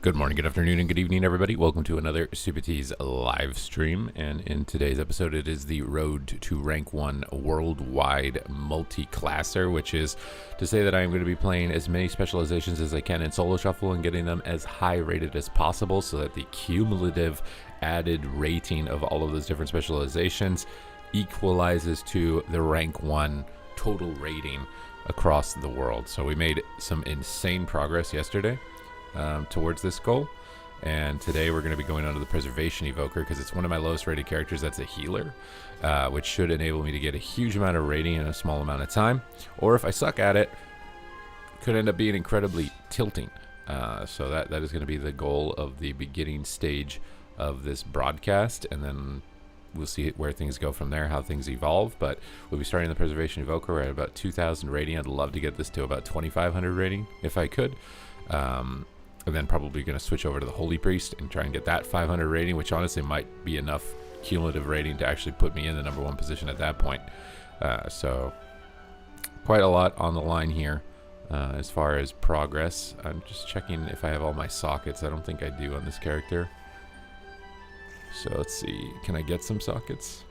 Good morning, good afternoon, and good evening, everybody. Welcome to another Super T's live stream. And in today's episode, it is the Road to Rank 1 Worldwide Multiclasser, which is to say that I am going to be playing as many specializations as I can in Solo Shuffle and getting them as high rated as possible so that the cumulative added rating of all of those different specializations equalizes to the Rank 1 total rating across the world. So we made some insane progress yesterday towards this goal, and today we're going to be going on to the Preservation Evoker because it's one of my lowest rated characters that's a healer, which should enable me to get a huge amount of rating in a small amount of time, or if I suck at it, could end up being incredibly tilting. So that is going to be the goal of the beginning stage of this broadcast, and then we'll see where things go from there, how things evolve. But we'll be starting the Preservation Evoker. We're at about 2,000 rating. I'd love to get this to about 2,500 rating if I could. And then probably going to switch over to the Holy Priest and try and get that 500 rating, which honestly might be enough cumulative rating to actually put me in the #1 position at that point. So quite a lot on the line here as far as progress. I'm just checking if I have all my sockets. I don't think I do on this character. So let's see. Can I get some sockets?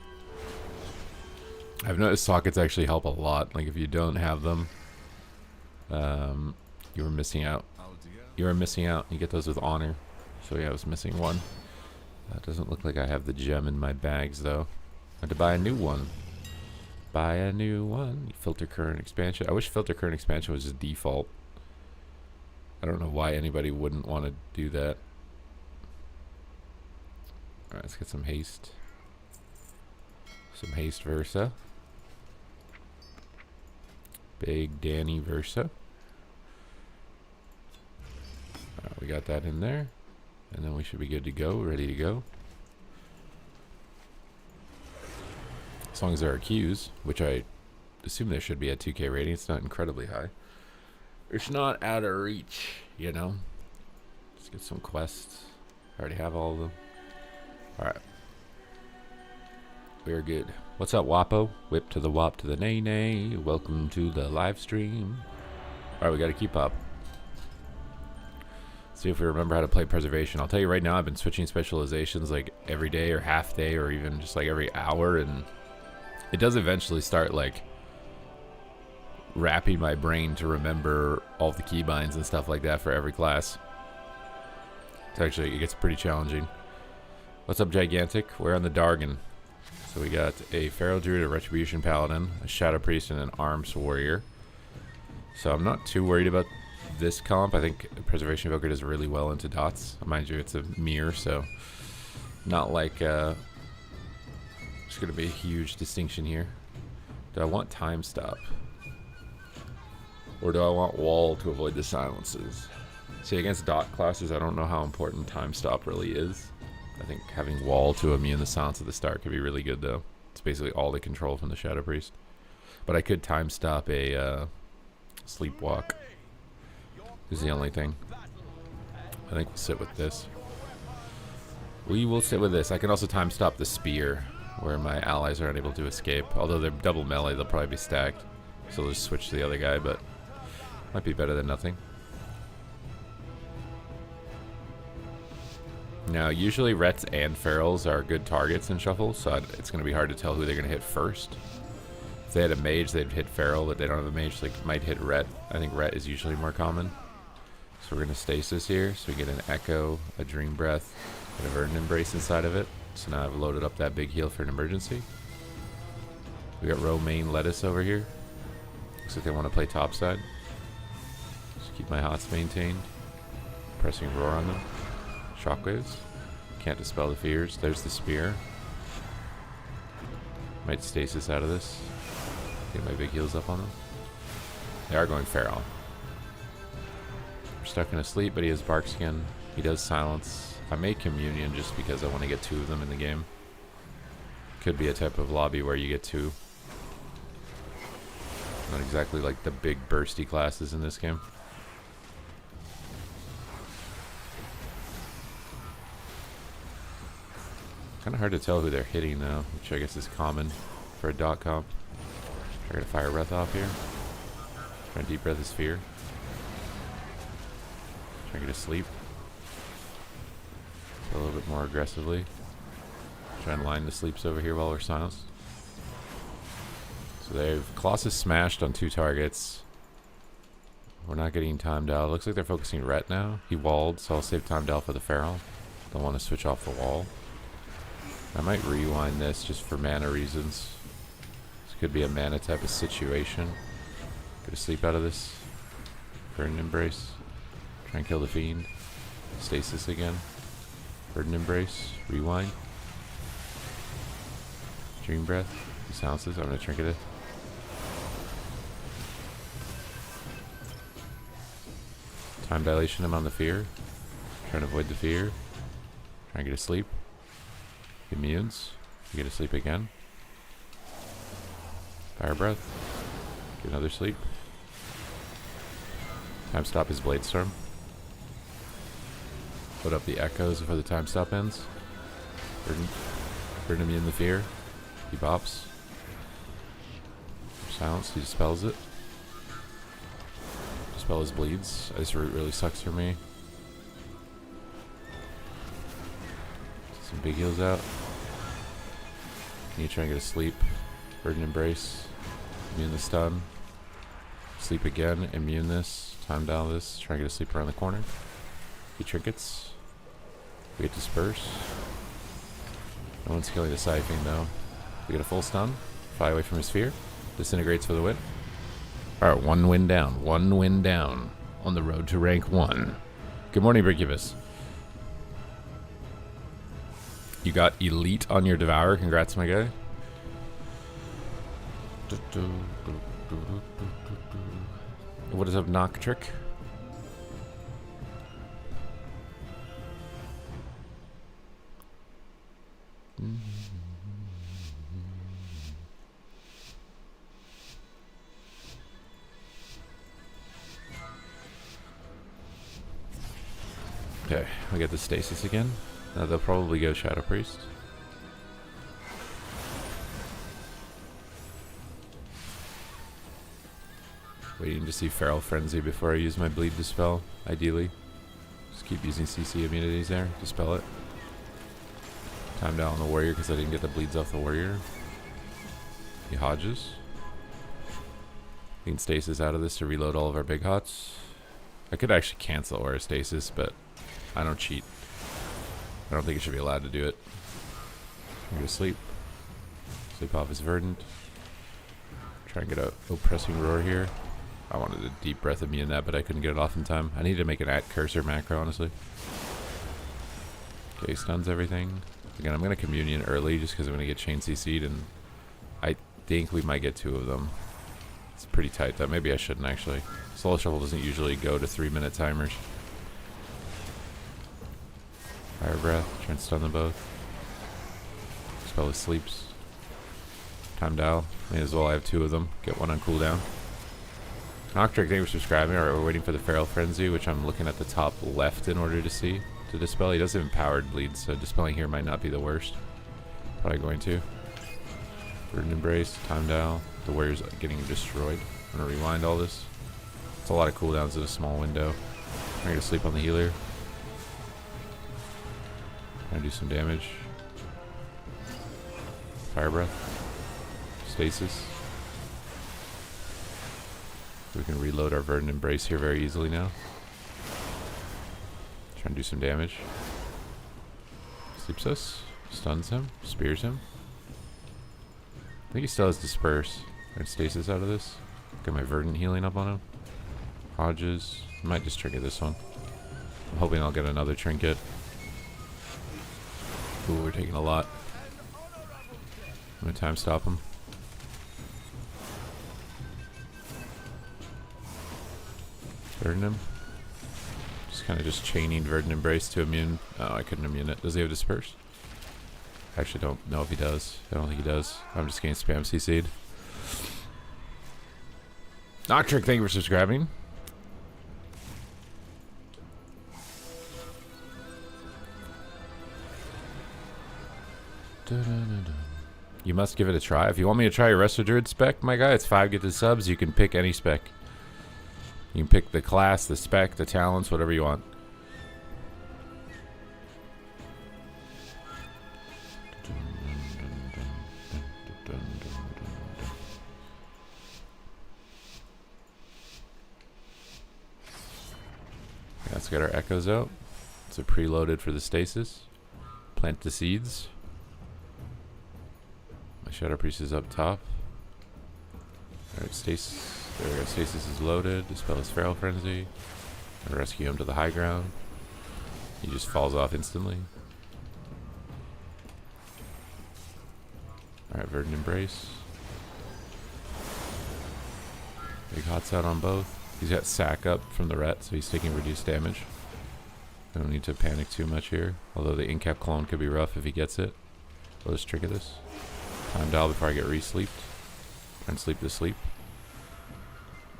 I've noticed sockets actually help a lot. Like if you don't have them, you're missing out. You are missing out. You get those with honor. So yeah, I was missing one. That doesn't look like I have the gem in my bags though. I had to buy a new one. Buy a new one. Filter current expansion. I wish filter current expansion was just default. I don't know why anybody wouldn't want to do that. Alright, let's get some haste. Some haste Versa. Big Danny Versa. We got that in there, and then we should be good to go, ready to go. As long as there are queues, which I assume there should be at 2K rating. It's not incredibly high. It's not out of reach, you know. Let's get some quests. I already have all of them. Alright. We're good. What's up, Wapo? Whip to the wop to the nay nay. Welcome to the live stream. Alright, we gotta keep up. See if we remember how to play Preservation. I'll tell you right now, I've been switching specializations like every day or half day or even just like every hour, and it does eventually start like wrapping my brain to remember all the keybinds and stuff like that for every class. It's actually, it gets pretty challenging. What's up, Gigantic? We're on the Dargan. So we got a Pharaoh Druid, a Retribution Paladin, a Shadow Priest, and an Arms Warrior. So I'm not too worried about this comp. I think Preservation Evoker does really well into dots. Mind you, it's a mirror, so not like there's going to be a huge distinction here. Do I want Time Stop? Or do I want Wall to avoid the silences? See, against dot classes, I don't know how important Time Stop really is. I think having Wall to immune the silence at the start could be really good, though. It's basically all they control from the Shadow Priest. But I could Time Stop a Sleepwalk. Is the only thing. I think we'll sit with this. We will sit with this. I can also time stop the spear, where my allies are unable to escape. Although they're double melee, they'll probably be stacked. So they'll just switch to the other guy, but might be better than nothing. Now, usually Rets and Ferals are good targets in Shuffle, so it's going to be hard to tell who they're going to hit first. If they had a mage, they'd hit Feral, but they don't have a mage, so they might hit Ret. I think Ret is usually more common. So we're going to stasis here, so we get an Echo, a Dream Breath, and a Verdant Embrace inside of it. So now I've loaded up that big heal for an emergency. We got Romaine Lettuce over here. Looks like they want to play topside. Just keep my hots maintained. Pressing Roar on them. Shockwaves. Can't dispel the fears. There's the spear. Might stasis out of this. Get my big heals up on them. They are going Feral. Stuck in a sleep, but he has bark skin. He does silence. I may communion just because I want to get 2 of them in the game. Could be a type of lobby where you get 2. Not exactly like the big bursty classes in this game. Kind of hard to tell who they're hitting though, which I guess is common for a dot comp. I gotta fire breath off here. Try to deep breath his fear. Try to get to sleep. a little bit more aggressively. Try and line the sleeps over here while we're silenced. So they've Colossus smashed on 2 targets. We're not getting timed out. Looks like they're focusing Ret now. He walled, so I'll save timed out for the Feral. Don't want to switch off the wall. I might rewind this just for mana reasons. This could be a mana type of situation. Get a sleep out of this. Burden Embrace. Try and kill the Fiend. Stasis again. Burden Embrace. Rewind. Dream Breath. He silences. I'm going to trinket it. Time Dilation him on the Fear. Trying to avoid the Fear. Try and get a sleep. Immunes. You get a sleep again. Fire Breath. Get another sleep. Time Stop his Blade Storm. Put up the Echoes before the time stop ends. Burn immune the Fear. He bops. Silence. He dispels it. Dispel his bleeds. Ice Root really sucks for me. Some big heals out. Can you try and get a sleep? Burden Embrace. Immune the stun. Sleep again. Immune this. Time dial this. Try and get a sleep around the corner. He trinkets. We get Disperse. No one's killing the Siphon though. We get a full stun. Fly away from his Sphere. Disintegrates for the win. Alright, 1 win down. 1 win down on the road to rank 1. Good morning, Bricubus. You got Elite on your Devourer. Congrats, my guy. What is up, Knock Trick? Okay, we get the Stasis again. Now they'll probably go Shadow Priest. Waiting to see Feral Frenzy before I use my Bleed Dispel, ideally. Just keep using CC immunities there. Dispel it. Time down on the Warrior because I didn't get the bleeds off the Warrior. He Hodges. We can Stasis out of this to reload all of our big hots. I could actually cancel Aura Stasis, but I don't cheat. I don't think it should be allowed to do it. I'm gonna sleep. Sleep off his Verdant. Try and get a Oppressing Roar here. I wanted a Deep Breath immune that, but I couldn't get it off in time. I need to make an at cursor macro, honestly. Okay, stuns everything. Again, I'm gonna Communion early just because I'm gonna get Chain CC'd, and I think we might get 2 of them. It's pretty tight though. Maybe I shouldn't actually. Soul Shuffle doesn't usually go to 3-minute timers. Fire Breath, try and stun them both. Spell his sleeps. Time Dial. May as well I have 2 of them. Get 1 on cooldown. Noctrick, thank you for subscribing. Alright, we're waiting for the Feral Frenzy, which I'm looking at the top left in order to see. To dispel. He does have Empowered Bleed, so dispelling here might not be the worst. Probably going to. Burden Embrace, Time Dial. The Warrior's getting destroyed. I'm gonna rewind all this. It's a lot of cooldowns in a small window. I'm gonna sleep on the healer. Trying to do some damage. Fire Breath. Stasis. We can reload our Verdant Embrace here very easily now. Trying to do some damage. Sleeps us. Stuns him. Spears him. I think he still has Disperse. And Stasis out of this. Get my Verdant healing up on him. Hodges. I might just trigger this one. I'm hoping I'll get another trinket. Ooh, we're taking a lot. I'm gonna time stop him. Burden him. Just kind of just chaining Verdant Embrace to immune. Oh, I couldn't immune it. Does he have Disperse? I actually don't know if he does. I don't think he does. I'm just getting spam CC'd. Noctrick, thank you for subscribing. You must give it a try. If you want me to try your Resto Druid spec, my guy, it's 5 gifted subs. You can pick any spec. You can pick the class, the spec, the talents, whatever you want. let's get our echoes out. So preloaded for the stasis. Plant the seeds. My Shadow Priest is up top. Alright, stasis. There we go. Stasis is loaded. Dispel his Feral Frenzy. And rescue him to the high ground. He just falls off instantly. Alright, Verdant Embrace. Big Hots out on both. He's got sack up from the ret, so he's taking reduced damage. I don't need to panic too much here. Although the Incap clone could be rough if he gets it. I'll just trigger this. Time dial before I get re-sleeped. Try and sleep to sleep.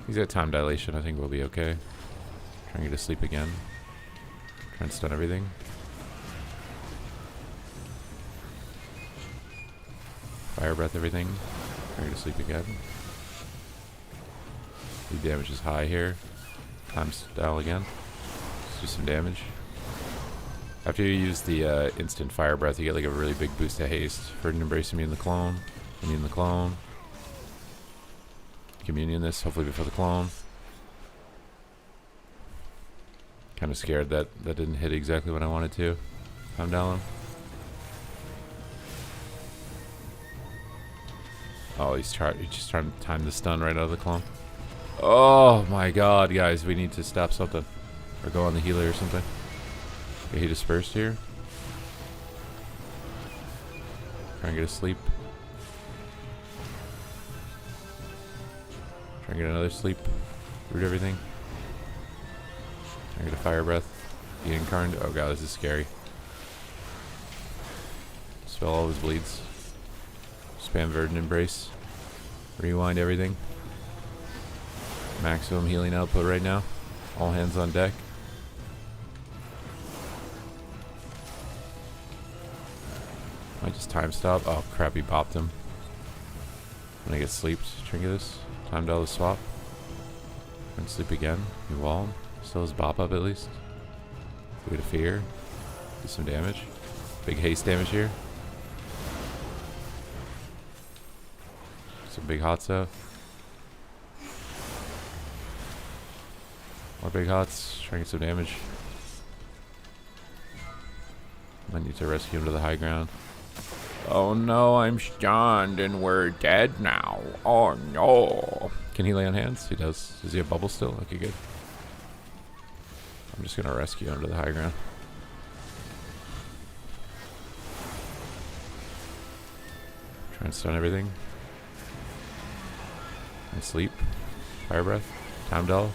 He's got time dilation, I think we'll be okay. Try and get to sleep again. Try and stun everything. Fire breath everything. Try and get to sleep again. The damage is high here. Time dial again. Let's do some damage. After you use the instant fire breath, you get like a really big boost to haste. Verdant Embrace Immune the clone. Immune the clone. Communion this, hopefully before the clone. Kind of scared that didn't hit exactly what I wanted to. Time down. Oh, he's just trying to time the stun right out of the clone. Oh my god, guys, we need to stop something. Or go on the healer or something. Okay, he dispersed here. Try and get a sleep. Try and get another sleep. Root everything. Try and get a fire breath. The incarnate. Oh god, this is scary. Spell all his bleeds. Spam Verdant Embrace. Rewind everything. Maximum healing output right now. All hands on deck. Might just time stop. Oh crap, he bopped him. When I get sleeped, trigger this. Time dial the swap. And sleep again. You wall him. Still his bop up at least. Way to fear. Do some damage. Big haste damage here. Some big hots out. More big hots. Try and get some damage. Might need to rescue him to the high ground. Oh no, I'm stunned and we're dead now. Oh no. Can he lay on hands? He does. Does he have bubble still? Okay, good. I'm just gonna rescue him to the high ground. Try and stun everything. And sleep. Fire breath. Time dial.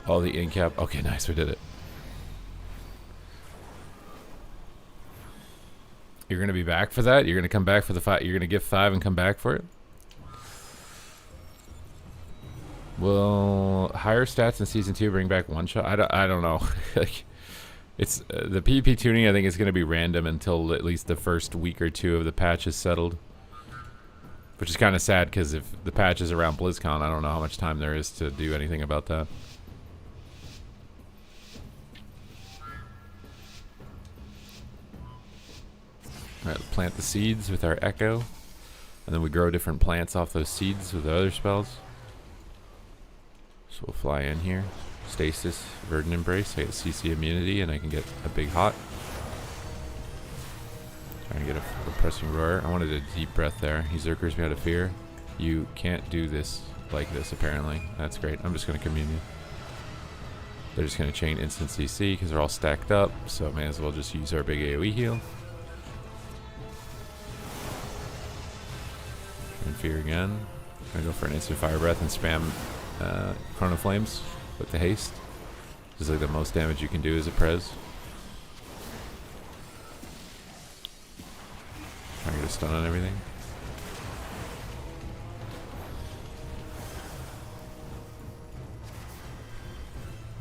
Oh, the incap. Okay, nice. We did it. You're going to be back for that? You're going to come back for the 5? You're going to give 5 and come back for it? Will higher stats in Season 2 bring back one shot? I don't know. It's the PvP tuning, I think, is going to be random until at least the first week or two of the patch is settled. Which is kind of sad, because if the patch is around BlizzCon, I don't know how much time there is to do anything about that. Alright, plant the seeds with our Echo. And then we grow different plants off those seeds with the other spells. So we'll fly in here. Stasis, Verdant Embrace. I get CC immunity and I can get a big hot. Trying to get a repressing roar. I wanted a deep breath there. He Zerkers me out of fear. You can't do this like this, apparently. That's great. I'm just going to communion. They're just going to chain instant CC because they're all stacked up. So may as well just use our big AoE heal. And fear again. I'm gonna go for an instant fire breath and spam Chrono Flames with the haste. This is like the most damage you can do as a prez. Trying to get a stun on everything.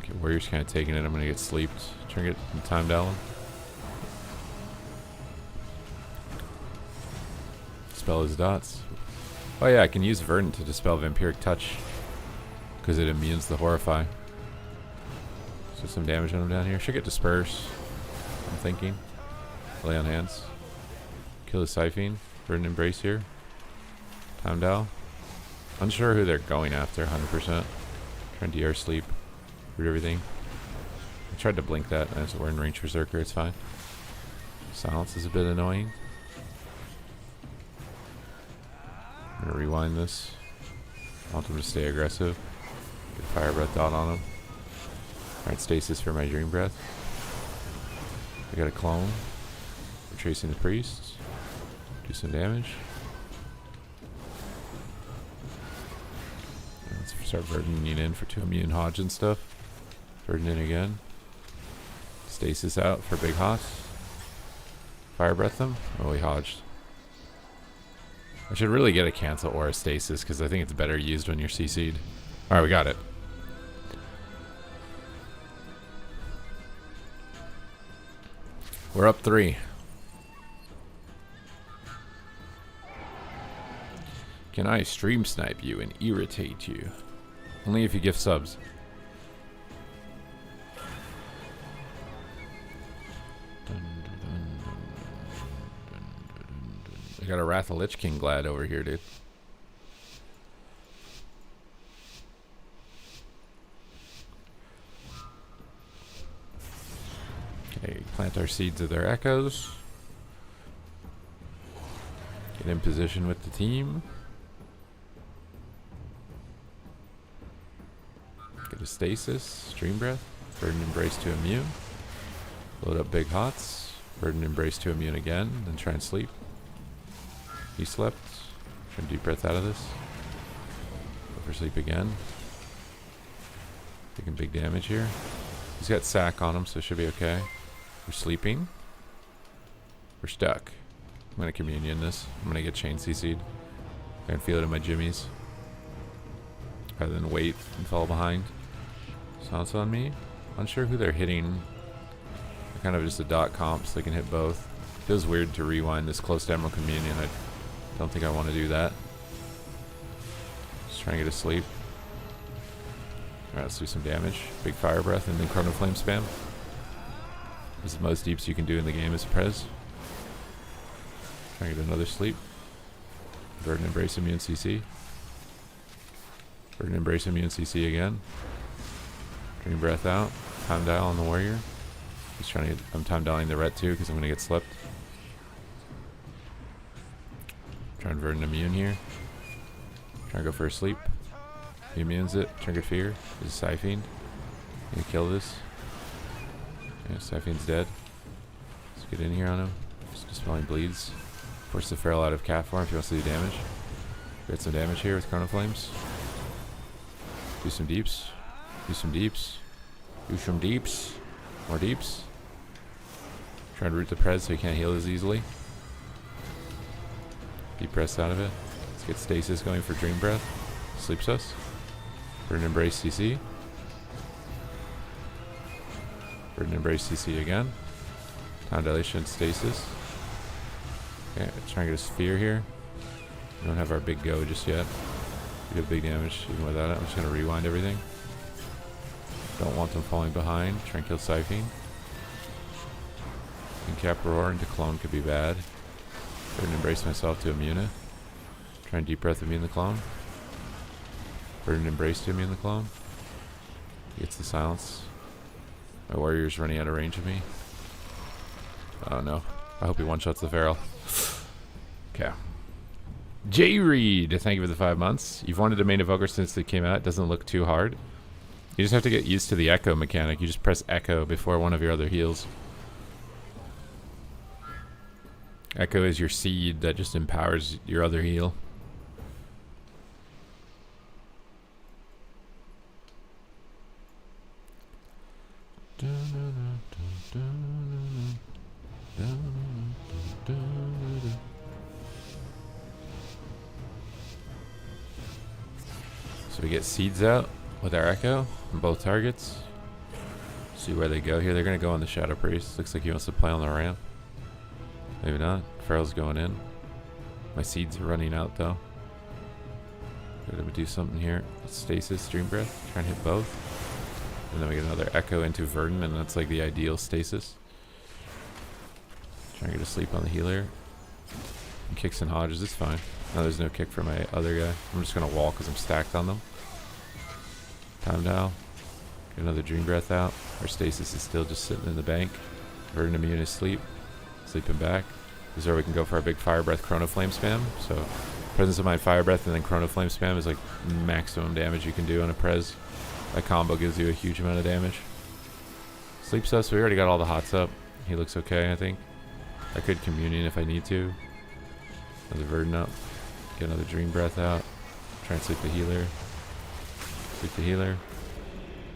Okay, Warrior's kind of taking it. I'm gonna get sleeped. Trying to get time down. Spell his dots. Oh yeah, I can use Verdant to dispel Vampiric Touch because it immunes the Horrify. So some damage on him down here. Should get Disperse, I'm thinking. Lay on hands. Kill the Siphene. Verdant Embrace here. Time dial. Unsure who they're going after, 100%. Trying to DR sleep. Root everything. I tried to blink that as we're in range berserker, it's fine. Silence is a bit annoying. I'm gonna rewind this. I want them to stay aggressive. Get fire breath dot on them. Alright, stasis for my dream breath. I got a clone. We're chasing the priest. Do some damage. Let's start burdening in for 2 immune Hodge and stuff. Burden in again. Stasis out for big hot. Fire breath them. Oh, he hodged. I should really get a cancel or a stasis because I think it's better used when you're CC'd. Alright, we got it. We're up 3. Can I stream snipe you and irritate you? Only if you gift subs. I got a Wrath of Lich King Glad over here, dude. Okay, plant our seeds of their echoes. Get in position with the team. Get a stasis, stream breath, burden embrace to immune. Load up big hots, burden embrace to immune again, then try and sleep. He slept. Try and deep breath out of this. Go for sleep again. Taking big damage here. He's got sack on him, so it should be okay. We're sleeping. We're stuck. I'm gonna communion this. I'm gonna get chain CC'd. I can feel it in my jimmies. Rather than wait and fall behind. Silence on me. Unsure who they're hitting. They're kind of just a dot comp, so they can hit both. Feels weird to rewind this close to Emerald Communion. I don't think I want to do that. Just trying to get to sleep. Alright, let's do some damage. Big fire breath and then Chrono Flame spam. This is the most deeps you can do in the game as Prez. Trying to get another sleep. Burden Embrace Immune CC. Burden Embrace Immune CC again. Dream Breath out. Time Dial on the Warrior. He's trying to get, I'm time dialing the Ret too because I'm going to get slept. Trying to Verdant Immune here. Trying to go for a sleep. He immunes it. Trinket Fear. This is Siphene. Gonna kill this. Yeah, Siphene's dead. Let's get in here on him. Just dispelling bleeds. Force the Feral out of cat form if he wants to do damage. Get some damage here with Chrono Flames. Do some deeps. Do some deeps. Do some deeps. More deeps. Trying to root the Prez so he can't heal as easily. Deep press out of it. Let's get stasis going for Dream Breath. Sleeps us. Burden Embrace CC. Burden Embrace CC again. Time Dilation Stasis. Okay, trying to get a Sphere here. We don't have our big go just yet. We get big damage even without it. I'm just going to rewind everything. Don't want them falling behind. Try and kill Siphene. Cap Roar into Clone could be bad. Burden Embrace myself to immune it. Try and Deep Breath immune the clone. Burden Embrace to immune the clone. Gets the silence. My warrior's running out of range of me. Oh no. I hope he one-shots the Feral. Okay. J Reed, thank you for the 5 months. You've wanted to main Evoker since it came out. It doesn't look too hard. You just have to get used to the Echo mechanic. You just press Echo before one of your other heals. Echo is your seed that just empowers your other heal. So we get seeds out with our Echo on both targets. See where they go here. They're going to go on the Shadow Priest. Looks like he wants to play on the ramp. Maybe not. Feral's going in. My seeds are running out though. Gotta do something here. Stasis, Dream Breath. Try and hit both. And then we get another Echo into Verdant, and that's like the ideal stasis. Trying to get a sleep on the healer. And kicks and Hodges, it's fine. Now there's no kick for my other guy. I'm just gonna wall because I'm stacked on them. Time Dial. Get another Dream Breath out. Our Stasis is still just sitting in the bank. Verdant Immune is sleep. Sleeping back. This is where we can go for our big Fire Breath Chrono Flame spam. So Presence of Mind, Fire Breath, and then Chrono Flame spam is like maximum damage you can do on a Prez. That combo gives you a huge amount of damage. Sleeps us. We already got all the hots up. He looks okay, I think. I could Communion if I need to. Another Verdant up. Get another Dream Breath out. Try and sleep the healer. Sleep the healer.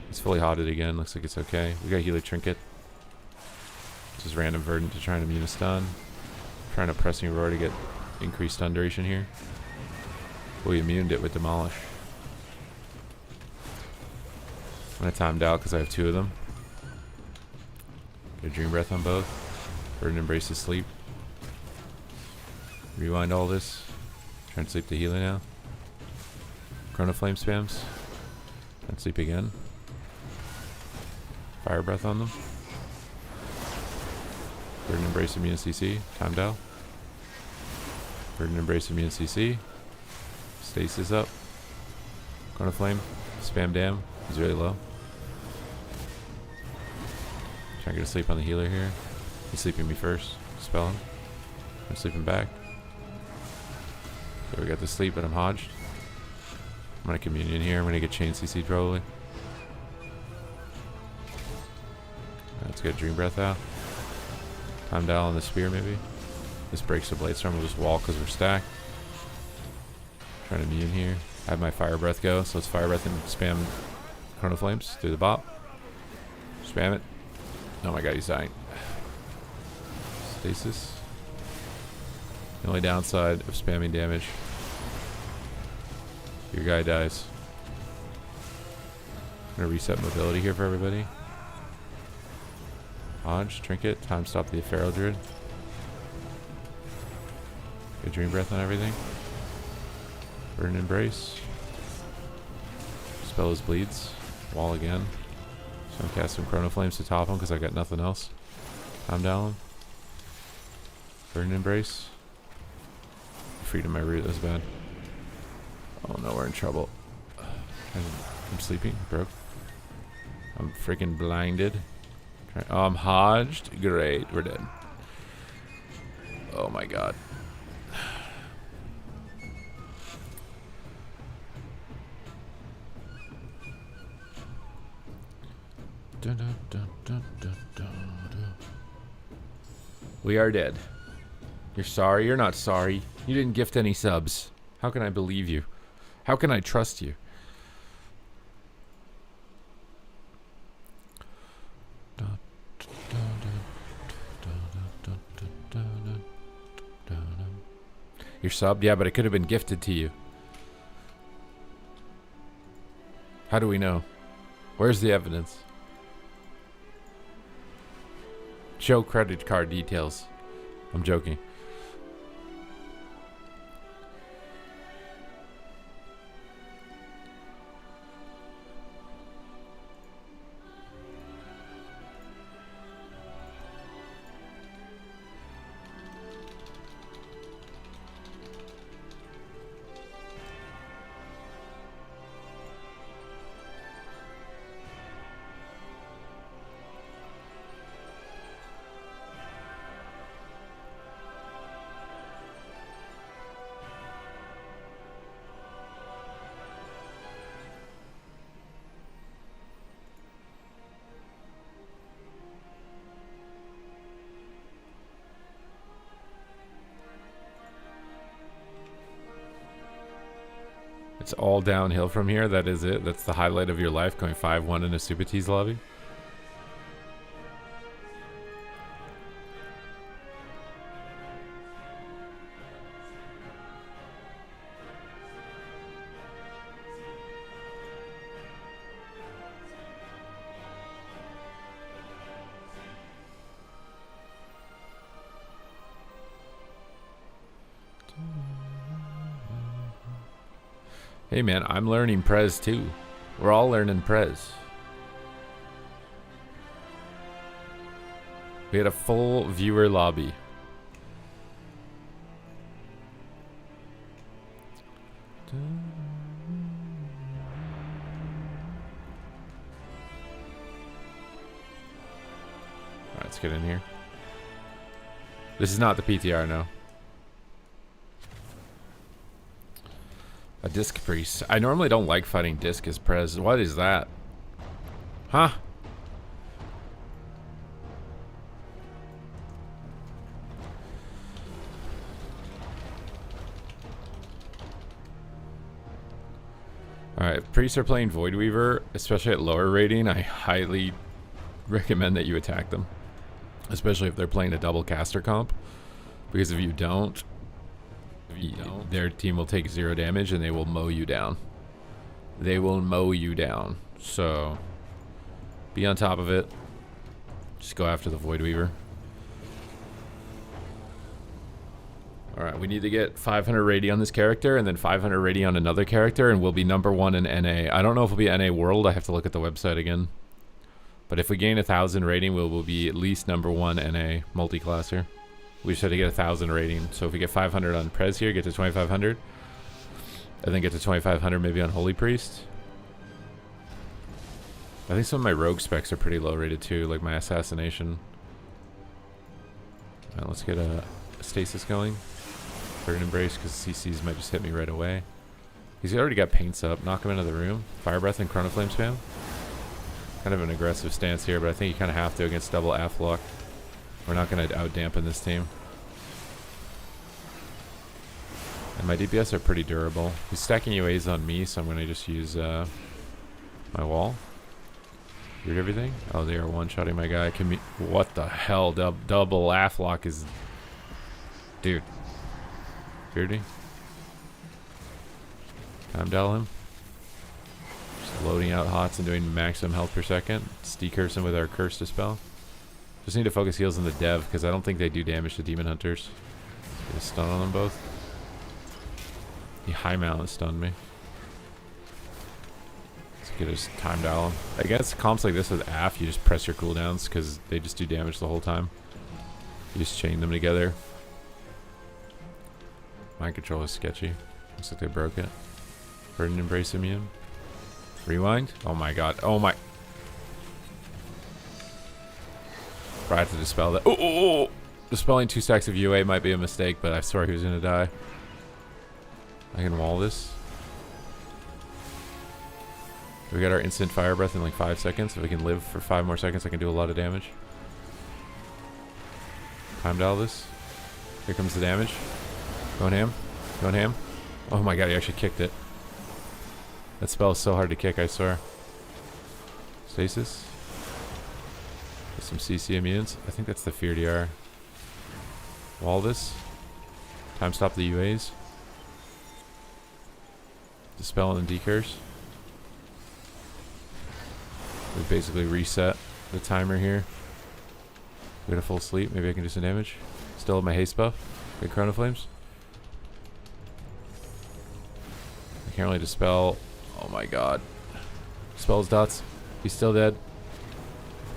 It's fully hotted again. Looks like it's okay. We got Healer Trinket. Just random Verdant to try and immune a stun. Trying to Pressing Aurora to get increased stun duration here. We immuned it with Demolish. I'm going to timed out because I have 2 of them. Get a Dream Breath on both. Verdant Embraces sleep. Rewind all this. Try and sleep the healer now. Chrono Flame spams. And sleep again. Fire Breath on them. Verdant Embrace Immune CC. Timed out. Verdant Embrace Immune CC. Stasis up. Chrono Flame. Spam Dam. He's really low. Trying to get a sleep on the healer here. He's sleeping me first. Spell him. I'm sleeping back. So we got the sleep, but I'm hodged. I'm going to Communion here. I'm going to get Chain CC probably. Let's get Dream Breath out. Time dial on the spear maybe. This breaks the Blade Storm. We'll just wall because we're stacked. Trying to immune here. I have my Fire Breath go, so let's Fire Breath and spam Chrono Flames through the bop. Spam it. Oh my god, he's dying. Stasis. The only downside of spamming damage. Your guy dies. I'm gonna reset mobility here for everybody. Hodge, Trinket, time stop the Pharaoh Druid. Good Dream Breath on everything. Verdant Embrace. Spell his bleeds. Wall again. So I'm casting Chrono Flames to top him because I got nothing else. Time down him. Verdant Embrace. Freedom my root, that's bad. Oh no, we're in trouble. I'm sleeping, broke. I'm freaking blinded. Oh, I'm hodged. Great, we're dead. Oh my god. We are dead. You're sorry? You're not sorry. You didn't gift any subs. How can I believe you? How can I trust you? You're subbed? Yeah, but it could have been gifted to you. How do we know? Where's the evidence? Show credit card details. I'm joking. It's all downhill from here. That is it. That's the highlight of your life, going 5-1 in a Super Tease lobby. Hey man, I'm learning Prez too. We're all learning Prez. We had a full viewer lobby. let's get in here. This is not the PTR, no. A disc priest. I normally don't like fighting disc as Prez. What is that? Huh? Alright, priests are playing Void Weaver, especially at lower rating. I highly recommend that you attack them. Especially if they're playing a double caster comp. Because if you don't, their team will take 0 damage and they will mow you down. They will mow you down. So, be on top of it. Just go after the Void Weaver. Alright, we need to get 500 rating on this character and then 500 rating on another character and we'll be #1 in NA. I don't know if we'll be NA World. I have to look at the website again. But if we gain 1,000 rating, we'll be at least #1 NA Multiclasser. We just had to get 1,000 rating. So if we get 500 on Prez here, get to 2,500. And then get to 2,500 maybe on Holy Priest. I think some of my rogue specs are pretty low rated too, like my assassination. Alright, let's get a stasis going. Burn Embrace, because CCs might just hit me right away. He's already got paints up. Knock him into the room. Fire Breath and Chrono Flame spam. Kind of an aggressive stance here, but I think you kind of have to against double Aflock. We're not going to out-dampen this team. And my DPS are pretty durable. He's stacking UAs on me, so I'm going to just use my wall. Heard everything? Oh, they are one-shotting my guy. What the hell? Double Aflock is... Dude. Beardy. Time dial him. Just loading out hots and doing maximum health per second. Decurse him with our Curse Dispel. Just need to focus heals on the dev because I don't think they do damage to Demon Hunters. Get a stun on them both. He high mount stunned me. Let's get his time dial him. Against comps like this with AF, you just press your cooldowns because they just do damage the whole time. You just chain them together. Mind control is sketchy. Looks like they broke it. Burden Embrace immune. Rewind. Oh my god. Oh my. I have to dispel that. Oh! Dispelling 2 stacks of UA might be a mistake, but I swear he was gonna die. I can wall this. We got our instant fire breath in like 5 seconds. If we can live for 5 more seconds, I can do a lot of damage. Time dial this. Here comes the damage. Going ham. Going ham. Oh my god, he actually kicked it. That spell is so hard to kick, I swear. Stasis. Get some CC immunes. I think that's the Fear DR. Wall this. Time stop the UAs. Dispel and decurse. We basically reset the timer here. We got a full sleep. Maybe I can do some damage. Still have my haste buff. Good Chrono Flames. I can't really dispel. Oh my god. Dispel his dots. He's still dead.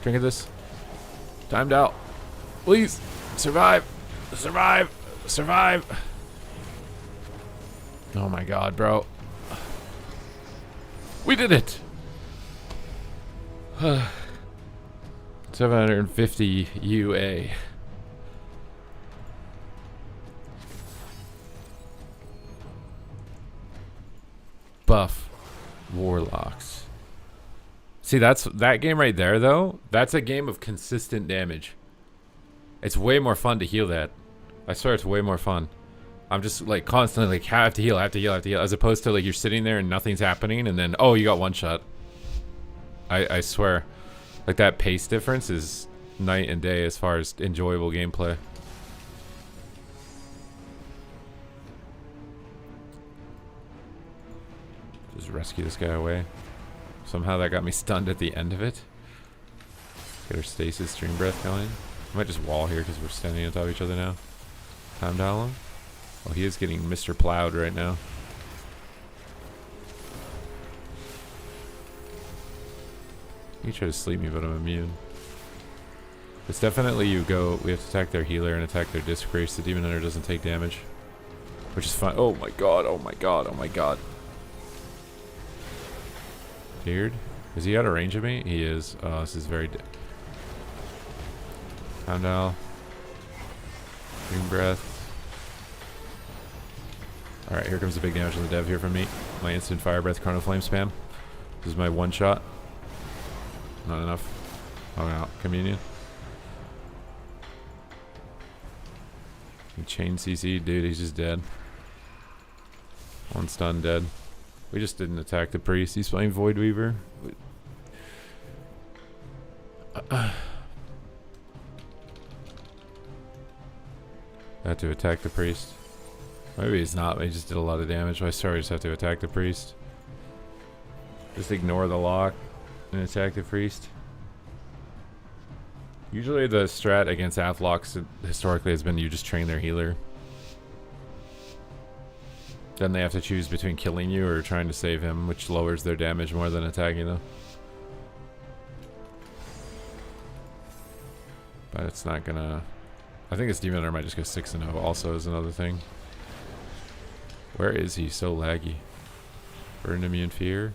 Drink of this. Timed out. Please. Survive. Survive. Survive. Oh my god, bro. We did it. 750 UA. Buff Warlocks. See, that game right there though. That's a game of consistent damage. It's way more fun to heal that. I swear it's way more fun. I'm just like constantly like, I have to heal, I have to heal, I have to heal, as opposed to like you're sitting there and nothing's happening and then, oh, you got one shot. I swear. Like that pace difference is night and day as far as enjoyable gameplay. Just rescue this guy away. Somehow that got me stunned at the end of it. Get our stasis stream breath going. I might just wall here because we're standing on top of each other now. Time dial him. Oh, he is getting Mr. Plowed right now. He tried to sleep me, but I'm immune. It's definitely we have to attack their healer and attack their disc priest. The Demon Hunter doesn't take damage. Which is fine. Oh my god, oh my god, oh my god. Feared? Is he out of range of me? He is. Oh, this is very... Found out. Green breath. Alright, here comes the big damage on the dev here from me. My instant fire breath chrono flame spam. This is my one shot. Not enough. Oh no, communion. Chain CC, dude, he's just dead. One stun, dead. We just didn't attack the priest. He's playing Void Weaver. I have to attack the priest. Maybe he's not. He just did a lot of damage. I sorry, just have to attack the priest. Just ignore the lock and attack the priest. Usually the strat against Athlocks historically has been you just train their healer. Then they have to choose between killing you or trying to save him, which lowers their damage more than attacking them. But it's not gonna... I think this Demon Hunter might just go 6-0 also is another thing. Where is he? So laggy. Burn Immune Fear.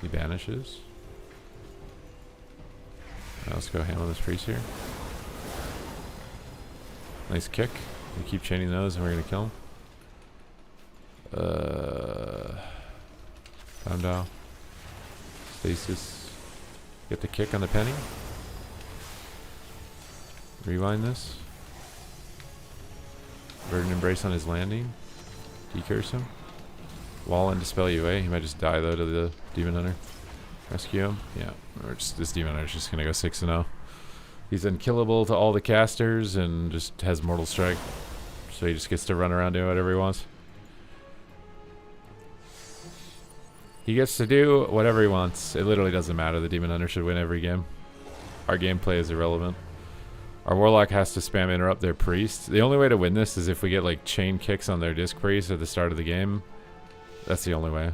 He banishes. Let's go ham on this priest here. Nice kick. We keep chaining those and we're gonna kill him. Found out. Stasis. Get the kick on the penny. Rewind this. Verdant Embrace on his landing. Decurse him. Wall and Dispel UA. He might just die though to the Demon Hunter. Rescue him. Yeah. Or just, this Demon Hunter's just gonna go 6-0. He's unkillable to all the casters and just has Mortal Strike. So he just gets to run around doing whatever he wants. He gets to do whatever he wants. It literally doesn't matter. The Demon Hunter should win every game. Our gameplay is irrelevant. Our Warlock has to spam interrupt their priest. The only way to win this is if we get like chain kicks on their disc priest at the start of the game. That's the only way.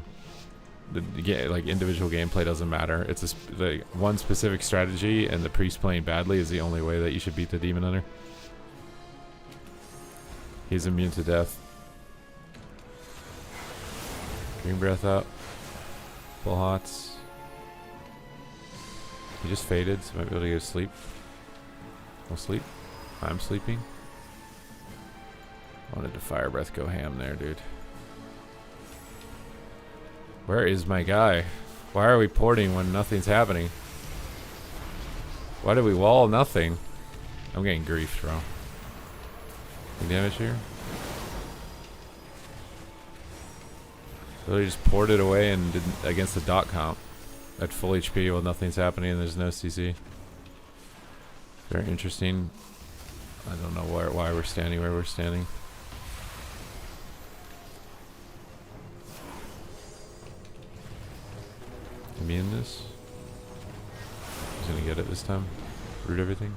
Like individual gameplay doesn't matter. It's the one specific strategy, and the priest playing badly is the only way that you should beat the Demon Hunter. He's immune to death. Green breath up. Full hots. He just faded, so I might be able to go to sleep. I'll sleep. I'm sleeping. Wanted to fire breath go ham there, dude. Where is my guy? Why are we porting when nothing's happening? Why did we wall nothing? I'm getting griefed, bro. Any damage here? Really just poured it away and didn't against the dot comp at full HP while nothing's happening and there's no CC. Very interesting. I don't know why we're standing where we're standing. Can be in this. He's gonna get it this time. Root everything.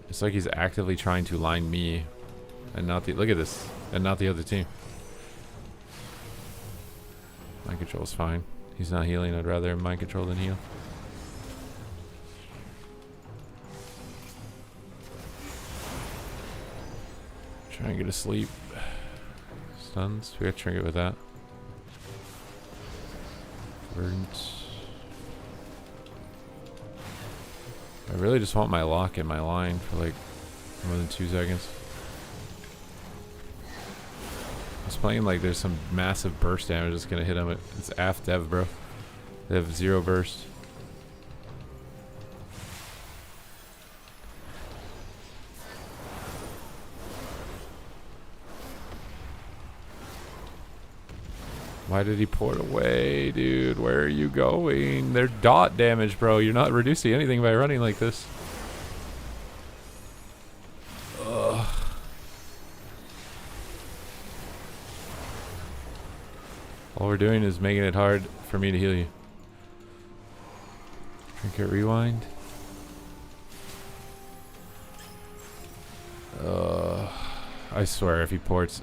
It's like he's actively trying to line me and not the look at this and not the other team. Mind control is fine. He's not healing. I'd rather mind control than heal. Try and get asleep. Stuns. We got trinket with that. Verdant. I really just want my lock in my line for like more than 2 seconds. I was playing like there's some massive burst damage that's gonna hit him. It's AF dev, bro. They have 0 burst. Why did he port away, dude? Where are you going? They're dot damage, bro. You're not reducing anything by running like this. Ugh. All we're doing is making it hard for me to heal you. Trinket rewind. I swear if he ports...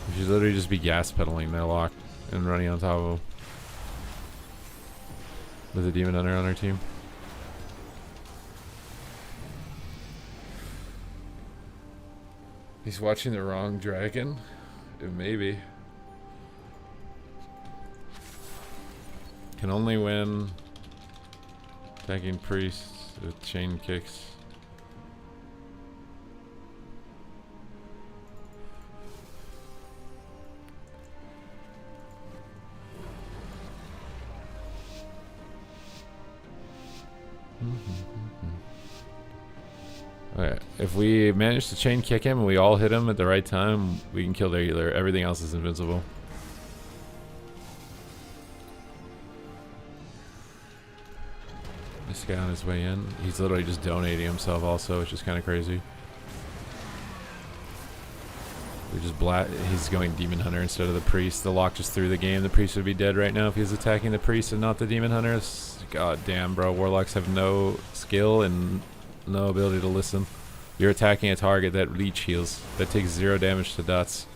You should literally just be gas pedaling that lock and running on top of him. With a Demon Hunter on our team. He's watching the wrong dragon. Maybe. Can only win attacking priests with chain kicks. Okay, if we manage to chain kick him and we all hit him at the right time, we can kill their healer. Everything else is invincible. This guy on his way in, he's literally just donating himself also, which is kind of crazy. We just he's going Demon Hunter instead of the Priest. The lock just threw the game. The Priest would be dead right now if he was attacking the Priest and not the Demon Hunter. God damn, bro. Warlocks have no skill and no ability to listen. You're attacking a target that leech heals. That takes 0 damage to dots.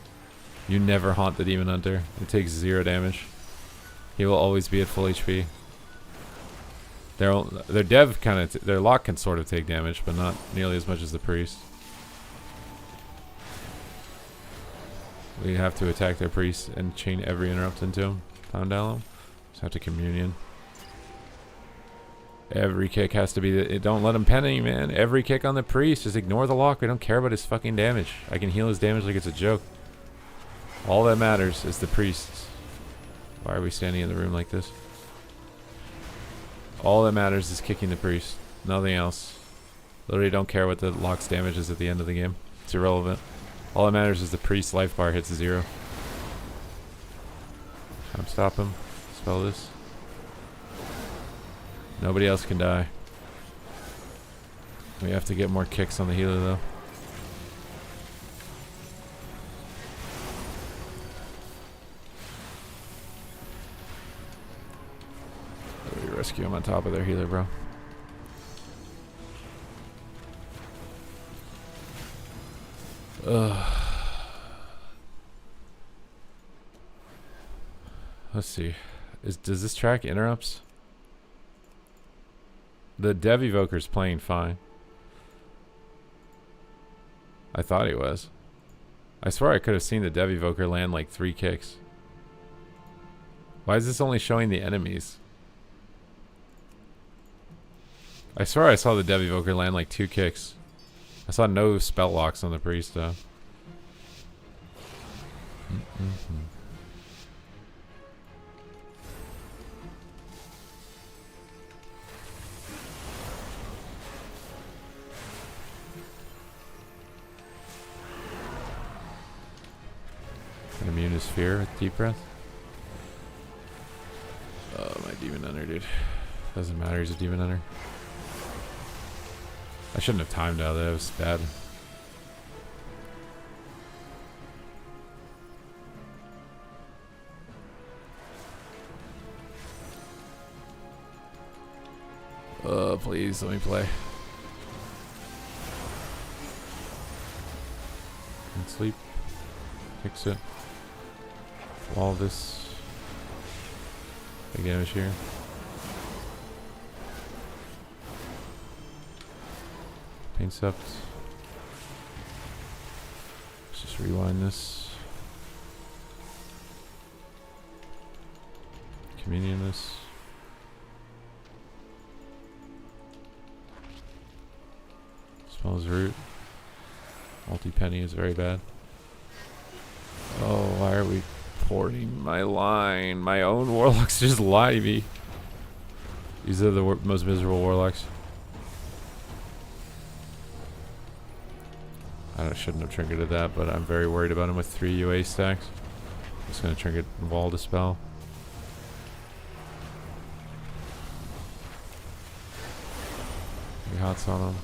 You never haunt the Demon Hunter. It takes 0 damage. He will always be at full HP. Their dev their lock can sort of take damage, but not nearly as much as the Priest. We have to attack their Priest and chain every interrupt into him. Pound down him. Just have to communion. Every kick has to be don't let him penny, man. Every kick on the Priest. Just ignore the lock. We don't care about his fucking damage. I can heal his damage like it's a joke. All that matters is the Priest. Why are we standing in the room like this? All that matters is kicking the Priest. Nothing else. Literally don't care what the lock's damage is at the end of the game. It's irrelevant. All that matters is the Priest's life bar hits 0. Time to stop him. Spell this. Nobody else can die. We have to get more kicks on the healer though. We rescue him on top of their healer, bro. Let's see. Does this track interrupts? The Dev Evoker's playing fine. I thought he was. I swear I could have seen the Dev Evoker land like 3 kicks. Why is this only showing the enemies? I swear I saw the Dev Evoker land like 2 kicks. I saw no spell locks on the Priest though. Immune is fear with deep breath. Oh, my Demon Hunter, dude. Doesn't matter, he's a Demon Hunter. I shouldn't have timed out that, it was bad. Please, let me play. And sleep. Fix it. All this. Big damage here. Pain sept. Let's just rewind this. Communion this. Smells root. Multi-penny is very bad. Oh, why are we porting my line? My own warlocks just lie to me. These are the most miserable warlocks. I shouldn't have triggered that, but I'm very worried about him with 3 UA stacks. I'm just going to trigger Wall Dispel. He hots on him.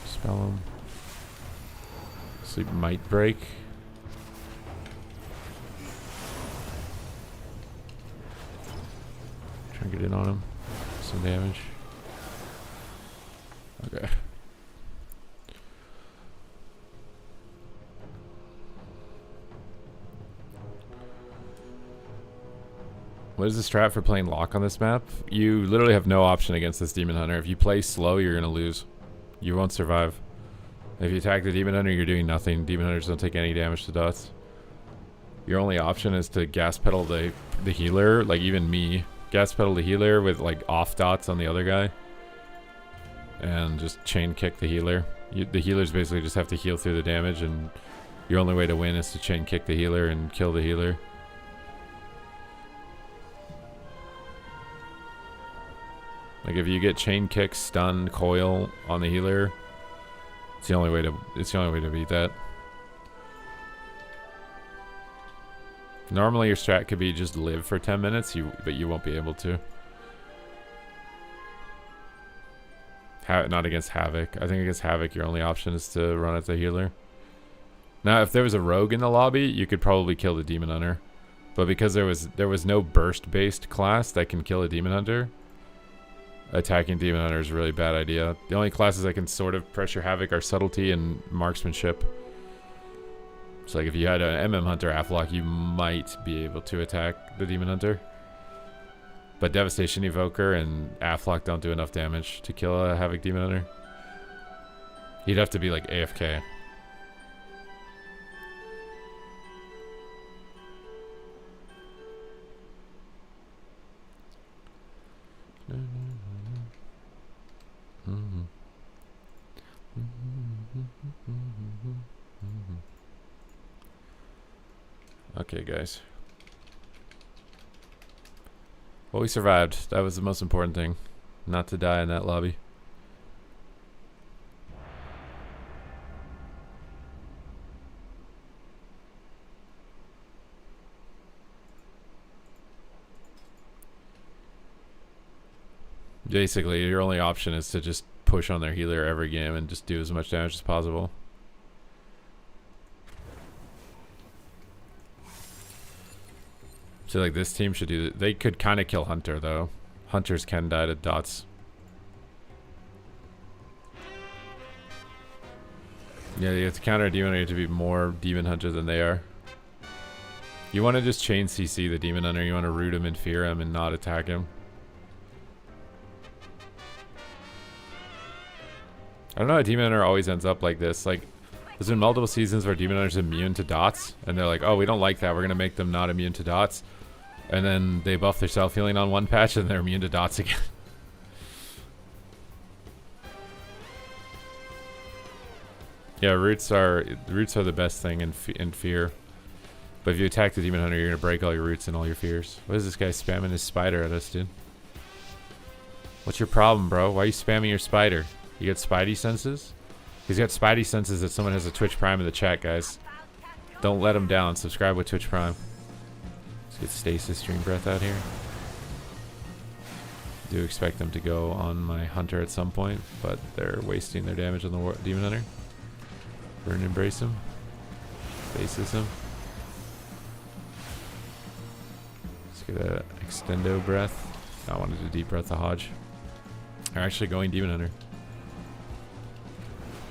Spell him. Sleep might break. Try and get in on him. Some damage. Okay. What is the strat for playing Lock on this map? You literally have no option against this Demon Hunter. If you play slow, you're going to lose. You won't survive. If you attack the Demon Hunter, you're doing nothing. Demon Hunters don't take any damage to dots. Your only option is to gas pedal the healer, like even me. Gas pedal the healer with like off dots on the other guy. And just chain kick the healer. The healers basically just have to heal through the damage, and your only way to win is to chain kick the healer and kill the healer. Like if you get chain kick, stun, coil on the healer, it's the only way to beat that. Normally your strat could be just live for 10 minutes, but you won't be able to. Not against Havoc. I think against Havoc your only option is to run at the healer. Now if there was a rogue in the lobby, you could probably kill the Demon Hunter. But because there was no burst based class that can kill a Demon Hunter, attacking Demon Hunter is a really bad idea. The only classes that can sort of pressure Havoc are Subtlety and Marksmanship. So like if you had an MM Hunter Aflock, you might be able to attack the Demon Hunter. But Devastation Evoker and Aflock don't do enough damage to kill a Havoc Demon Hunter. He'd have to be like AFK. Okay, guys. Well, we survived. That was the most important thing. Not to die in that lobby. Basically, your only option is to just push on their healer every game and just do as much damage as possible. So like this team should do. They could kind of kill Hunter though. Hunters can die to dots. Yeah, you have to counter a Demon Hunter to be more Demon Hunter than they are. You want to just chain CC the Demon Hunter. You want to root him and fear him and not attack him. I don't know how Demon Hunter always ends up like this. Like, there's been multiple seasons where Demon Hunter's immune to dots, and they're like, oh, we don't like that. We're going to make them not immune to dots. And then they buff their self-healing on one patch, and they're immune to dots again. Yeah, roots are the best thing in fear. But if you attack the Demon Hunter, you're going to break all your roots and all your fears. What is this guy spamming his spider at us, dude? What's your problem, bro? Why are you spamming your spider? You got Spidey senses? He's got Spidey senses that someone has a Twitch Prime in the chat, guys. Don't let him down. Subscribe with Twitch Prime. Let's get Stasis Dream Breath out here. Do expect them to go on my Hunter at some point, but they're wasting their damage on the Demon Hunter. Burn, embrace him. Basis him. Let's get a Extendo Breath. I wanted to Deep Breath the Hodge. They're actually going Demon Hunter.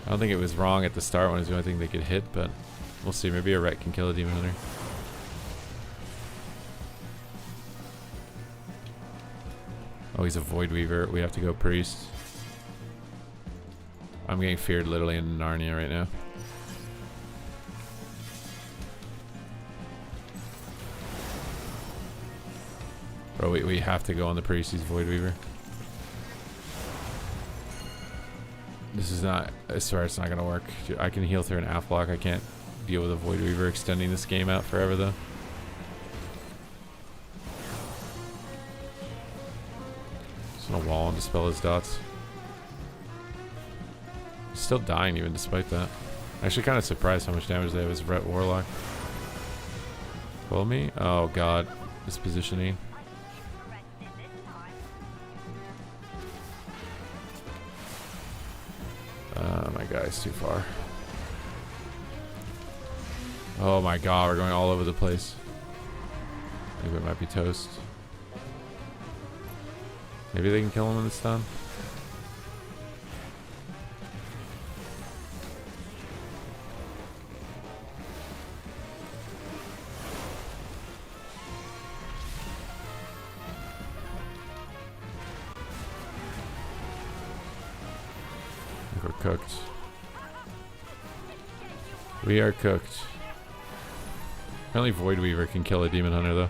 I don't think it was wrong at the start when it was the only thing they could hit, but we'll see. Maybe a Ret can kill a Demon Hunter. Oh, he's a Void Weaver. We have to go Priest. I'm getting feared literally in Narnia right now. Bro, we have to go on the Priest. He's Void Weaver. This is not, I swear it's not going to work. I can heal through an Aflock. I can't deal with a Void Weaver extending this game out forever though. Just on a wall and dispel his dots. He's still dying even despite that. Actually kind of surprised how much damage they have as Ret Warlock. Pull me? Oh god. This positioning. My guy's too far. Oh my god, we're going all over the place. Maybe it might be toast. Maybe they can kill him in the stun. cooked. We are cooked. Apparently Void Weaver can kill a Demon Hunter though.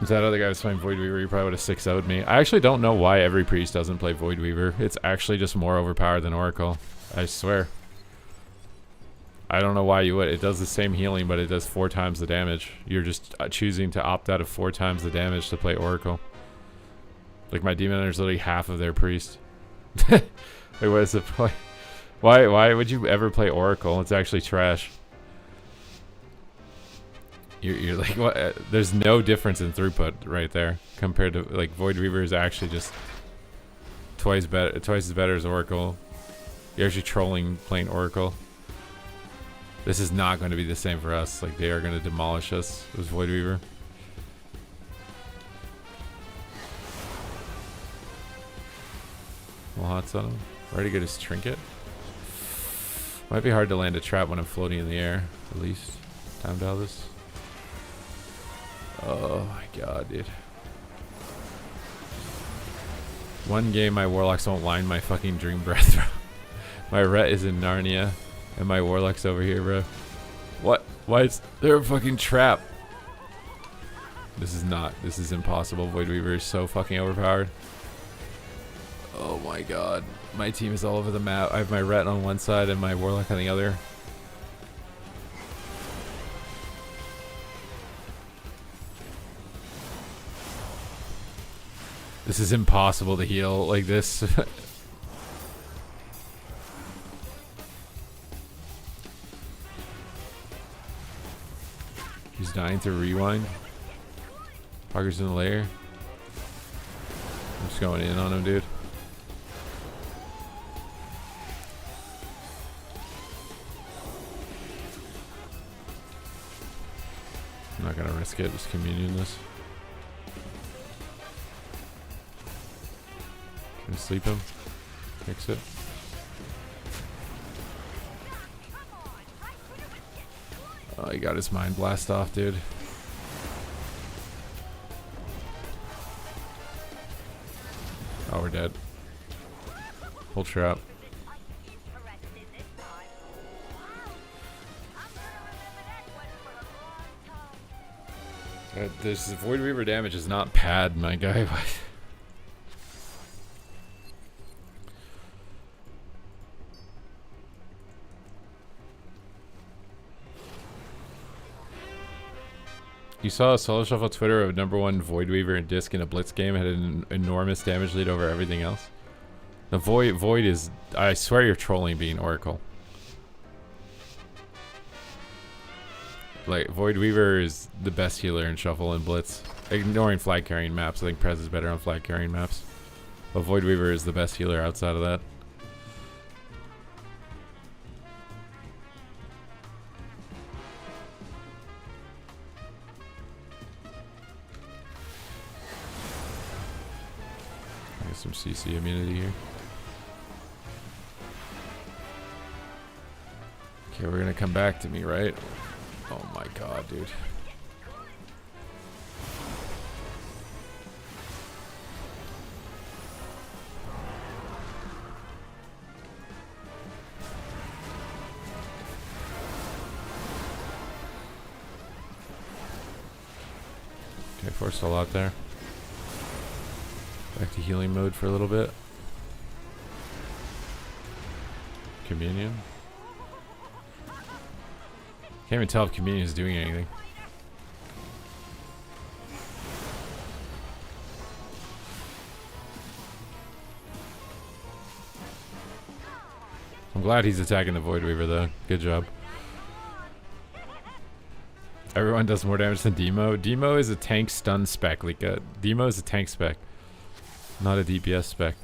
If that other guy was playing Void Weaver, he probably would have 6-0'd me. I actually don't know why every priest doesn't play Void Weaver. It's actually just more overpowered than Oracle. I swear. I don't know why you would. It does the same healing, but it does 4 times the damage. You're just choosing to opt out of 4 times the damage to play Oracle. Like my Demon Hunter's literally half of their priest. Like what is the point? Why would you ever play Oracle? It's actually trash. You're like, what? There's no difference in throughput right there compared to like Void Weaver is actually just twice as better as Oracle. You're actually trolling playing Oracle. This is not going to be the same for us. Like they are going to demolish us with Void Weaver. Well, hots on him. Ready to get his trinket. Might be hard to land a trap when I'm floating in the air. At least time to this. Oh my god, dude. One game my warlocks won't line my fucking dream breath, bro. My ret is in Narnia, and my warlock's over here, bro. What? Why is there a fucking trap? This is impossible. Void Weaver is so fucking overpowered. Oh my god. My team is all over the map. I have my ret on one side and my warlock on the other. This is impossible to heal like this. He's dying to rewind. Parker's in the lair. I'm just going in on him, dude. I'm not gonna risk it, just communion this. Gonna sleep him. Fix it. Oh, he got his mind blast off, dude. Oh, we're dead. Full trap. This Void Weaver damage is not pad, my guy. You saw a solo shuffle Twitter of #1 Void Weaver and Disc in a Blitz game had an enormous damage lead over everything else. The Void is, I swear you're trolling being Oracle. Like, Void Weaver is the best healer in Shuffle and Blitz. Ignoring flag carrying maps, I think Prez is better on flag carrying maps. But Void Weaver is the best healer outside of that. I get some CC immunity here. Okay, we're gonna come back to me, right? Oh my god, dude. Okay, force all out there. Back to healing mode for a little bit. Communion. Can't even tell if Communion is doing anything. I'm glad he's attacking the Void Weaver though. Good job. Everyone does more damage than Demo. Demo is a tank stun spec. Like Demo is a tank spec, not a DPS spec.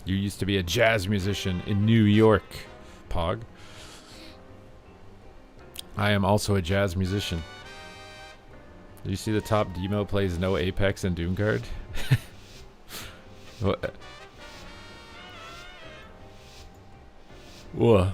You used to be a jazz musician in New York, Pog. I am also a jazz musician. Did you see the top Demo plays no Apex and Doomguard? What? Whoa.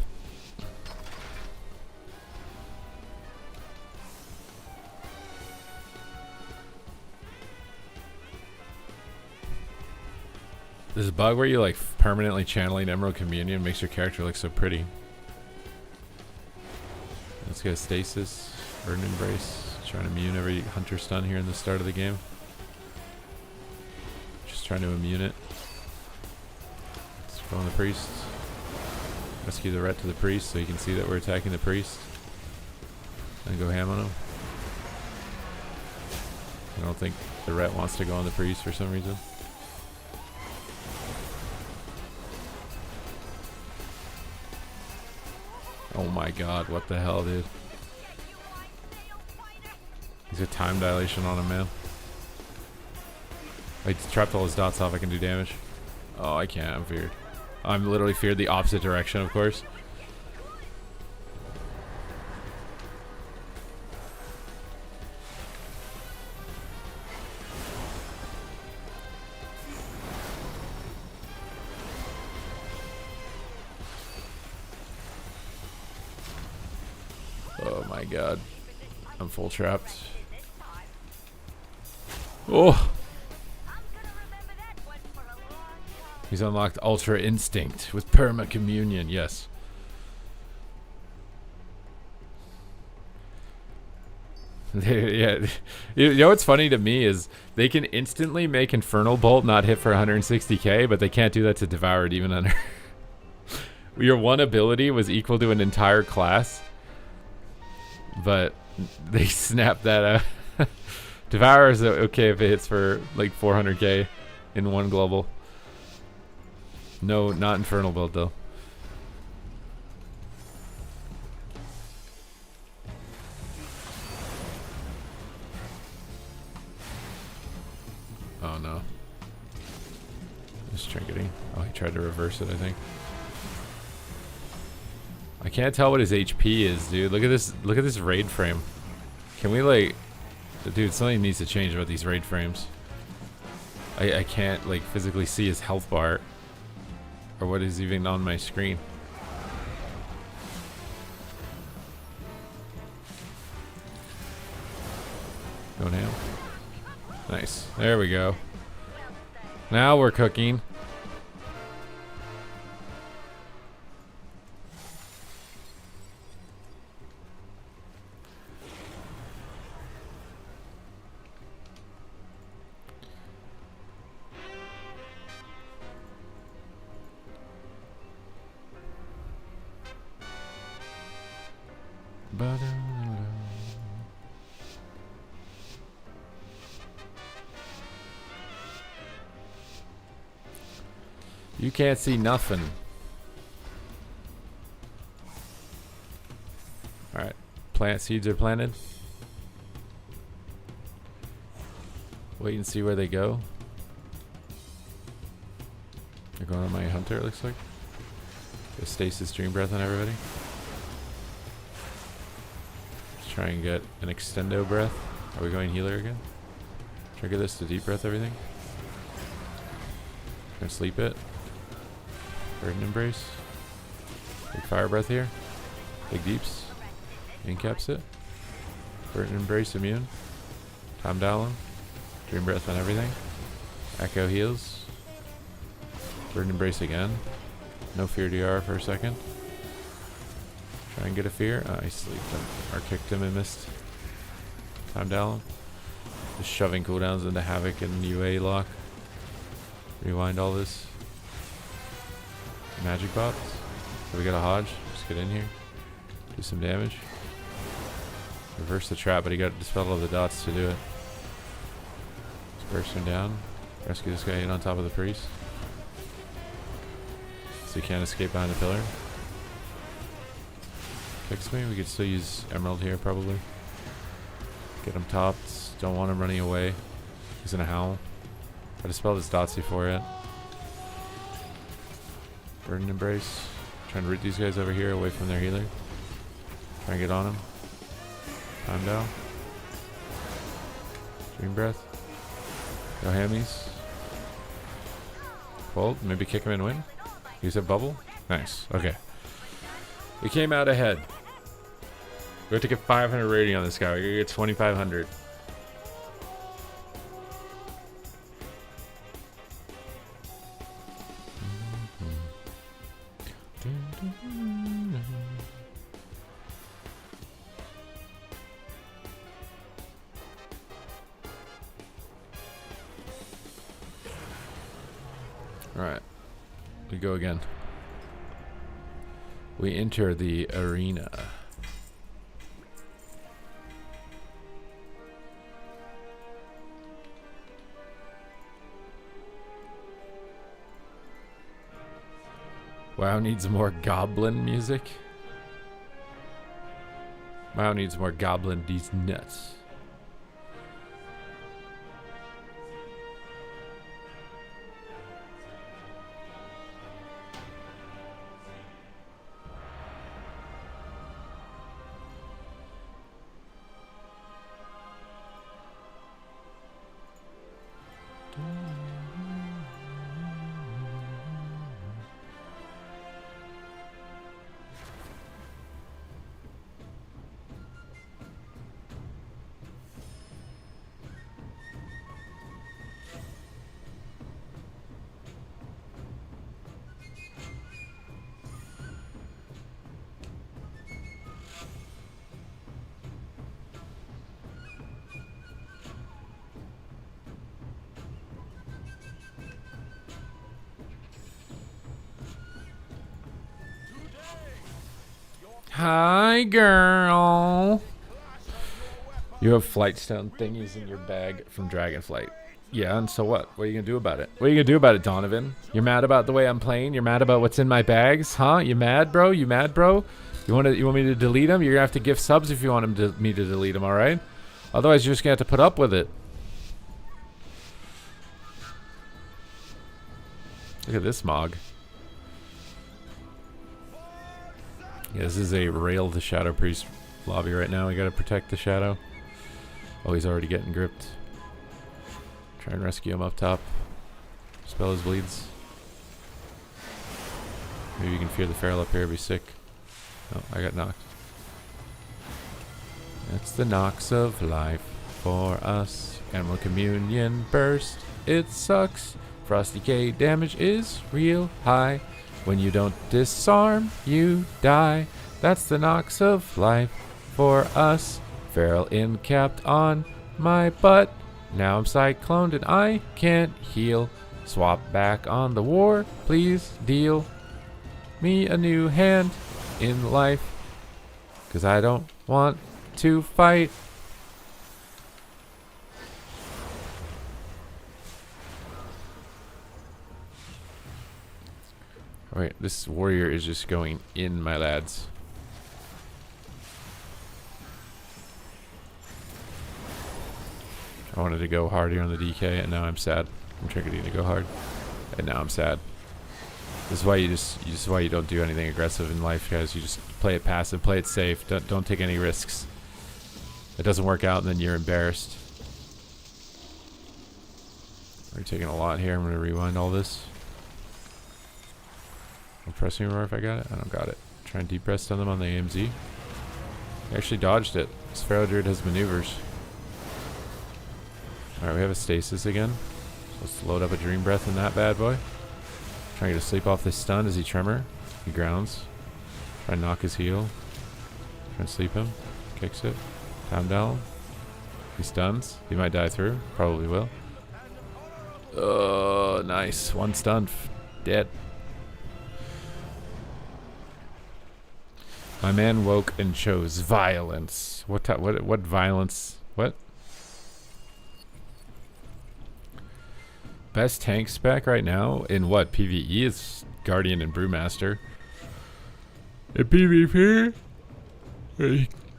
This bug where you like permanently channeling Emerald Communion makes your character look so pretty. Let's go Stasis, Burden Embrace. Trying to immune every Hunter stun here in the start of the game. Just trying to immune it. Let's go on the Priest. Rescue the Ret to the Priest so you can see that we're attacking the Priest. And go ham on him. I don't think the Ret wants to go on the Priest for some reason. Oh my god, what the hell, dude? He's a time dilation on him, man. I trapped all his dots off, I can do damage. Oh, I can't, I'm feared. I'm literally feared the opposite direction, of course. Oh my god. I'm full trapped. Oh! He's unlocked Ultra Instinct with Perma Communion, yes. Yeah, you know what's funny to me is they can instantly make Infernal Bolt not hit for 160k, but they can't do that to Devour it even under. Your one ability was equal to an entire class, but they snapped that out. Devour is okay if it hits for like 400k in one global. No, not Infernal Build though. Oh no. Just trinketing. Oh, he tried to reverse it, I think. I can't tell what his HP is, dude. Look at this raid frame. Can we like... Dude, something needs to change about these raid frames. I can't like physically see his health bar. Or what is even on my screen. Going ham. Nice. There we go. Now we're cooking. You can't see nothing. Alright. Plant seeds are planted. Wait and see where they go. They're going on my hunter, it looks like. Get Stasis Dream Breath on everybody. Let's try and get an Extendo Breath. Are we going healer again? Trigger this to Deep Breath everything. Gonna sleep it. Burden Embrace. Big Fire Breath here. Big Deeps. Incaps it. Burden Embrace immune. Time Down. Dream Breath on everything. Echo heals. Burden Embrace again. No Fear DR for a second. Try and get a Fear. Oh, he sleeped him. Or kicked him and missed. Time Down. Just shoving cooldowns into Havoc and UA lock. Rewind all this. Magic bots. So we got a Hodge. Just get in here. Do some damage. Reverse the trap, but he got dispelled all the dots to do it. Let's burst him down. Rescue this guy in on top of the priest. So he can't escape behind the pillar. Fix me. We could still use Emerald here probably. Get him topped. Don't want him running away. He's gonna howl. I dispelled his dotsy for it. Burden Embrace. Trying to root these guys over here away from their healer. Try and get on him. Time down. Dream Breath. Go hammies. Fold. Maybe kick him and win. Use a bubble. Nice. Okay. We came out ahead. We have to get 500 rating on this guy. We're gonna get 2,500. Alright. We go again. We enter the arena. WoW needs more goblin music. WoW needs more goblin these nuts. Hi, girl. You have flightstone thingies in your bag from Dragonflight. Yeah, and so what? What are you gonna do about it? What are you gonna do about it, Donovan? You're mad about the way I'm playing? You're mad about what's in my bags? Huh? You mad, bro? You mad, bro? You want me to delete them? You're gonna have to give subs if you want me to delete them, all right? Otherwise, you're just gonna have to put up with it. Look at this Mog. Yeah, this is a Rail the Shadow Priest lobby right now. We gotta protect the Shadow. Oh, he's already getting gripped. Try and rescue him up top. Spell his bleeds. Maybe you can fear the Feral up here, be sick. Oh, I got knocked. That's the knocks of life for us. Animal Communion burst. It sucks. Frosty K damage is real high. When you don't disarm, you die. That's the knocks of life for us. Feral incapped on my butt. Now I'm cycloned and I can't heal. Swap back on the war. Please deal me a new hand in life. 'Cause I don't want to fight. Alright, this warrior is just going in, my lads. I wanted to go hard here on the DK, and now I'm sad. I'm triggered to go hard, and now I'm sad. This is why this is why you don't do anything aggressive in life, guys. You just play it passive, play it safe. Don't take any risks. It doesn't work out, and then you're embarrassed. We're taking a lot here. I'm gonna rewind all this. I'm pressing roar if I got it. I don't got it. Try and deep rest on them on the AMZ. I actually dodged it. This Feral Druid has maneuvers. Alright, we have a stasis again. So let's load up a Dream Breath in that bad boy. Trying to sleep off this stun. Does he tremor? He grounds. Try and knock his heal. Try and sleep him. Kicks it. Down down. He stuns. He might die through. Probably will. Oh, nice. One stun. Dead. My man woke and chose violence. What violence? What? Best tank spec right now in what? PvE is Guardian and Brewmaster. In PvP?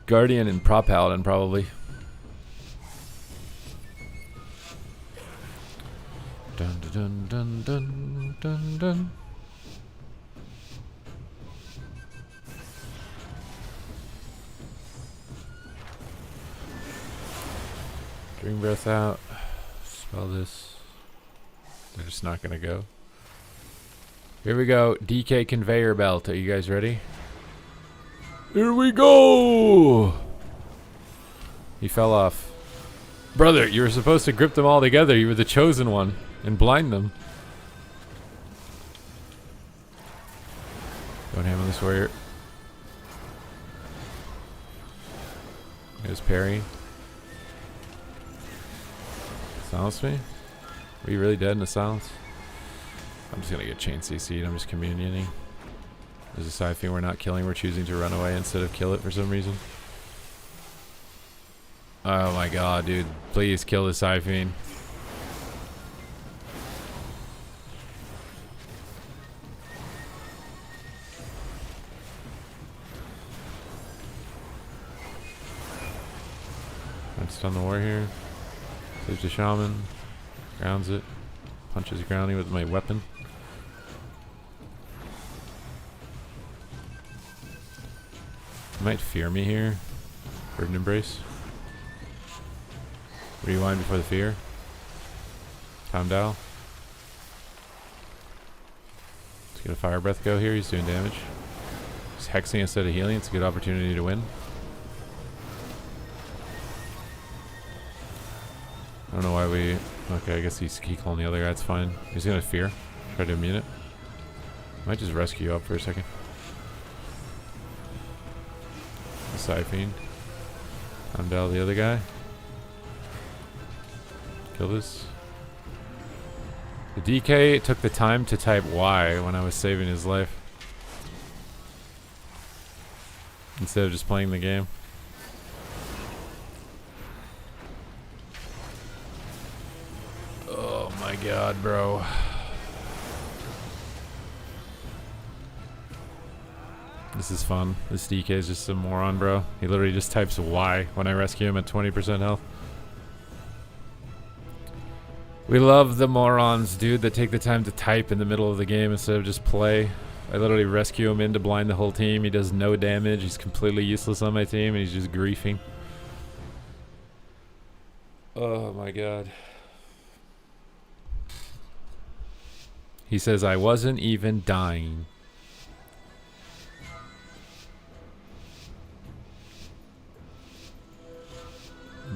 Guardian and Prop Paladin probably. Dun dun dun dun dun dun. Dream Breath out. Spell this. They're just not gonna go. Here we go. DK conveyor belt. Are you guys ready? Here we go! He fell off. Brother, you were supposed to grip them all together. You were the chosen one. And blind them. Going ham on this warrior. There's parry. Silence me? Are you really dead in the silence? I'm just gonna get chain CC'd. I'm just communioning. There's a Siphon we're not killing. We're choosing to run away instead of kill it for some reason. Oh my god, dude. Please kill the Siphon. I'm stun the war here. Saves the shaman. Grounds it. Punches grounding with my weapon. You might fear me here. Burden embrace. Rewind before the fear. Calm down. Let's get a fire breath go here. He's doing damage. He's hexing instead of healing. It's a good opportunity to win. I don't know why we... Okay, I guess he's calling the other guy. It's fine. He's gonna fear. Try to immune it. Might just rescue you up for a second. Siphon. I'm down the other guy. Kill this. The DK took the time to type Y when I was saving his life. Instead of just playing the game. Oh my god, bro. This is fun. This DK is just a moron, bro. He literally just types Y when I rescue him at 20% health. We love the morons, dude, that take the time to type in the middle of the game instead of just play. I literally rescue him in to blind the whole team. He does no damage. He's completely useless on my team, and he's just griefing. Oh my god. He says, I wasn't even dying.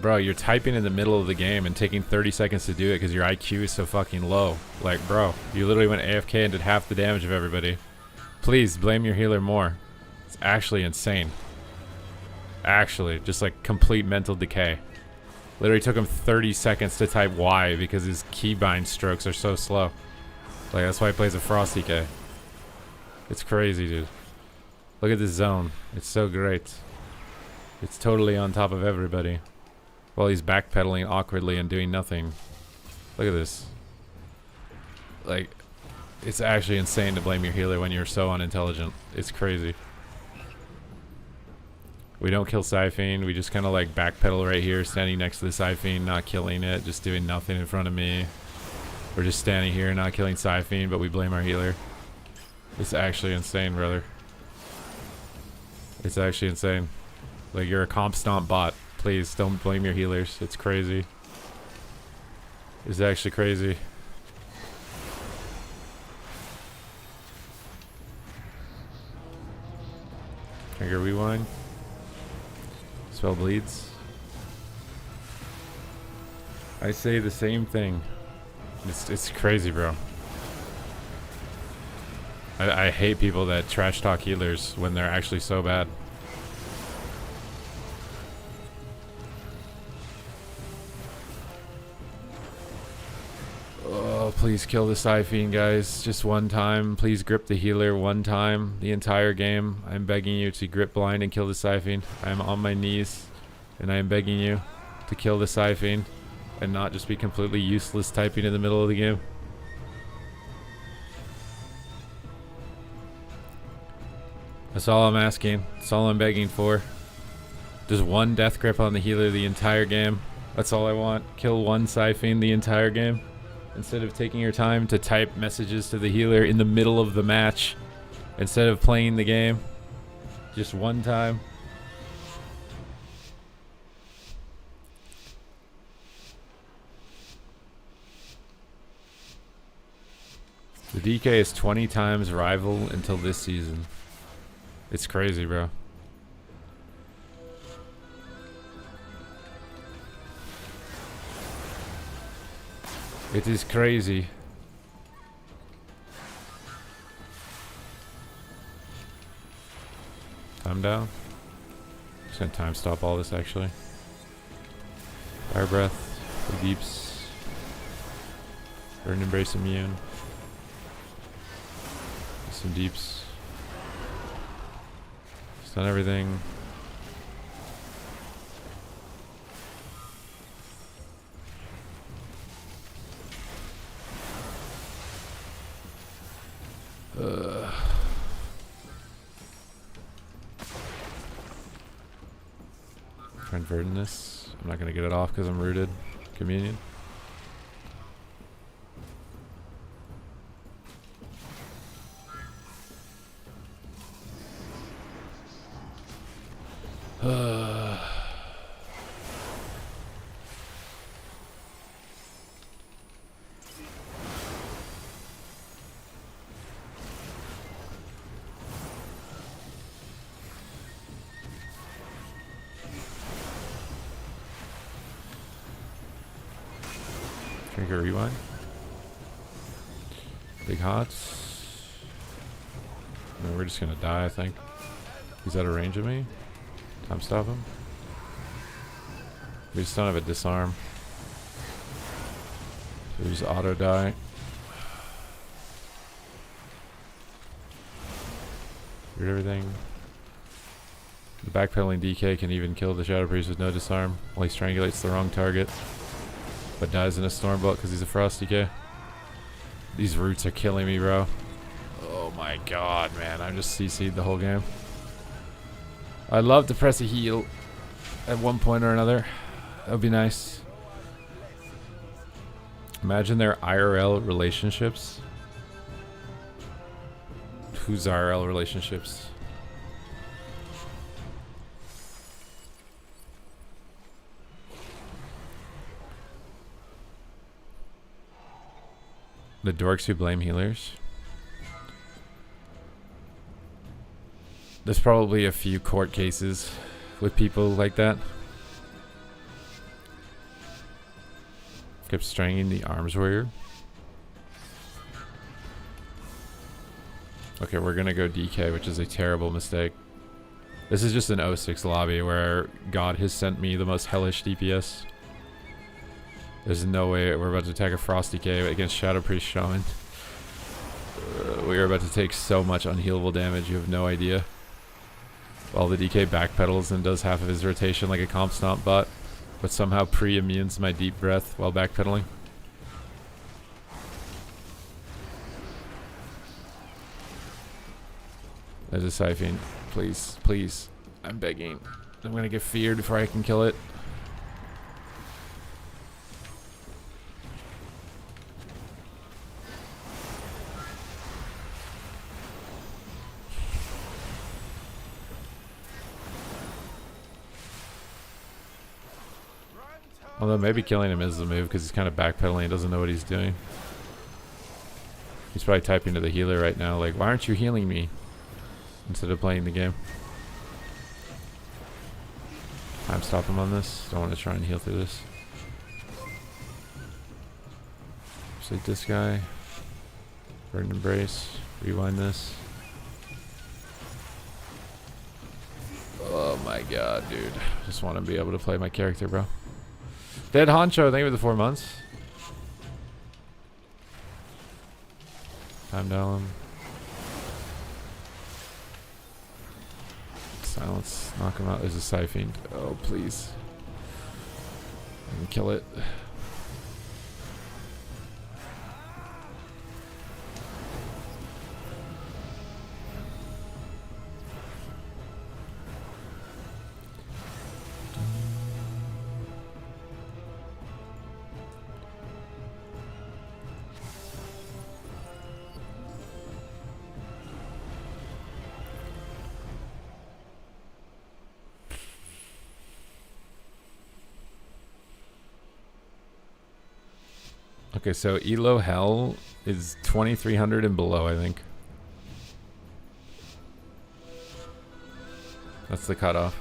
Bro, you're typing in the middle of the game and taking 30 seconds to do it because your IQ is so fucking low. Like, bro, you literally went AFK and did half the damage of everybody. Please, blame your healer more. It's actually insane. Actually, just like complete mental decay. Literally took him 30 seconds to type Y because his keybind strokes are so slow. Like, that's why he plays a Frost DK. It's crazy, dude. Look at this zone. It's so great. It's totally on top of everybody. While he's backpedaling awkwardly and doing nothing. Look at this. Like, it's actually insane to blame your healer when you're so unintelligent. It's crazy. We don't kill Siphon. We just kind of like backpedal right here, standing next to the Siphon, not killing it, just doing nothing in front of me. We're just standing here, not killing Siphon, but we blame our healer. It's actually insane, brother. It's actually insane. Like, you're a comp stomp bot. Please, don't blame your healers. It's crazy. It's actually crazy. Trigger rewind. Spell bleeds. I say the same thing. It's crazy, bro. I hate people that trash talk healers when they're actually so bad. Oh, please kill the Siphon, guys. Just one time. Please grip the healer one time. The entire game. I'm begging you to grip blind and kill the Siphon. I am on my knees, and I am begging you to kill the Siphon and not just be completely useless typing in the middle of the game. That's all I'm asking. That's all I'm begging for. Just one death grip on the healer the entire game. That's all I want. Kill one Siphon the entire game. Instead of taking your time to type messages to the healer in the middle of the match. Instead of playing the game. Just one time. The DK is 20 times rival until this season. It's crazy, bro. It is crazy. Time down. Just gonna time stop all this actually. Fire breath. Big deeps. Burn embrace immune. Some deeps. Stun everything. Converting this. I'm not gonna get it off because I'm rooted. Communion. Drink a rewind. Big hots. No, we're just gonna die, I think. He's out of range of me. Time stop him. We just don't have a disarm. So we just auto die. Read everything. The backpedaling DK can even kill the Shadow Priest with no disarm while he strangulates the wrong target. But dies in a Stormbolt because he's a Frost DK. These roots are killing me, bro. Oh my god, man. I'm just CC'd the whole game. I'd love to press a heal at one point or another. That would be nice. Imagine their IRL relationships. Who's IRL relationships? The dorks who blame healers. There's probably a few court cases with people like that. Kept strangling the arms warrior. Okay, we're gonna go DK, which is a terrible mistake. This is just an 06 lobby where God has sent me the most hellish DPS. There's no way we're about to attack a Frost DK against Shadow Priest Shaman. We are about to take so much unhealable damage, you have no idea. While the DK backpedals and does half of his rotation like a comp stomp bot, but somehow pre-immunes my deep breath while backpedaling. There's a Siphon. Please, please. I'm begging. I'm gonna get feared before I can kill it. Although maybe killing him is the move because he's kind of backpedaling and doesn't know what he's doing. He's probably typing to the healer right now like, why aren't you healing me? Instead of playing the game. Time stop him on this. Don't want to try and heal through this. Just like this guy. Burn embrace. Rewind this. Oh my god, dude. Just want to be able to play my character, bro. Dead Honcho, thank you for the 4 months. Time down. Silence. Knock him out. There's a Siphon. Oh, please. I can kill it. Okay, so Elo Hell is 2300 and below, I think. That's the cutoff.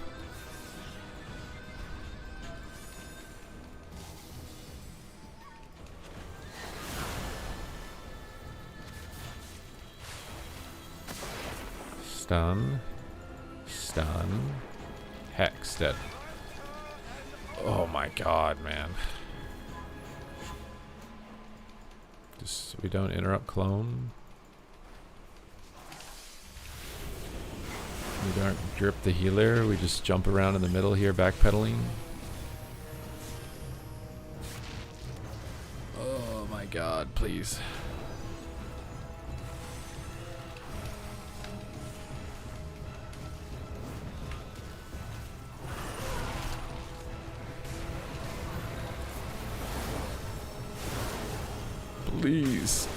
Stun. Stun. Hex dead. Oh my god, man. Just so we don't interrupt clone. We don't drip the healer. We just jump around in the middle here, backpedaling. Oh my god, please. Please.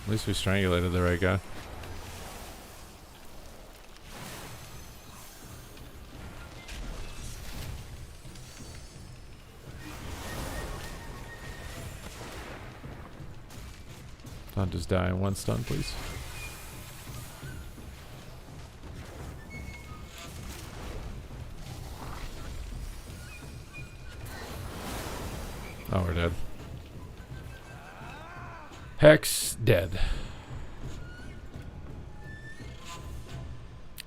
At least we strangulated the right guy. Don't just die in one stun, please. Oh, we're dead. Hex dead.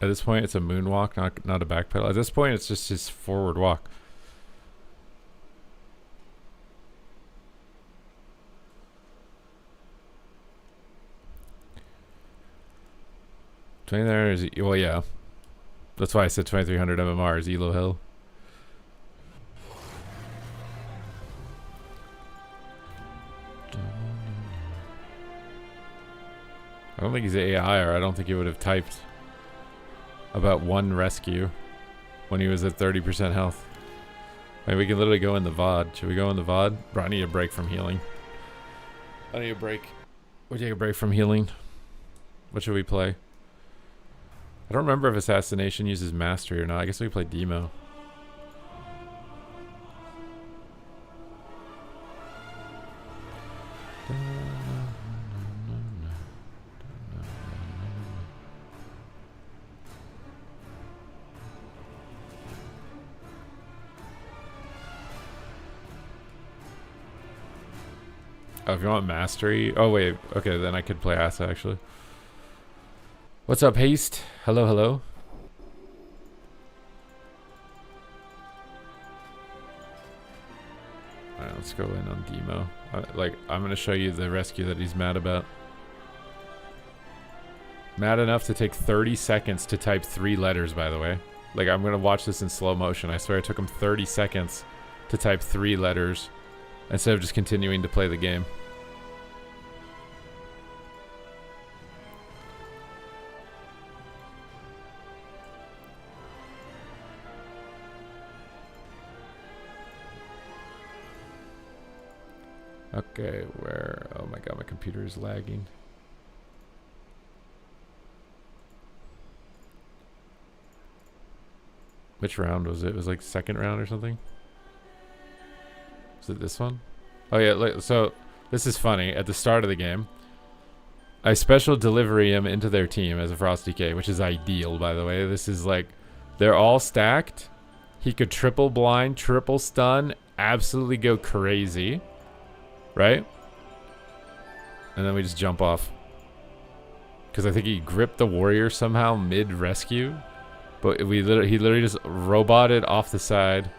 At this point, it's a moonwalk, not a backpedal. At this point, it's just his forward walk. $2,900 is, well, yeah. That's why I said 2,300 MMR is Elo Hill. I don't think he's AI, or I don't think he would have typed about one rescue when he was at 30% health. I mean, we can literally go in the VOD. Should we go in the VOD? Bro, I need a break from healing. I need a break. We'll take a break from healing. What should we play? I don't remember if Assassination uses Mastery or not. I guess we play Demo. Oh, if you want Mastery. Oh, wait. Okay, then I could play Asa, actually. What's up, Haste? Hello, hello. Alright, let's go in on Demo. I'm going to show you the rescue that he's mad about. Mad enough to take 30 seconds to type 3 letters, by the way. Like, I'm going to watch this in slow motion. I swear it took him 30 seconds to type 3 letters instead of just continuing to play the game. Okay, where... Oh my god, my computer is lagging. Which round was it? It was like second round or something? Was it this one? Oh yeah, so this is funny. At the start of the game, I special delivery him into their team as a Frosty K, which is ideal, by the way. This is like... They're all stacked. He could triple blind, triple stun, absolutely go crazy. Right? And then we just jump off. Because I think he gripped the warrior somehow mid-rescue. But he literally just roboted off the side.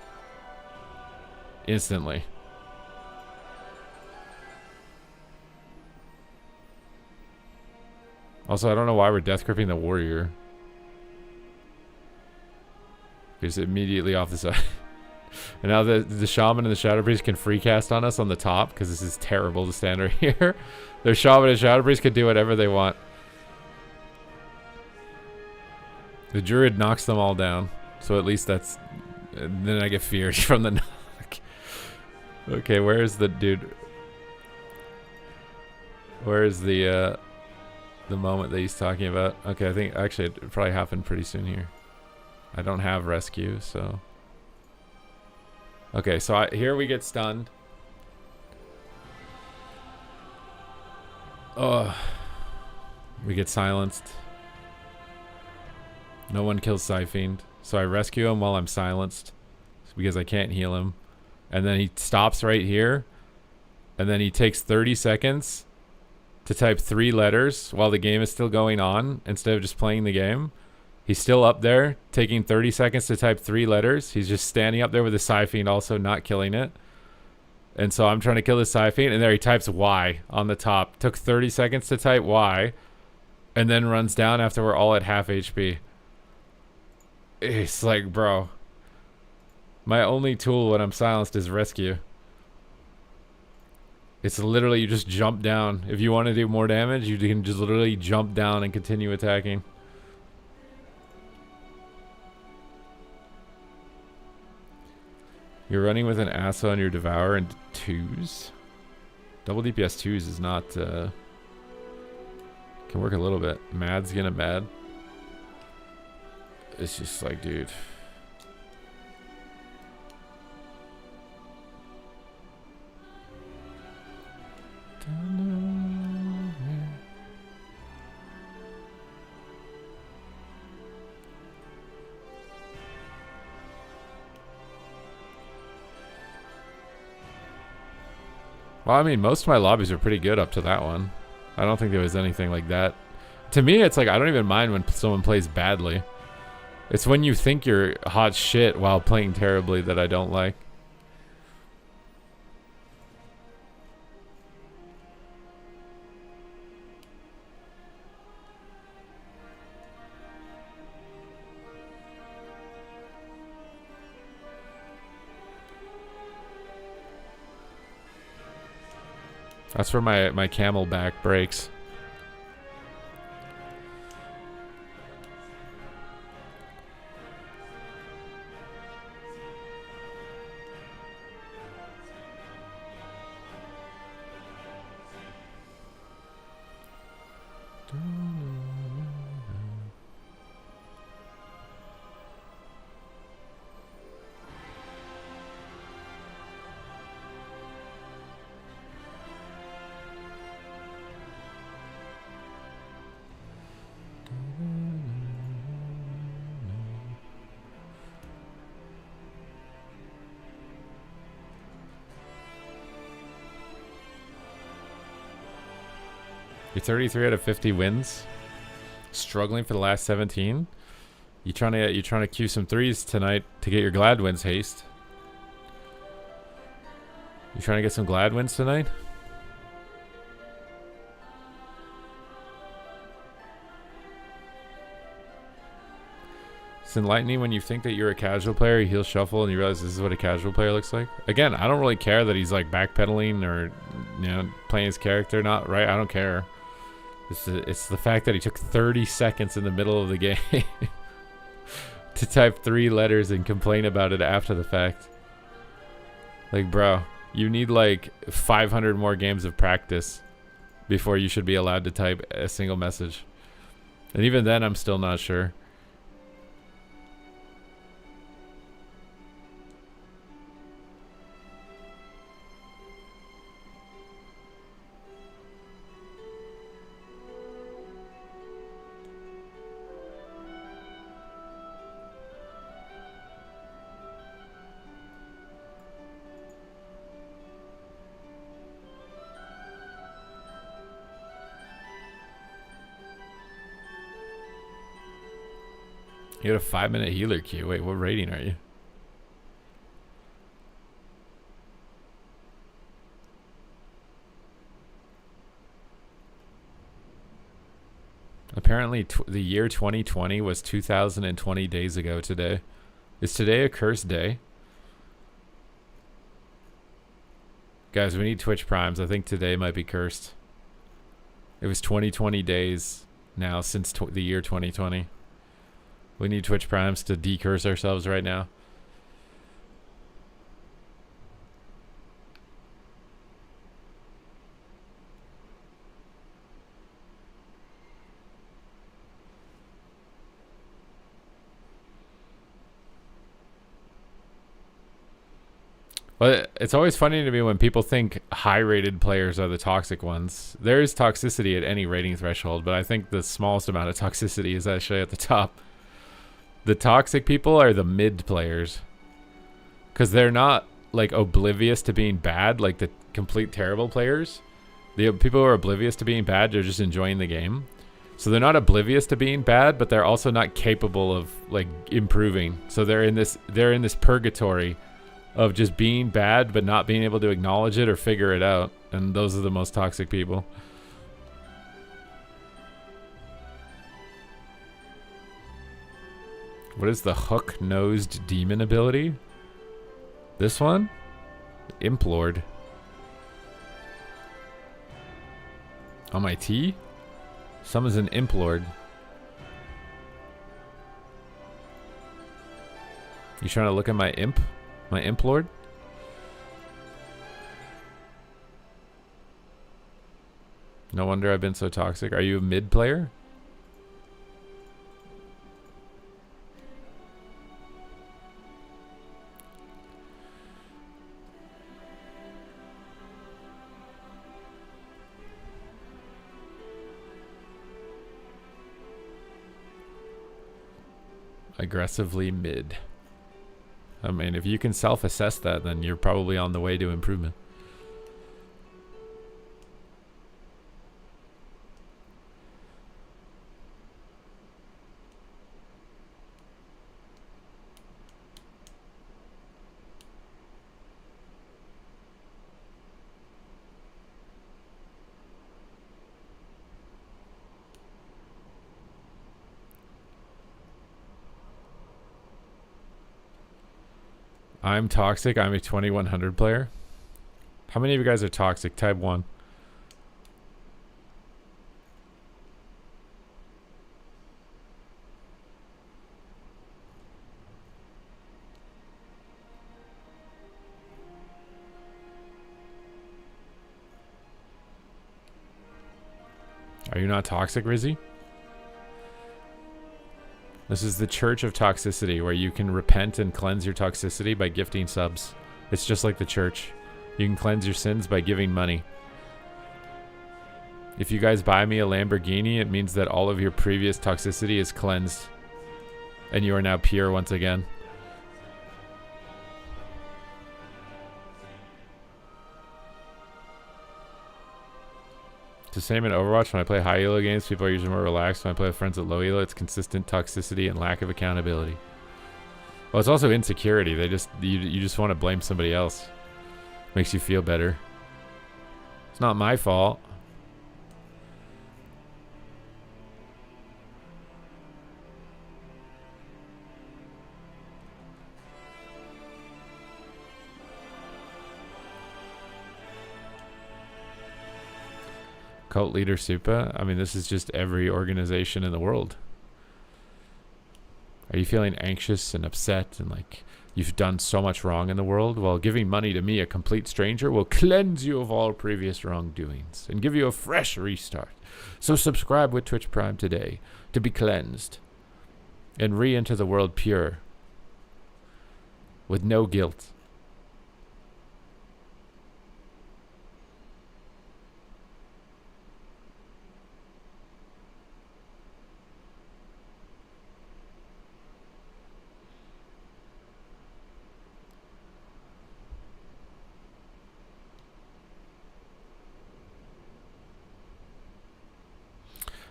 Instantly. Also, I don't know why we're death gripping the warrior. He's immediately off the side. And now the shaman and the shadow priest can free cast on us on the top, because this is terrible to stand right here. Their shaman and shadow priest can do whatever they want. The druid knocks them all down, so at least that's... And then I get feared from the knock. Okay, where's the dude? Where's the moment that he's talking about? Okay, I think actually it probably happened pretty soon here. I don't have rescue, so... Okay, so here we get stunned. Oh, we get silenced. No one kills Psyfiend, so I rescue him while I'm silenced because I can't heal him. And then he stops right here, and then he takes 30 seconds to type 3 letters while the game is still going on instead of just playing the game. He's still up there taking 30 seconds to type 3 letters. He's just standing up there with a Psyfiend, also not killing it. And so I'm trying to kill the Psyfiend, and there he types Y on the top. Took 30 seconds to type Y, and then runs down after we're all at half HP. It's like, bro, my only tool when I'm silenced is rescue. It's literally you just jump down. If you want to do more damage, you can just literally jump down and continue attacking. You're running with an Asa on your Devour and 2s. Double DPS 2s is not, can work a little bit. Mad's gonna mad. It's just like, dude. Well, I mean, most of my lobbies are pretty good up to that one. I don't think there was anything like that. To me, it's like, I don't even mind when someone plays badly. It's when you think you're hot shit while playing terribly that I don't like. That's where my camel back breaks. You're 33 out of 50 wins. Struggling for the last 17. You trying to queue some 3s tonight to get your glad wins, Haste. You trying to get some glad wins tonight? It's enlightening when you think that you're a casual player, you heal shuffle, and you realize this is what a casual player looks like. Again, I don't really care that he's like backpedaling or, you know, playing his character not right. I don't care. It's the fact that he took 30 seconds in the middle of the game to type 3 letters and complain about it after the fact. Like, bro, you need like 500 more games of practice before you should be allowed to type a single message. And even then, I'm still not sure. You had a 5-minute healer queue. Wait, what rating are you? Apparently, the year 2020 was 2,020 days ago today. Is today a cursed day? Guys, we need Twitch Primes. I think today might be cursed. It was 2020 days now since the year 2020. We need Twitch Primes to decurse ourselves right now. Well, it's always funny to me when people think high-rated players are the toxic ones. There is toxicity at any rating threshold, but I think the smallest amount of toxicity is actually at the top. The toxic people are the mid players, because they're not like oblivious to being bad, like the complete terrible players. The people who are oblivious to being bad, they're just enjoying the game. So they're not oblivious to being bad, but they're also not capable of like improving. So they're in this purgatory of just being bad but not being able to acknowledge it or figure it out. And those are the most toxic people. What is the hook-nosed demon ability? This one? Imp Lord. On my T? Summons an Imp Lord. You trying to look at my imp? My Imp Lord? No wonder I've been so toxic. Are you a mid player? Aggressively mid. I mean, if you can self-assess that, then you're probably on the way to improvement. I'm toxic. I'm a 2100 player. How many of you guys are toxic? Type 1. Are you not toxic, Rizzy? This is the Church of Toxicity, where you can repent and cleanse your toxicity by gifting subs. It's just like the church. You can cleanse your sins by giving money. If you guys buy me a Lamborghini, it means that all of your previous toxicity is cleansed. And you are now pure once again. It's the same in Overwatch. When I play high elo games, people are usually more relaxed. When I play with friends at low elo, it's consistent toxicity and lack of accountability. Well, it's also insecurity. You just want to blame somebody else. Makes you feel better. It's not my fault. Cult leader Supa. I mean, this is just every organization in the world. Are you feeling anxious and upset and like you've done so much wrong in the world? Well, giving money to me, a complete stranger, will cleanse you of all previous wrongdoings and give you a fresh restart. So subscribe with Twitch Prime today to be cleansed and re-enter the world pure with no guilt.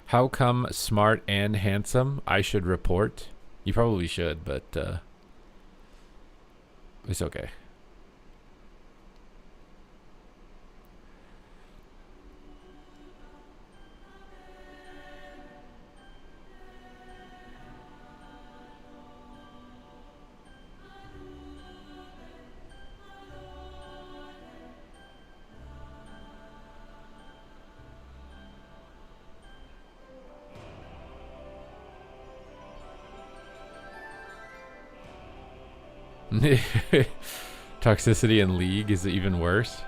How come smart and handsome? I should report. You probably should, but it's okay. Toxicity in League is even worse.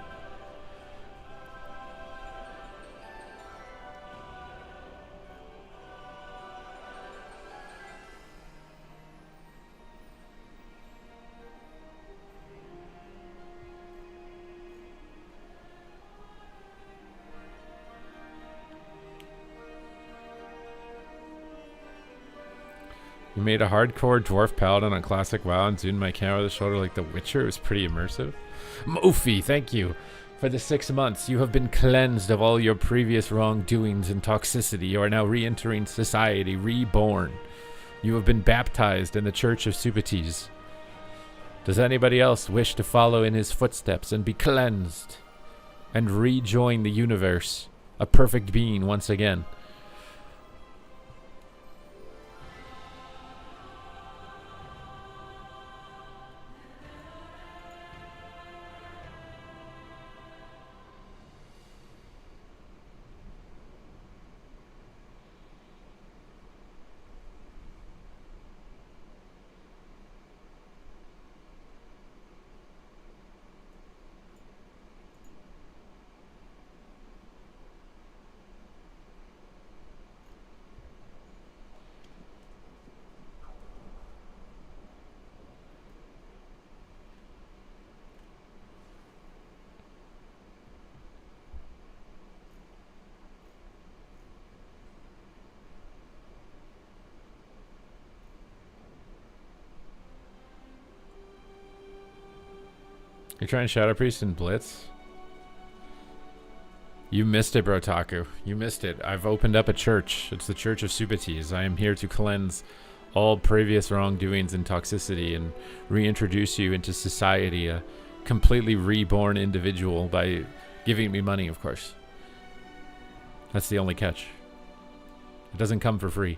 We made a hardcore dwarf paladin on classic WoW and zoomed my camera to the shoulder like The Witcher. It was pretty immersive. Mofi, thank you. For the 6 months, you have been cleansed of all your previous wrongdoings and toxicity. You are now re-entering society, reborn. You have been baptized in the Church of Supatis. Does anybody else wish to follow in his footsteps and be cleansed and rejoin the universe, a perfect being once again? You're trying Shadow Priest and Blitz? You missed it, Brotaku. You missed it. I've opened up a church. It's the Church of Supatis. I am here to cleanse all previous wrongdoings and toxicity and reintroduce you into society, a completely reborn individual by giving me money, of course. That's the only catch. It doesn't come for free.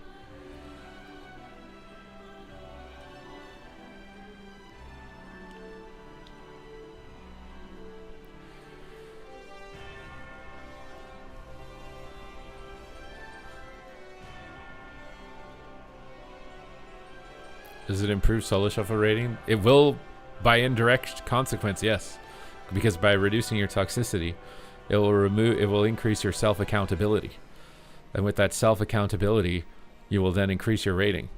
Does it improve solo shuffle rating? It will, by indirect consequence, yes. Because by reducing your toxicity, it will increase your self-accountability. And with that self-accountability, you will then increase your rating.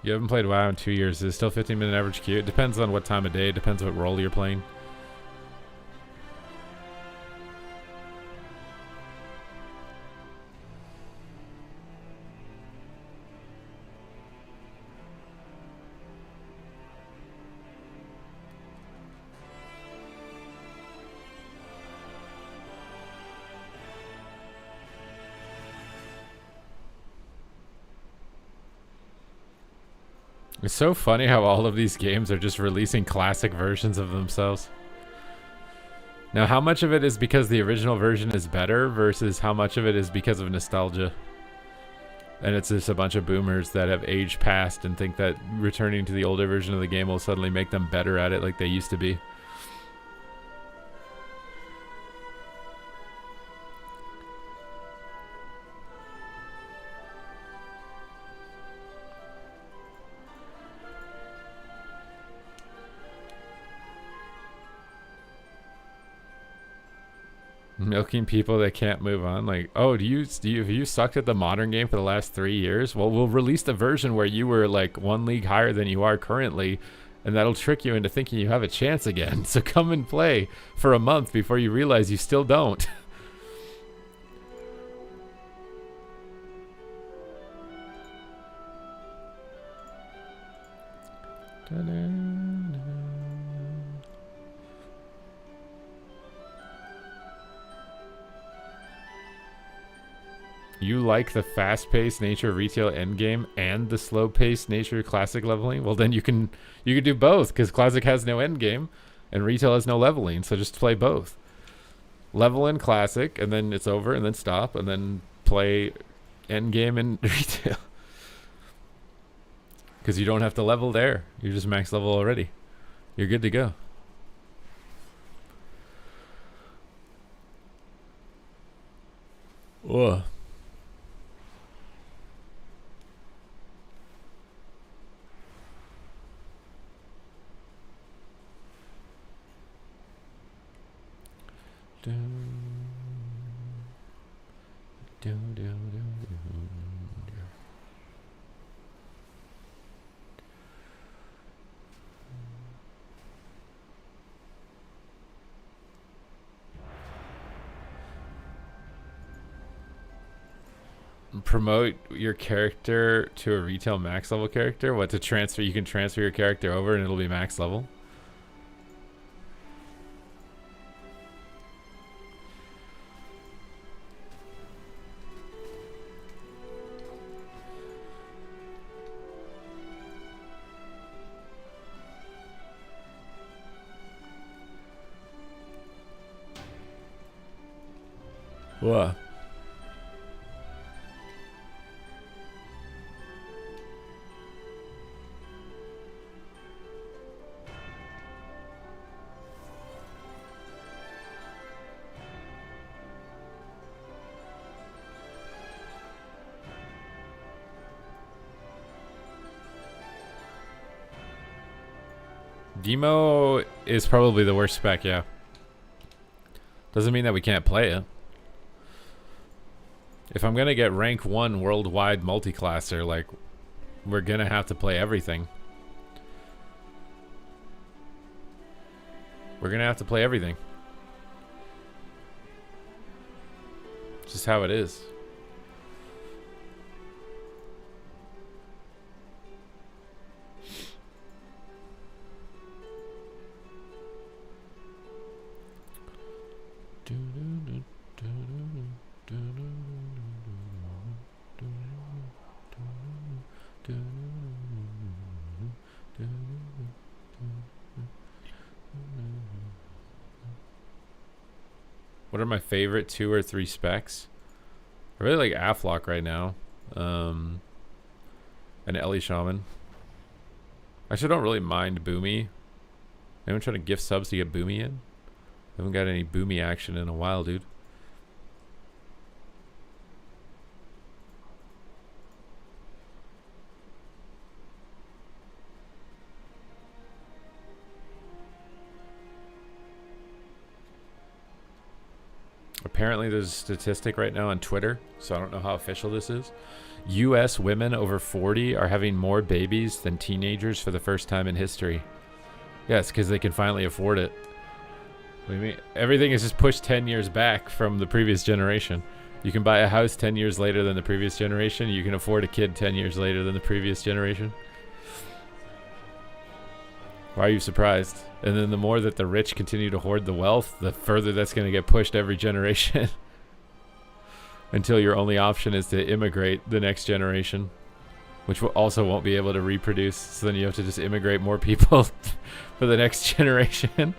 You haven't played WoW in 2 years. Is it still 15-minute average queue? It depends on what time of day. It depends what role you're playing. It's so funny how all of these games are just releasing classic versions of themselves. Now, how much of it is because the original version is better versus how much of it is because of nostalgia? And it's just a bunch of boomers that have aged past and think that returning to the older version of the game will suddenly make them better at it like they used to be. Milking people that can't move on. Like, oh, have you sucked at the modern game for the last 3 years? Well, we'll release the version where you were like 1 league higher than you are currently, and that'll trick you into thinking you have a chance again. So come and play for a month before you realize you still don't. You like the fast-paced nature of retail endgame and the slow-paced nature of classic leveling? Well, then you can do both, because classic has no endgame and retail has no leveling. So just play both. Level in classic, and then it's over, and then stop, and then play endgame and retail. Because you don't have to level there. You're just max level already. You're good to go. Whoa. Promote your character to a retail max level character. What, to transfer? You can transfer your character over and it'll be max level. What? Demo is probably the worst spec, yeah. Doesn't mean that we can't play it. If I'm gonna get rank 1 worldwide multiclasser, like, we're gonna have to play everything. We're gonna have to play everything. It's just how it is. What are my favorite 2 or 3 specs? I really like Aflock right now. And Ellie Shaman. Actually, I don't really mind Boomy. Anyone trying to gift subs to get Boomy in? I haven't got any Boomy action in a while, dude. Apparently there's a statistic right now on Twitter, so I don't know how official this is. US women over 40 are having more babies than teenagers for the first time in history. Yes, because they can finally afford it. What do you mean? Everything is just pushed 10 years back from the previous generation. You can buy a house 10 years later than the previous generation. You can afford a kid 10 years later than the previous generation. Why are you surprised? And then the more that the rich continue to hoard the wealth, the further that's going to get pushed every generation. Until your only option is to immigrate the next generation. Which also won't be able to reproduce. So then you have to just immigrate more people for the next generation.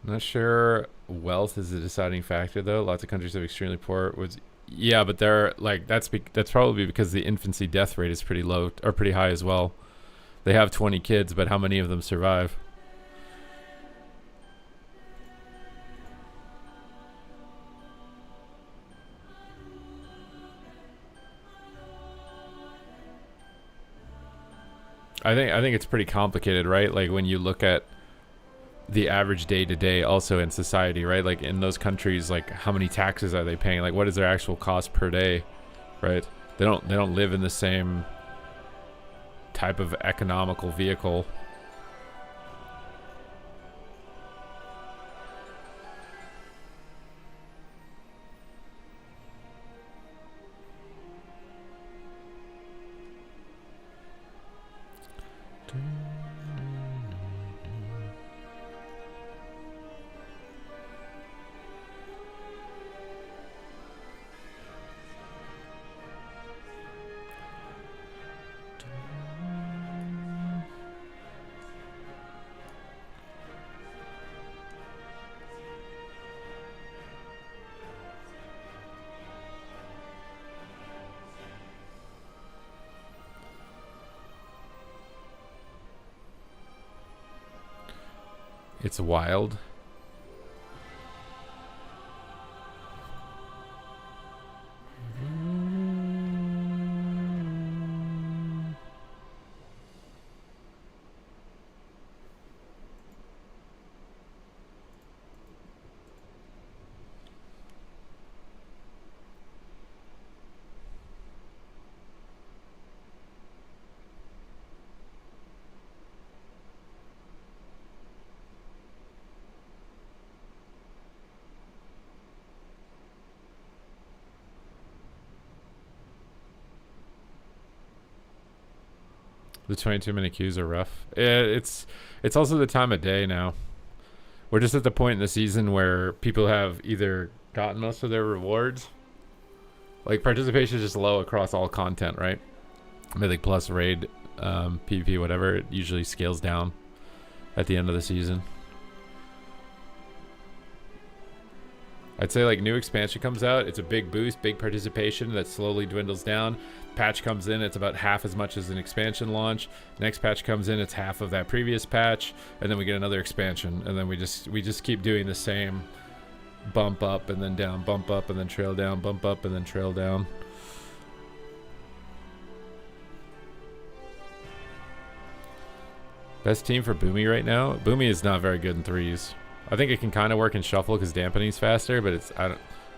I'm not sure wealth is the deciding factor though. Lots of countries have extremely poor. Yeah, but they're like that's probably because the infancy death rate is pretty low or pretty high as well. They have 20 kids, but how many of them survive? I think it's pretty complicated, right? Like when you look at the average day to day also in society, right? Like in those countries, like how many taxes are they paying? Like what is their actual cost per day, right? They don't live in the same type of economical vehicle. It's wild. The 22-minute queues are rough. It's also the time of day now. We're just at the point in the season where people have either gotten most of their rewards. Like participation is just low across all content, right? Mythic Plus, Raid, PvP, whatever. It usually scales down at the end of the season. I'd say like new expansion comes out, it's a big boost, big participation that slowly dwindles down. Patch comes in, it's about half as much as an expansion launch. Next patch comes in, it's half of that previous patch, and then we get another expansion, and then we just keep doing the same bump up and then down, bump up and then trail down, bump up and then trail down. Best team for Boomy right now? Boomy is not very good in threes. I think it can kind of work in shuffle because dampening's faster, but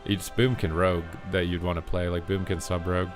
it's Boom can rogue that you'd want to play. Like Boom can sub rogue.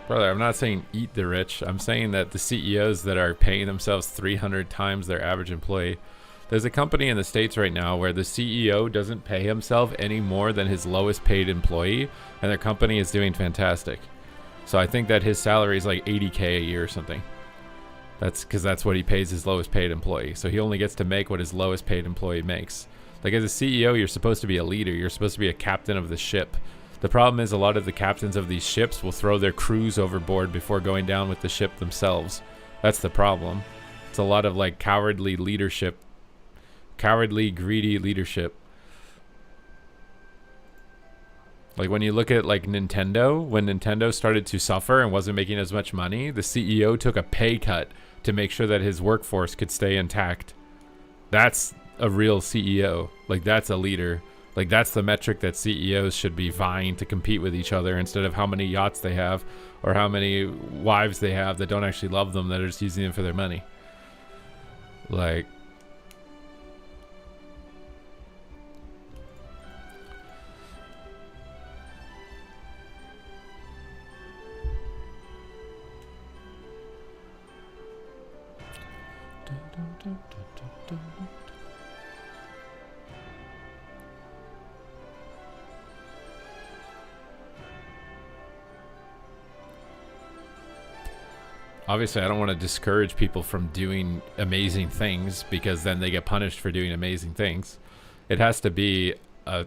Brother, I'm not saying eat the rich. I'm saying that the CEOs that are paying themselves 300 times their average employee. There's a company in the States right now where the CEO doesn't pay himself any more than his lowest paid employee, and their company is doing fantastic. So I think that his salary is like $80K a year or something. That's because that's what he pays his lowest paid employee. So he only gets to make what his lowest paid employee makes. Like as a CEO, you're supposed to be a leader. You're supposed to be a captain of the ship. The problem is a lot of the captains of these ships will throw their crews overboard before going down with the ship themselves. That's the problem. It's a lot of like cowardly leadership. Cowardly, greedy leadership. Like when you look at like Nintendo, when Nintendo started to suffer and wasn't making as much money, the CEO took a pay cut to make sure that his workforce could stay intact. That's a real CEO. Like that's a leader. Like that's the metric that CEOs should be vying to compete with each other instead of how many yachts they have or how many wives they have that don't actually love them, that are just using them for their money. Like obviously, I don't want to discourage people from doing amazing things because then they get punished for doing amazing things. It has to be a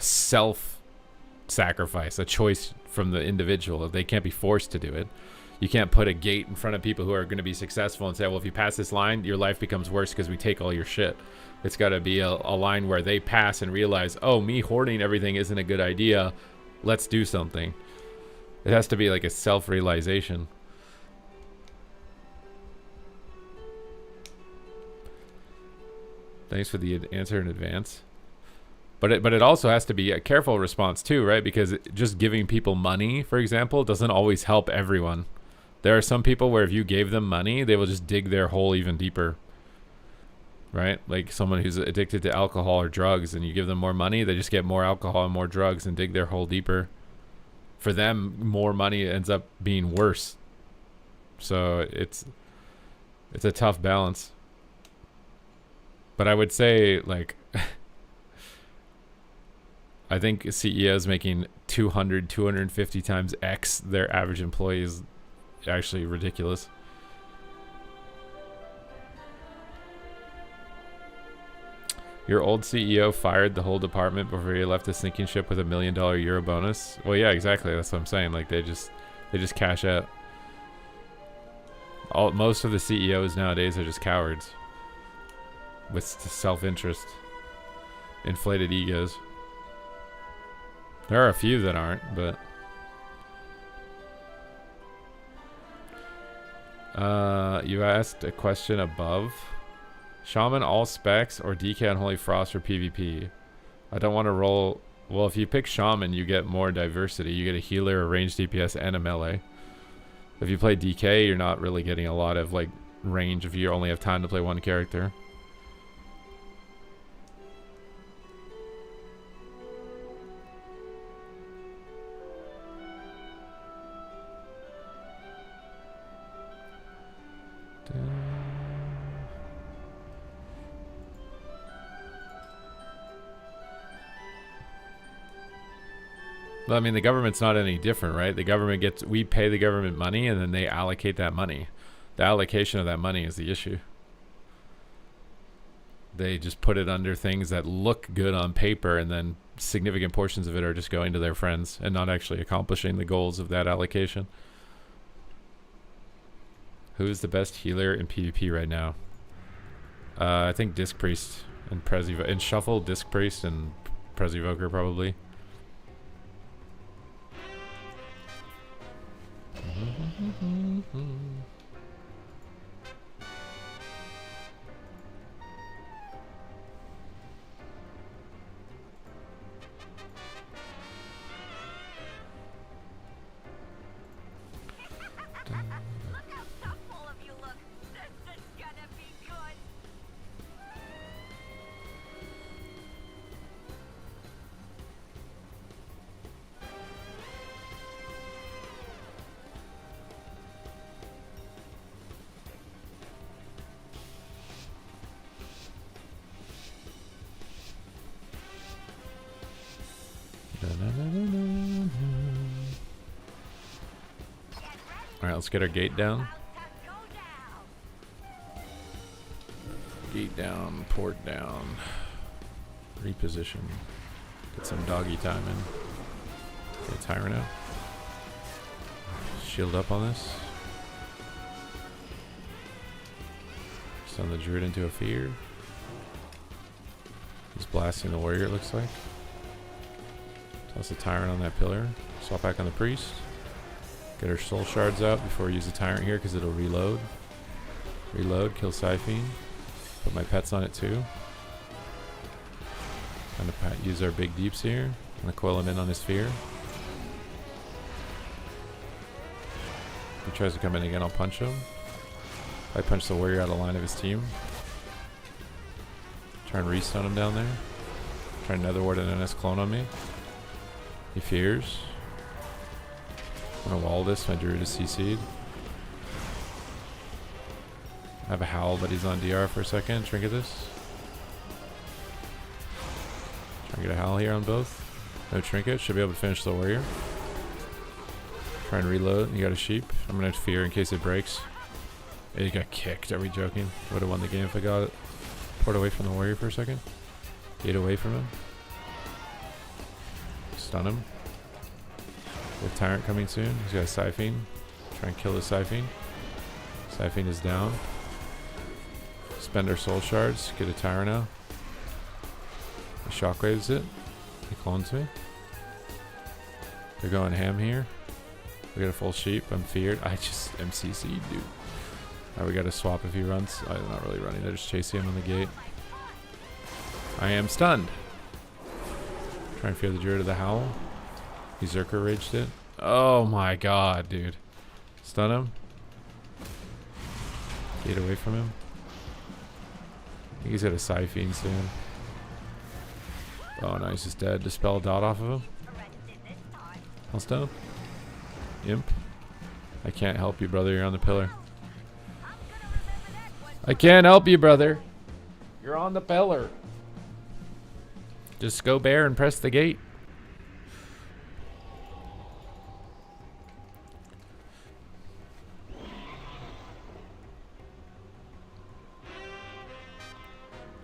self sacrifice, a choice from the individual. They can't be forced to do it. You can't put a gate in front of people who are going to be successful and say, well, if you pass this line, your life becomes worse because we take all your shit. It's got to be a line where they pass and realize, oh, me hoarding everything isn't a good idea. Let's do something. It has to be like a self-realization. Thanks for the answer in advance. But it also has to be a careful response too, right? Because just giving people money, for example, doesn't always help everyone. There are some people where if you gave them money, they will just dig their hole even deeper, right? Like someone who's addicted to alcohol or drugs, and you give them more money, they just get more alcohol and more drugs and dig their hole deeper. For them, more money ends up being worse. So it's a tough balance. But I would say, like, I think CEOs making 200, 250 times X their average employee is actually ridiculous. Your old CEO fired the whole department before he left a sinking ship with $1 million euro bonus. Well, yeah, exactly. That's what I'm saying. Like they just cash out. Most of the CEOs nowadays are just cowards with self-interest, inflated egos. There are a few that aren't, but you asked a question above. Shaman all specs or DK Unholy Frost for PvP? I don't want to roll. Well, if you pick Shaman, you get more diversity. You get a healer, a ranged DPS, and a melee. If you play DK, you're not really getting a lot of like range if you only have time to play one character. Well, I mean, the government's not any different, right? The government we pay the government money and then they allocate that money. The allocation of that money is the issue. They just put it under things that look good on paper, and then significant portions of it are just going to their friends and not actually accomplishing the goals of that allocation. Who is the best healer in PvP right now? I think Disc Priest and in Shuffle, Disc Priest and Prez Evoker probably. Alright, let's get our gate down. Gate down, port down. Reposition. Get some doggy time in. Get a Tyrant out. Shield up on this. Stun the Druid into a fear. He's blasting the warrior, it looks like. Toss the Tyrant on that pillar. Swap back on the priest. Get our soul shards out before we use the Tyrant here because it'll reload. Reload, kill Siphene. Put my pets on it too. Gonna use our big deeps here. Gonna coil him in on his fear. If he tries to come in again, I'll punch him. I punch the warrior out of line of his team. Try and restun him down there. Try and Netherward an NS clone on me. He fears. I'm gonna wall this. My Druid is CC'd. I have a Howl, but he's on DR for a second. Trinket this. Try and get a Howl here on both. No Trinket. Should be able to finish the warrior. Try and reload. You got a sheep. I'm gonna fear in case it breaks. He got kicked. Are we joking? Would have won the game if I got it. Port away from the warrior for a second. Gate away from him. Stun him. We have Tyrant coming soon. He's got a Siphene. Try and kill the Siphene. Siphene is down. Spend our soul shards. Get a Tyrant out. He shockwaves it. He clones me. They're going ham here. We got a full sheep. I'm feared. I just am CC'd, dude. Alright, we gotta swap if he runs. I'm not really running. They're just chasing him on the gate. I am stunned. Try and fear the Druid of the Howl. He Zerker raged it. Oh my god, dude. Stun him. Get away from him. I think he's got a Siphene soon. Oh no, he's just dead. Dispel a dot off of him. Hellstone. Imp. I can't help you, brother. You're on the pillar. I can't help you, brother. You're on the pillar. Just go bear and press the gate.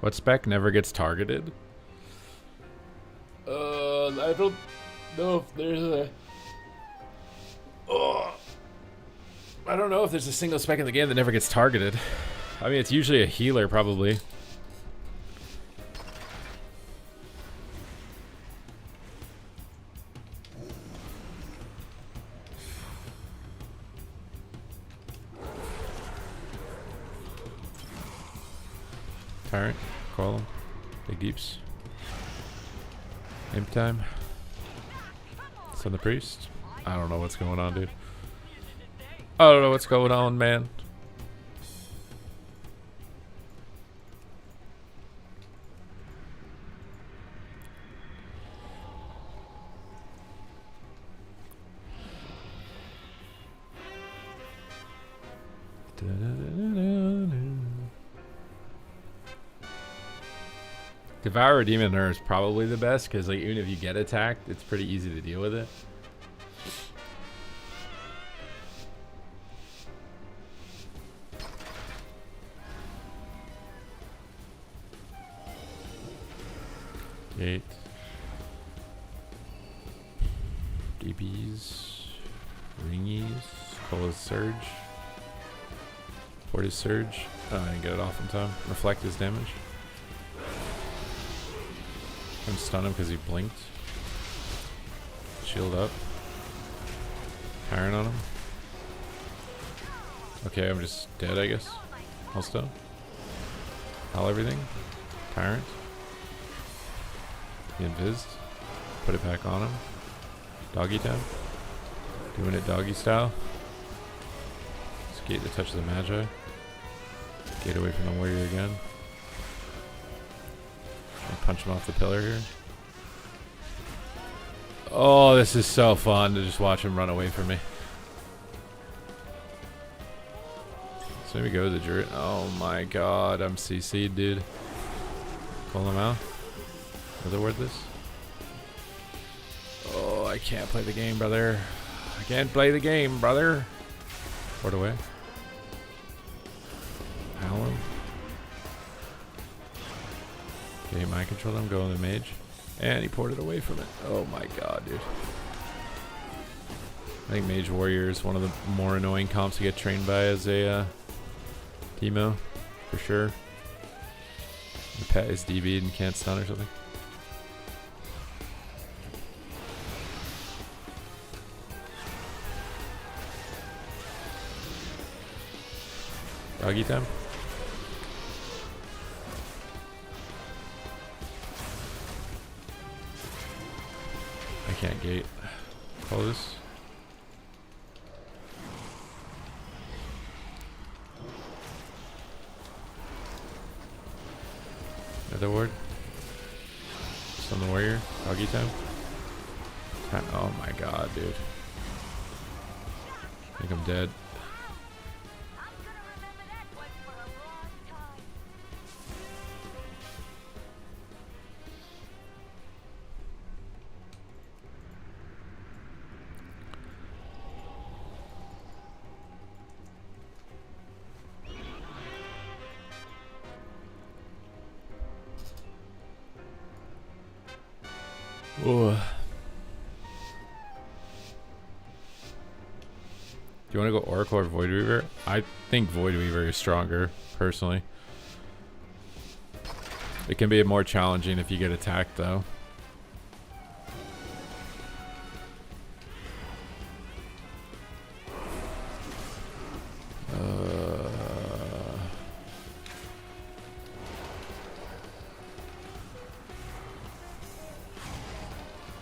What spec never gets targeted? I don't know if there's a... I don't know if there's a single spec in the game that never gets targeted. I mean, it's usually a healer, probably. Tyrant, call him. Big deeps. Imp time. Send the priest. I don't know what's going on, dude. I don't know what's going on, man. Devour Demoner is probably the best because, like, even if you get attacked, it's pretty easy to deal with it. Gate. DBs. Ringies. Cola's Surge. Port his Surge. Oh, I didn't get it off in time. Reflect his damage. I'm stun him because he blinked. Shield up. Tyrant on him. Okay, I'm just dead, I guess. I'll stun. Hell everything. Tyrant. He invised. Put it back on him. Doggy time. Doing it doggy style. Skate to touch the Magi. Gate away from the warrior again. Punch him off the pillar here. Oh, this is so fun to just watch him run away from me. So maybe go with the Druid. Oh my god, I'm CC'd, dude. Call him out. Another wordless. Oh, I can't play the game, brother. I can't play the game, brother. Port away. Alan. Okay, mind control him, go on the mage. And he ported away from it. Oh my god, dude. I think Mage Warrior is one of the more annoying comps to get trained by as a Teemo, for sure. The pet is DB'd and can't stun or something. Doggy time. I can't gate. Call this. Another ward. Stun the warrior. Doggy time. Oh my god, dude. I think I'm dead. Oh. Do you want to go Oracle or Void Weaver? I think Void Weaver is stronger, personally. It can be more challenging if you get attacked, though.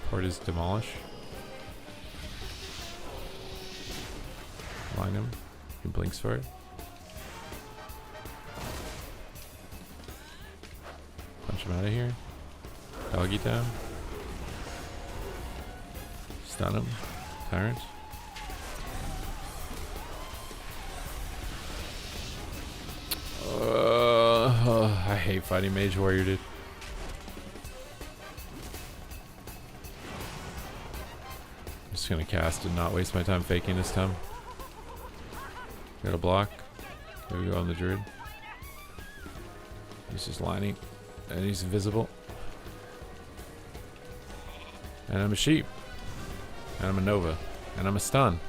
Port is Demolish. Line him. He blinks for it. Punch him out of here. Doggy down. Stun him. Tyrant. I hate fighting Mage Warrior, dude. I'm just gonna cast and not waste my time faking this time. Got a block. There we go on the Druid. He's just lining. And he's invisible. And I'm a sheep. And I'm a Nova. And I'm a stun.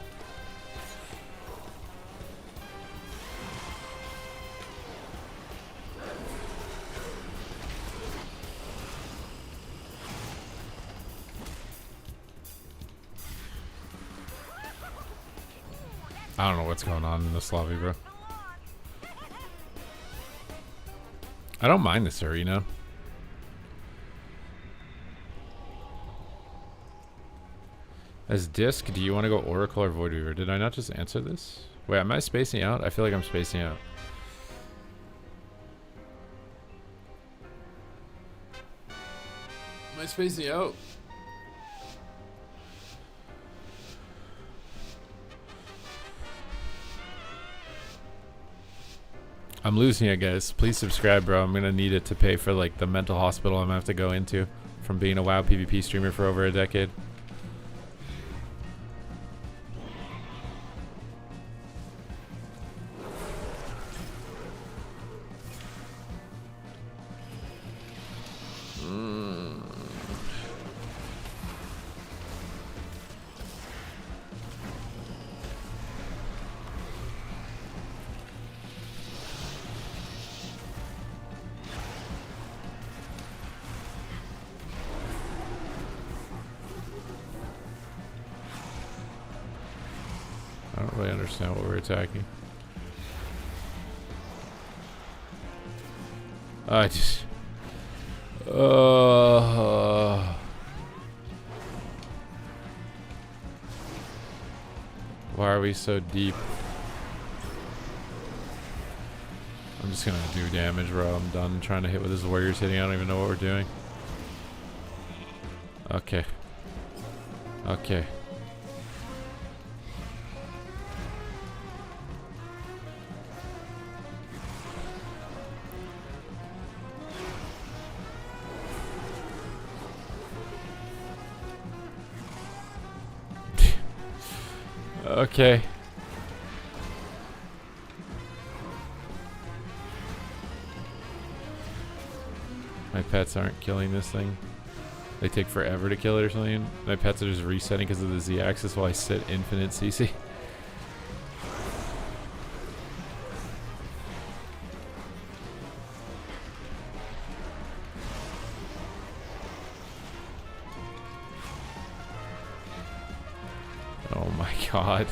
I don't know what's going on in this lobby, bro. I don't mind this arena. As Disc, do you want to go Oracle or Void Weaver? Did I not just answer this? Wait, am I spacing out? I feel like I'm spacing out. Am I spacing out? I'm losing it, guys. Please subscribe, bro. I'm gonna need it to pay for like the mental hospital I'm gonna have to go into from being a WoW PvP streamer for over a decade. I don't really understand what we're attacking. I just... Why are we so deep? I'm just gonna do damage, bro. I'm done trying to hit with his warriors hitting. I don't even know what we're doing. Okay. Okay. Okay. My pets aren't killing this thing. They take forever to kill it or something. My pets are just resetting because of the Z-axis while I sit infinite CC. Oh my god.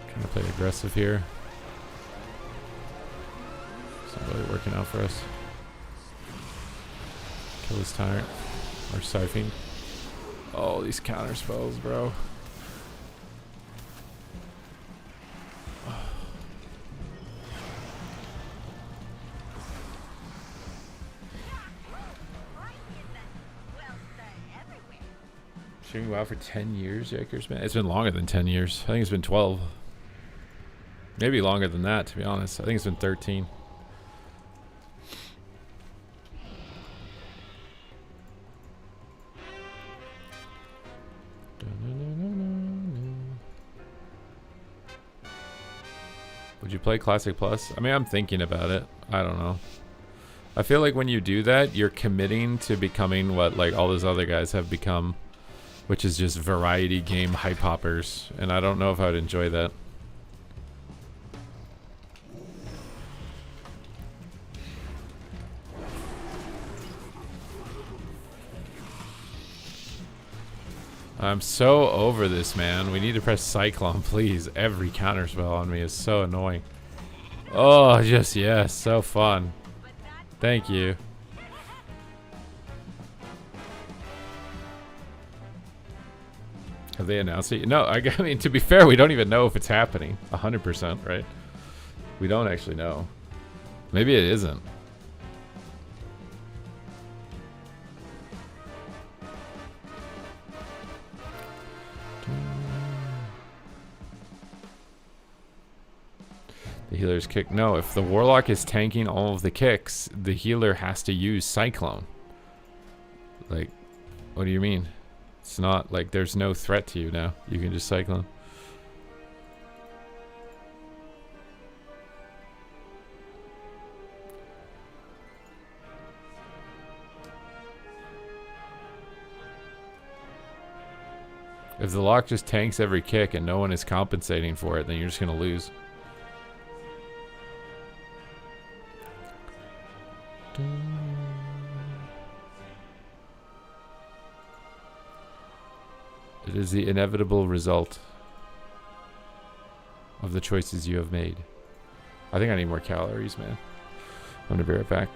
Trying to play aggressive here. It's not really working out for us. Kill this tyrant. Or Siphing. Oh, these counter spells, bro. Streaming WoW for 10 years, Yakers, man. It's been longer than 10 years. I think it's been 12. Maybe longer than that, to be honest. I think it's been 13. Would you play Classic Plus? I mean, I'm thinking about it. I don't know. I feel like when you do that, you're committing to becoming what like all those other guys have become, which is just variety game hype hoppers, and I don't know if I would enjoy that. I'm so over this, man. We need to press Cyclone, please. Every counterspell on me is so annoying. Oh, just yes, so fun. Thank you. Have they announced it? No, I mean, to be fair, we don't even know if it's happening 100%, right? We don't actually know. Maybe it isn't. The healer's kick. No, if the warlock is tanking all of the kicks, the healer has to use Cyclone. Like, what do you mean? It's not like there's no threat to you now. You can just Cyclone. If the lock just tanks every kick and no one is compensating for it, then you're just going to lose. It is the inevitable result of the choices you have made. I think I need more calories, man. I'm going to be right back.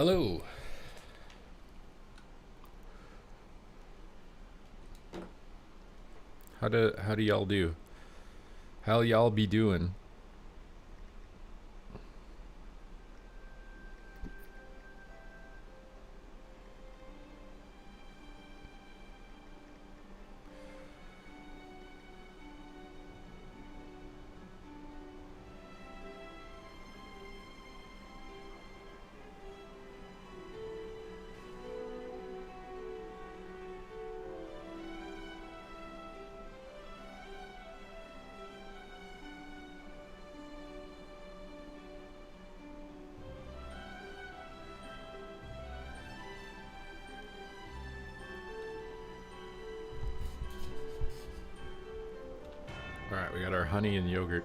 Hello. How do y'all do? How y'all be doing? All right, we got our honey and yogurt.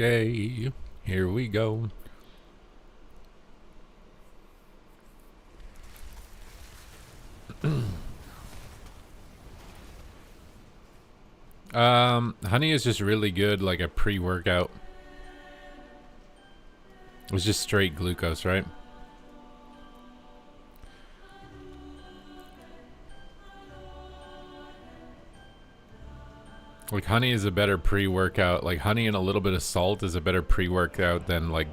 Okay, here we go. Honey is just really good, like a pre-workout. It's just straight glucose, right? Like honey is a better pre-workout. Like honey and a little bit of salt is a better pre-workout than like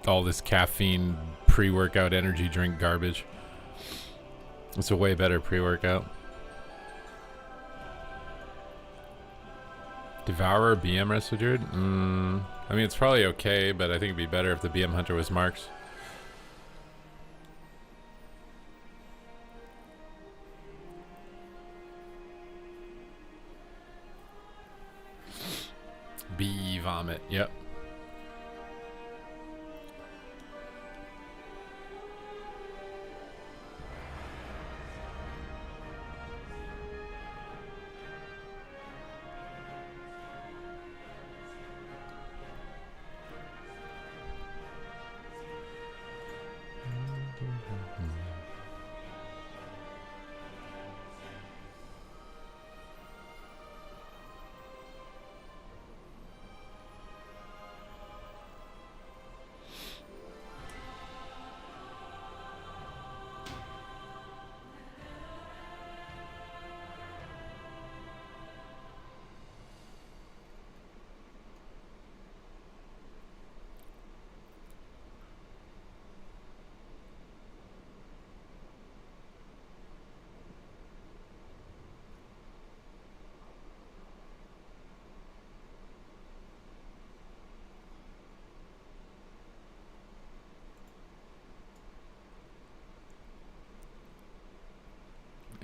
all this caffeine pre-workout energy drink garbage. It's a way better pre-workout. Devourer BM Rescue Druid? I mean, it's probably okay, but I think it'd be better if the BM Hunter was Marks. Bee Vomit, yep.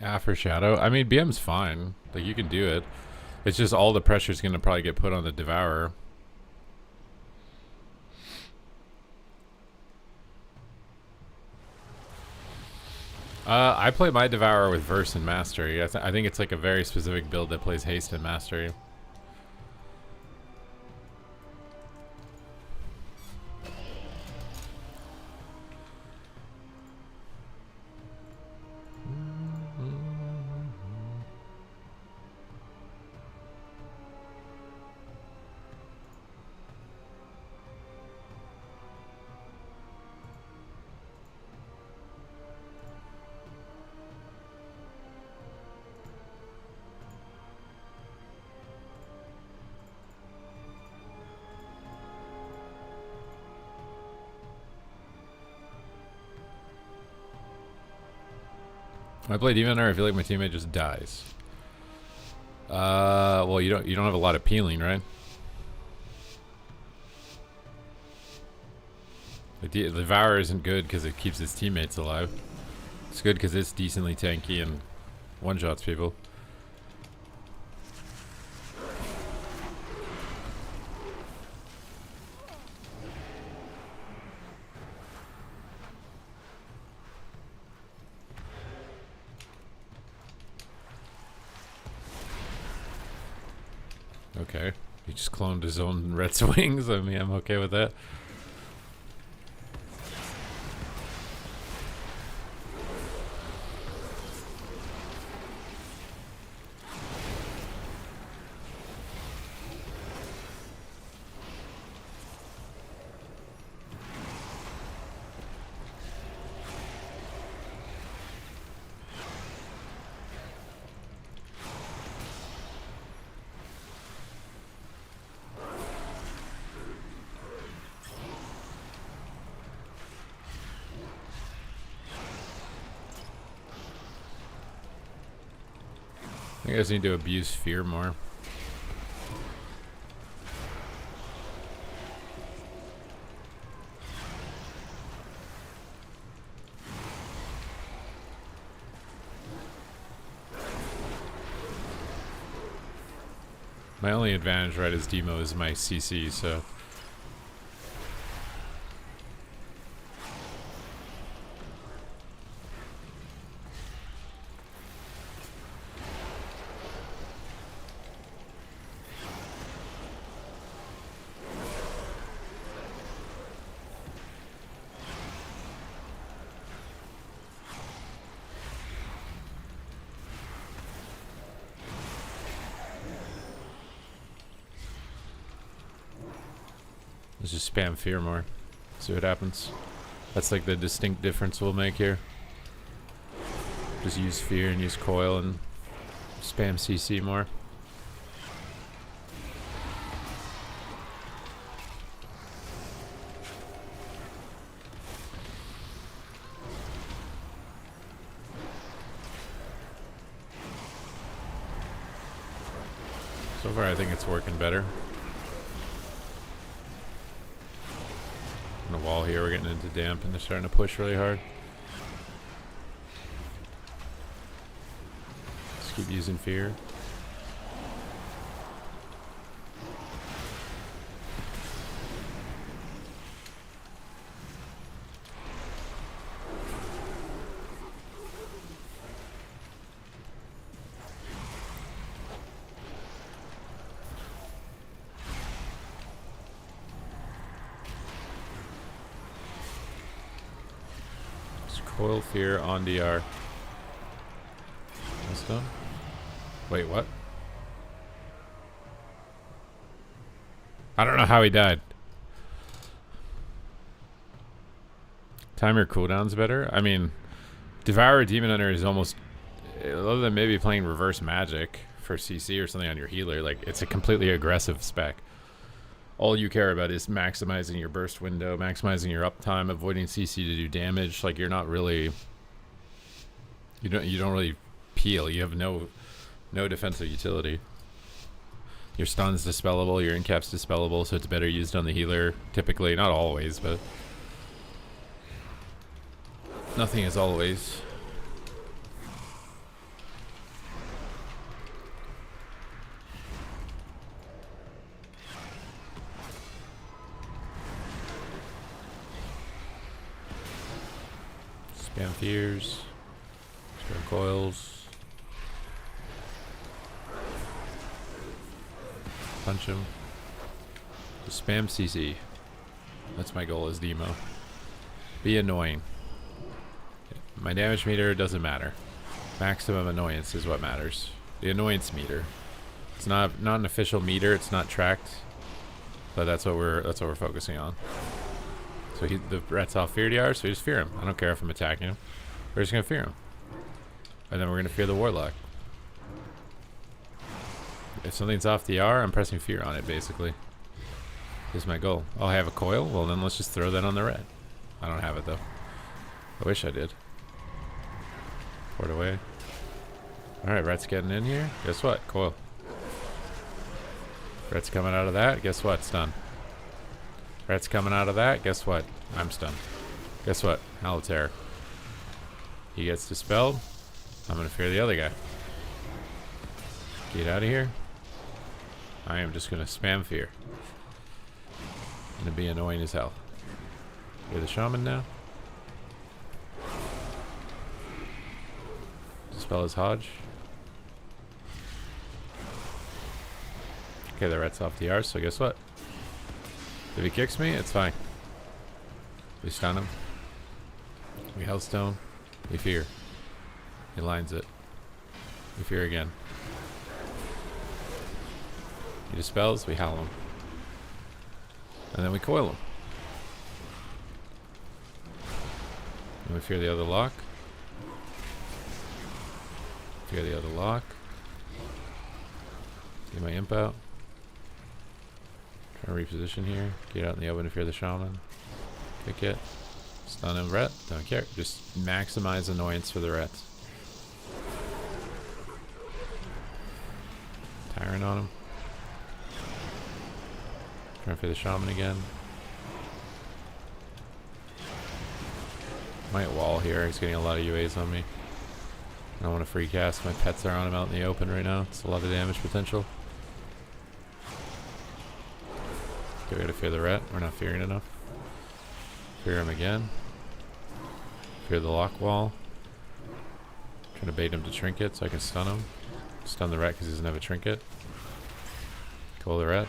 Yeah, for Shadow. I mean, BM's fine. Like, you can do it. It's just all the pressure's going to probably get put on the Devourer. I play my Devourer with Verse and Mastery. I think it's like a very specific build that plays Haste and Mastery. When I play Demon Hunter, I feel like my teammate just dies. Well, you don't have a lot of peeling, right? The Devour isn't good because it keeps its teammates alive. It's good because it's decently tanky and one-shots people. Okay, he just cloned his own red swings. I mean, I'm okay with that. I guys need to abuse fear more. My only advantage right as Demo is my CC, so let's just spam fear more. See what happens. That's like the distinct difference we'll make here. Just use fear and use coil and spam CC more. So far I think it's working better. On the wall here, we're getting into damp and they're starting to push really hard. Just keep using fear. Coil fear on DR. That's done. Wait, what? I don't know how he died. Timer cooldown's better. I mean, Devour Demon Hunter is almost, other than maybe playing reverse magic for CC or something on your healer, like it's a completely aggressive spec. All you care about is maximizing your burst window, maximizing your uptime, avoiding CC to do damage. Like you're not really, you don't really peel. You have no defensive utility. Your stun's dispellable, your incap's dispellable, so it's better used on the healer. Typically, not always, but nothing is always. Spam fears, spam coils, punch him, just spam CC. That's my goal as Demo. Be annoying. My damage meter doesn't matter. Maximum annoyance is what matters. The annoyance meter. It's not an official meter. It's not tracked, but that's what we're focusing on. So the rat's off fear DR, so we just fear him. I don't care if I'm attacking him. We're just gonna fear him. And then we're gonna fear the Warlock. If something's off DR, I'm pressing fear on it, basically. Here's my goal. Oh, I have a coil? Well, then let's just throw that on the red. I don't have it, though. I wish I did. Port away. Alright, Ret's getting in here. Guess what? Coil. Ret's coming out of that. Guess what? Stun. Ret's coming out of that. Guess what? I'm stunned. Guess what? Howl of Terror. He gets dispelled. I'm going to fear the other guy. Get out of here. I am just going to spam fear. Going to be annoying as hell. Fear the shaman now. Dispel his Hodge. Okay, the Ret's off the R, so guess what? If he kicks me, it's fine. We stun him. We Hellstone. We fear. He lines it. We fear again. He dispels, we howl him. And then we coil him. And we fear the other lock. Fear the other lock. Get my imp out. Try to reposition here. Get out in the open to fear the shaman. Kick it. Stun him. Ret. Don't care. Just maximize annoyance for the Rets. Tyrant on him. Trying to fear the shaman again. Might wall here. He's getting a lot of UAs on me. I don't want to free cast. My pets are on him out in the open right now. It's a lot of damage potential. Okay, we gotta fear the Ret. We're not fearing enough. Fear him again. Fear the lock wall. Trying to bait him to trinket so I can stun him. Stun the Ret because he doesn't have a trinket. Coil the Ret.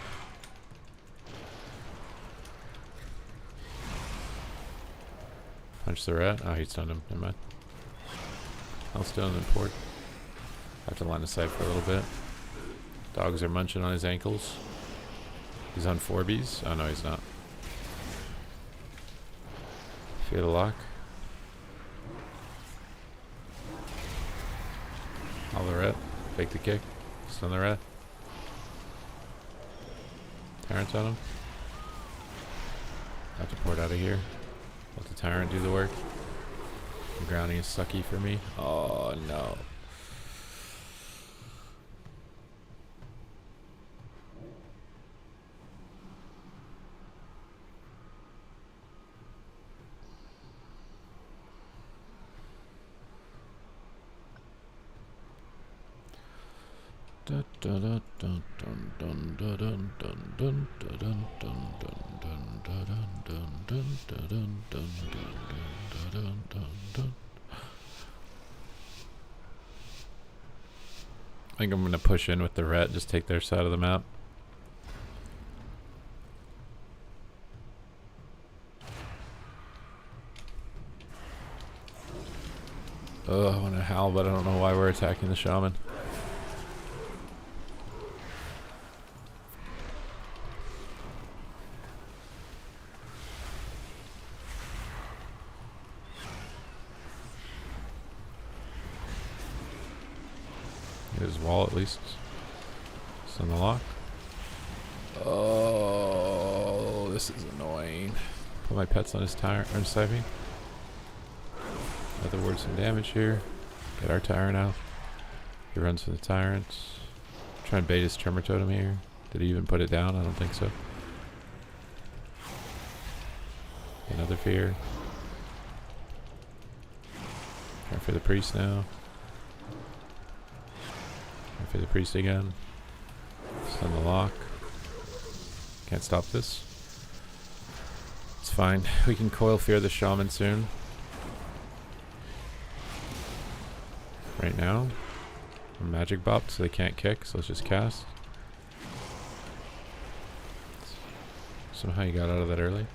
Punch the Ret. Oh, he stunned him. Never mind. I'll stun him in port. I have to line of sight for a little bit. Dogs are munching on his ankles. He's on 4Bs. Oh no, he's not. Fear the lock. All the Ret. Fake the kick. Stun the Ret. Tyrant's on him. Have to port out of here. Let the Tyrant do the work. The grounding is sucky for me. Oh no. I think I'm going to push in with the Ret, just take their side of the map. Oh, I want to howl, but I don't know why we're attacking the shaman. Get his wall at least. Stun the lock. Oh, this is annoying. Put my pets on his tyrant or Siphon. Other word some damage here. Get our Tyrant out. He runs for the Tyrant. Try and bait his Tremor Totem here. Did he even put it down? I don't think so. Another fear. Try for the priest now. Try for the priest again. Stun the lock. Can't stop this. It's fine. We can coil fear the shaman soon. Right now. I'm magic bopped so they can't kick, so let's just cast. Somehow you got out of that early.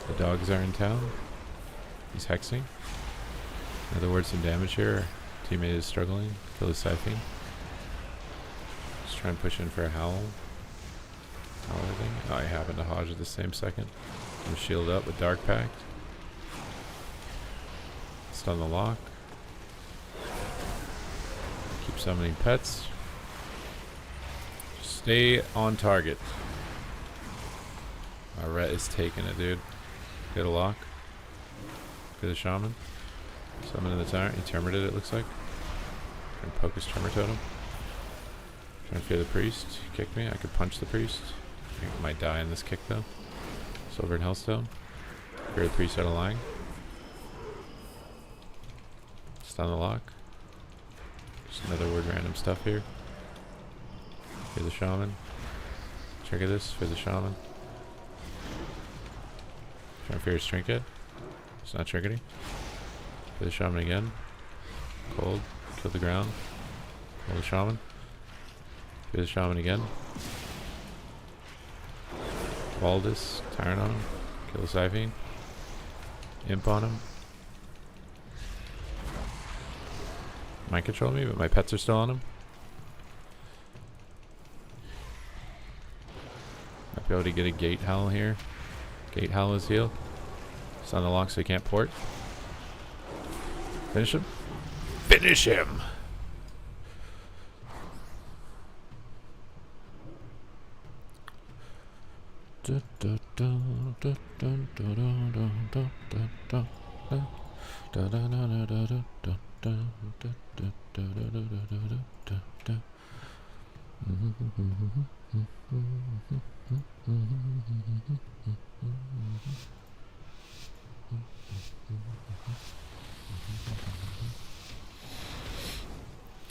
The dogs are in town. He's hexing. In other words, some damage here. Our teammate is struggling. Kill his Siphon. Just try and push in for a howl. Howl thing. Oh, I happened to Hodge at the same second. I'm shield up with Dark Pact. Stun the lock. Keep summoning pets. Stay on target. Our Ret is taking it, dude. Hit a lock. Get a shaman. Summon in the tyrant. He terminated it, looks like. Trying to poke his tremor totem. Trying to fear the priest. He kicked me. I could punch the priest. I think I might die in this kick though. Silver and Hellstone. Fear the priest out of line. Stun the lock. Just another word random stuff here. Fear the shaman. Trigger this. Fear the shaman. Trying to fear his trinket. It's not triggering. Fear the shaman again. Cold. Kill the ground. Kill the shaman. Fear the shaman again. Waldus. Tyrant on him. Kill the Siphene. Imp on him. Mind control me, but my pets are still on him. Might be able to get a Gate Howl here. Gate Howl is healed. It's on the lock so he can't port. Finish him. Finish him!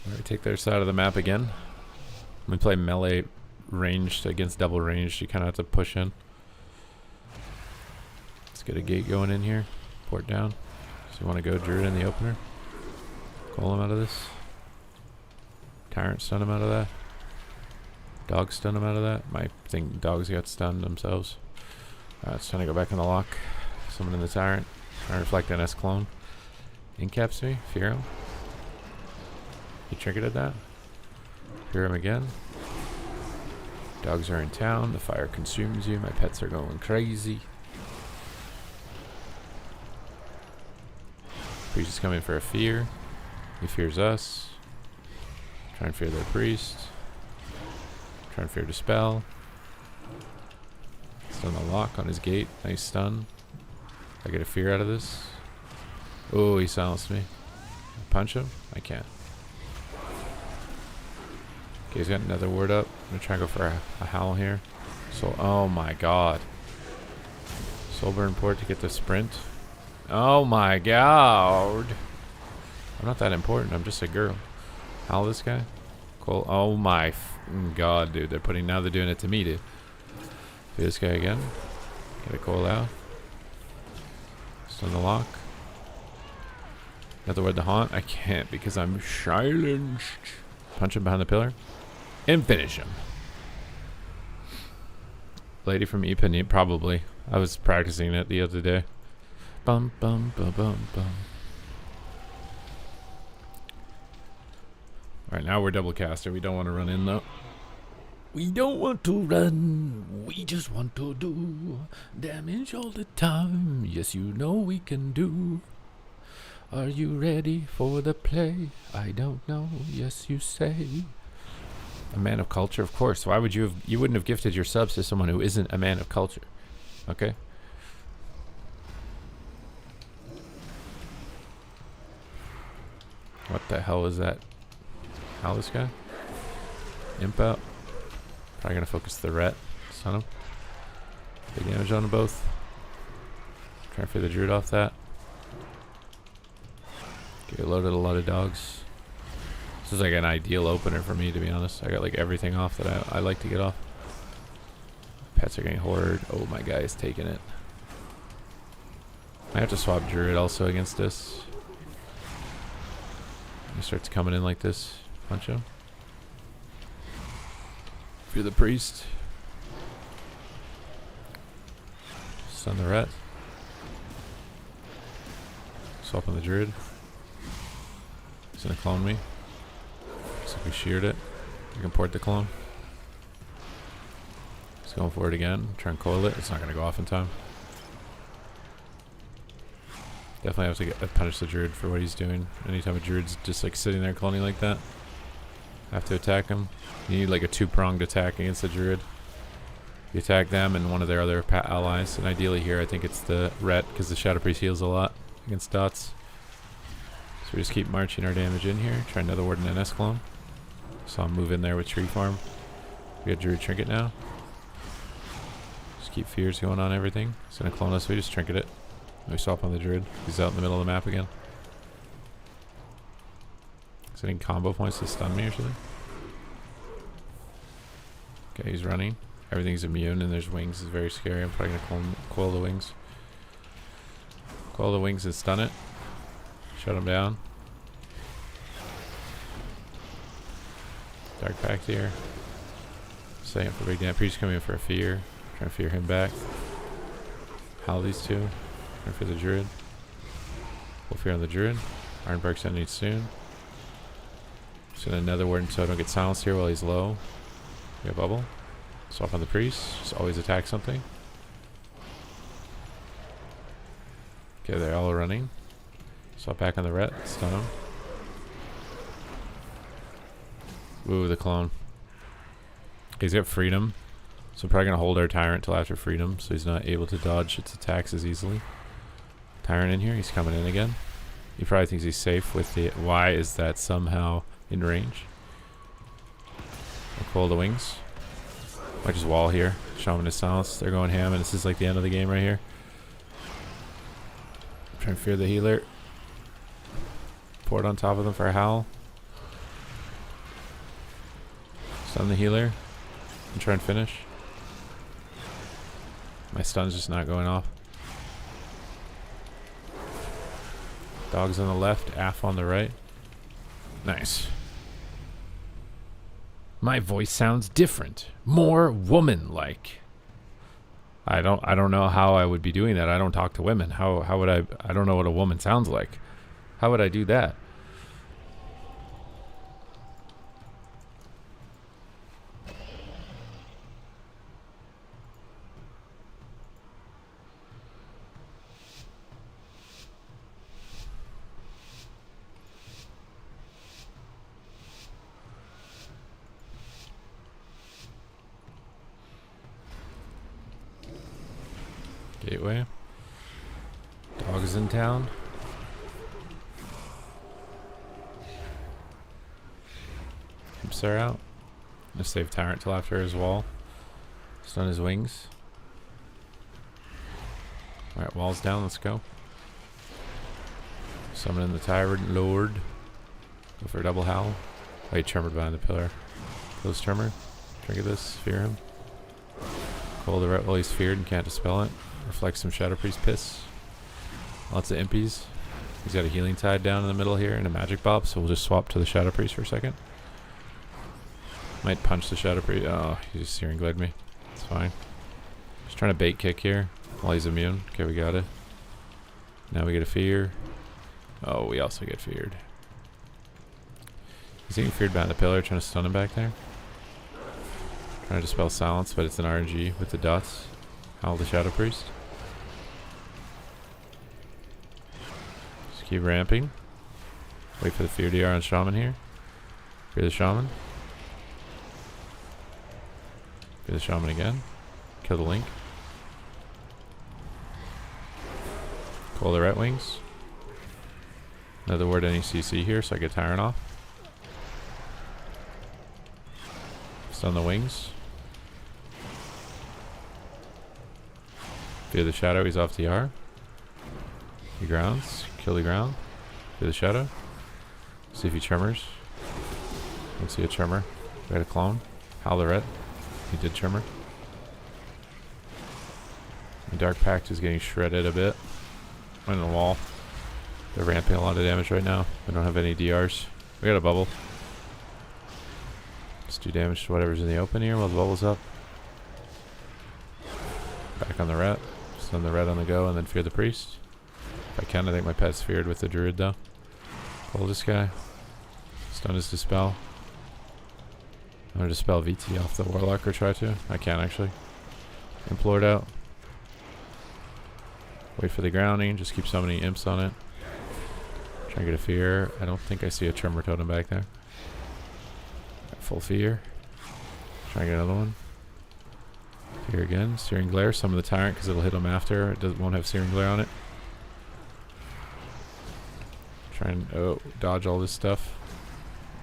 Alright, take their side of the map again. We play melee ranged against double ranged. You kind of have to push in. Let's get a gate going in here. Port down. So you want to go Druid in the opener. Call him out of this. Tyrant stun him out of that. Dog stun him out of that. I think dogs got stunned themselves. It's time to go back in the lock. Summon in the Tyrant. Try to reflect an S-clone. Incaps me. Fear him. He triggered that. Fear him again. Dogs are in town. The fire consumes you. My pets are going crazy. Priest is coming for a fear. He fears us. Try and fear their priest. Try and fear dispel. Stun the lock on his gate. Nice stun. I get a fear out of this. Oh, he silenced me. Punch him? I can't. Okay, he's got another word up. I'm gonna try and go for a howl here. So, oh my god. Soulburn port to get the sprint. Oh my god. I'm not that important. I'm just a girl. Howl this guy. Cool. Oh my god, dude. They're doing it to me, dude. Do this guy again. Get a call out. Stun the lock. Another word to haunt. I can't because I'm silenced. Punch him behind the pillar. And finish him. Lady from Ipanema, probably. I was practicing it the other day. Bum bum bum bum bum. Alright, now we're double caster. We don't want to run in though. We don't want to run. We just want to do damage all the time. Yes, you know we can do. Are you ready for the play? I don't know. Yes, you say. A man of culture, of course. Why would you wouldn't have gifted your subs to someone who isn't a man of culture? Okay. What the hell is that? How this guy? Imp out. Probably gonna focus the ret. Stun him. Big damage on them both. Try and fear the druid off that. Get loaded a lot of dogs. This is like an ideal opener for me, to be honest. I got like everything off that I like to get off. Pets are getting horrid. Oh, my guy is taking it. I have to swap druid also against this. He starts coming in like this. Punch him. Fear the priest. Stun the ret. Swap on the druid. He's gonna clone me. Looks like we sheared it. We can port the clone. He's going for it again. Try and coil it. It's not gonna go off in time. Definitely have to punish the druid for what he's doing. Anytime a druid's just like sitting there cloning like that, I have to attack him. You need like a two-pronged attack against the druid. You attack them and one of their other allies, and ideally here I think it's the ret because the shadow priest heals a lot against dots. we just keep marching our damage in here. Try another ward and NS clone. Saw him move in there with tree farm. We got Druid Trinket now. Just keep fears going on everything. He's gonna clone us, we just trinket it. We swap on the Druid. He's out in the middle of the map again. Is there any combo points to stun me or something? Okay, he's running. Everything's immune and there's wings. It's very scary. I'm probably gonna coil the wings. Coil the wings and stun it. Shut him down. Dark Pact here. Setting up for big damage. Priest coming in for a fear. Trying to fear him back. Howl these two. Trying for the Druid. Full fear on the Druid. Ironbark's ending soon. Just gonna another word so I don't get silenced here while he's low. We got bubble. Swap on the priest. Just always attack something. Okay, they're all running. Swap back on the ret. Stun him. Ooh, the clone. He's got freedom. So I'm probably going to hold our Tyrant till after freedom, so he's not able to dodge its attacks as easily. Tyrant in here. He's coming in again. He probably thinks he's safe with the... Why is that somehow in range? I'll pull the wings. Might just wall here. Shaman is silenced. They're going ham, and this is like the end of the game right here. Try and fear the healer. Pour it on top of them for a howl. Stun the healer. And try and finish. My stun's just not going off. Dogs on the left, AF on the right. Nice. My voice sounds different. More woman-like. I don't know how I would be doing that. I don't talk to women. How would I don't know what a woman sounds like. How would I do that? Gateway. Dogs in town. Imps are out. I'm gonna save Tyrant till after his wall. Stun his wings. Alright, wall's down, let's go. Summoning the Tyrant Lord. Go for a double howl. Oh, he trembled behind the pillar. Close tremor. Trigger this, fear him. Call the ret while he's feared and can't dispel it. Reflect some Shadow Priest piss. Lots of impies. He's got a healing tide down in the middle here and a magic bob, so we'll just swap to the Shadow Priest for a second. Might punch the Shadow Priest. Oh, he just Searing Glide me. It's fine. Just trying to bait kick here while he's immune. Okay, we got it. Now we get a fear. Oh, we also get feared. He's getting feared behind the pillar, trying to stun him back there. Trying to dispel silence, but it's an RNG with the dots. Howl the Shadow Priest. Just keep ramping. Wait for the Fear DR on Shaman here. Fear the Shaman. Fear the Shaman again. Kill the Link. Call the Ret Wings. Another word any CC here, so I get Tyrant off. Stun the wings. Fear the Shadow, he's off TR. He grounds. Kill the ground. Fear the Shadow. See if he tremors. Don't see a tremor. We got a clone. Howl the Ret. He did tremor. The Dark Pact is getting shredded a bit. I'm in the wall. They're ramping a lot of damage right now. We don't have any DRs. We got a bubble. Let's do damage to whatever's in the open here while the bubble's up. Back on the ret. Stun the ret on the go and then fear the priest. If I can, I think my pet's feared with the druid though. Pull this guy. Stun his dispel. I'm gonna dispel VT off the warlock or try to. I can actually. Implore it out. Wait for the grounding. Just keep summoning imps on it. Try and get a fear. I don't think I see a tremor totem back there. Got full fear. Try and get another one. Fear again. Searing Glare. Summon the Tyrant because it'll hit him after. It won't have Searing Glare on it. Try Try and dodge all this stuff.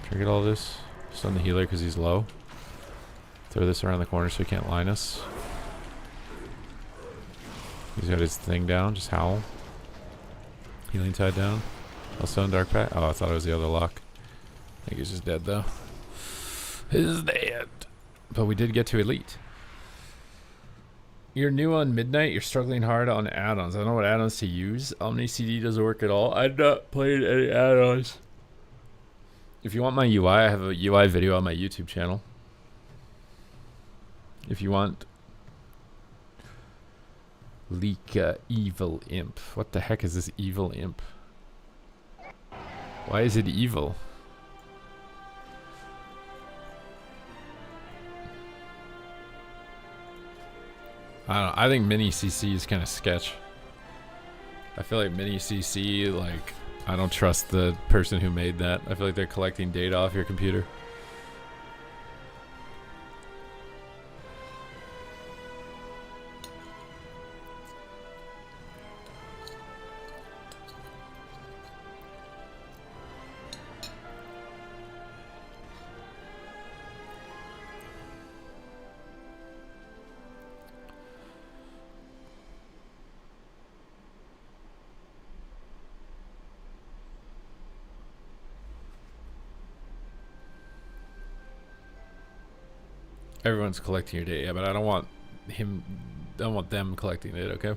Try to get all this. Stun the healer because he's low. Throw this around the corner so he can't line us. He's got his thing down. Just howl. Healing tide down. Also in dark pack. Oh, I thought it was the other lock. I think he's just dead though. He's dead. But we did get to elite. You're new on Midnight. You're struggling hard on add-ons. I don't know what add-ons to use. Omni CD doesn't work at all. I've not played any add-ons. If you want my UI, I have a UI video on my YouTube channel. If you want leak evil imp. What the heck is this evil imp? Why is it evil? I don't know. I think mini CC is kind of sketch. I feel like mini CC, like, I don't trust the person who made that. I feel like they're collecting data off your computer. Everyone's collecting your data, but I don't want him. I don't want them collecting it. Okay.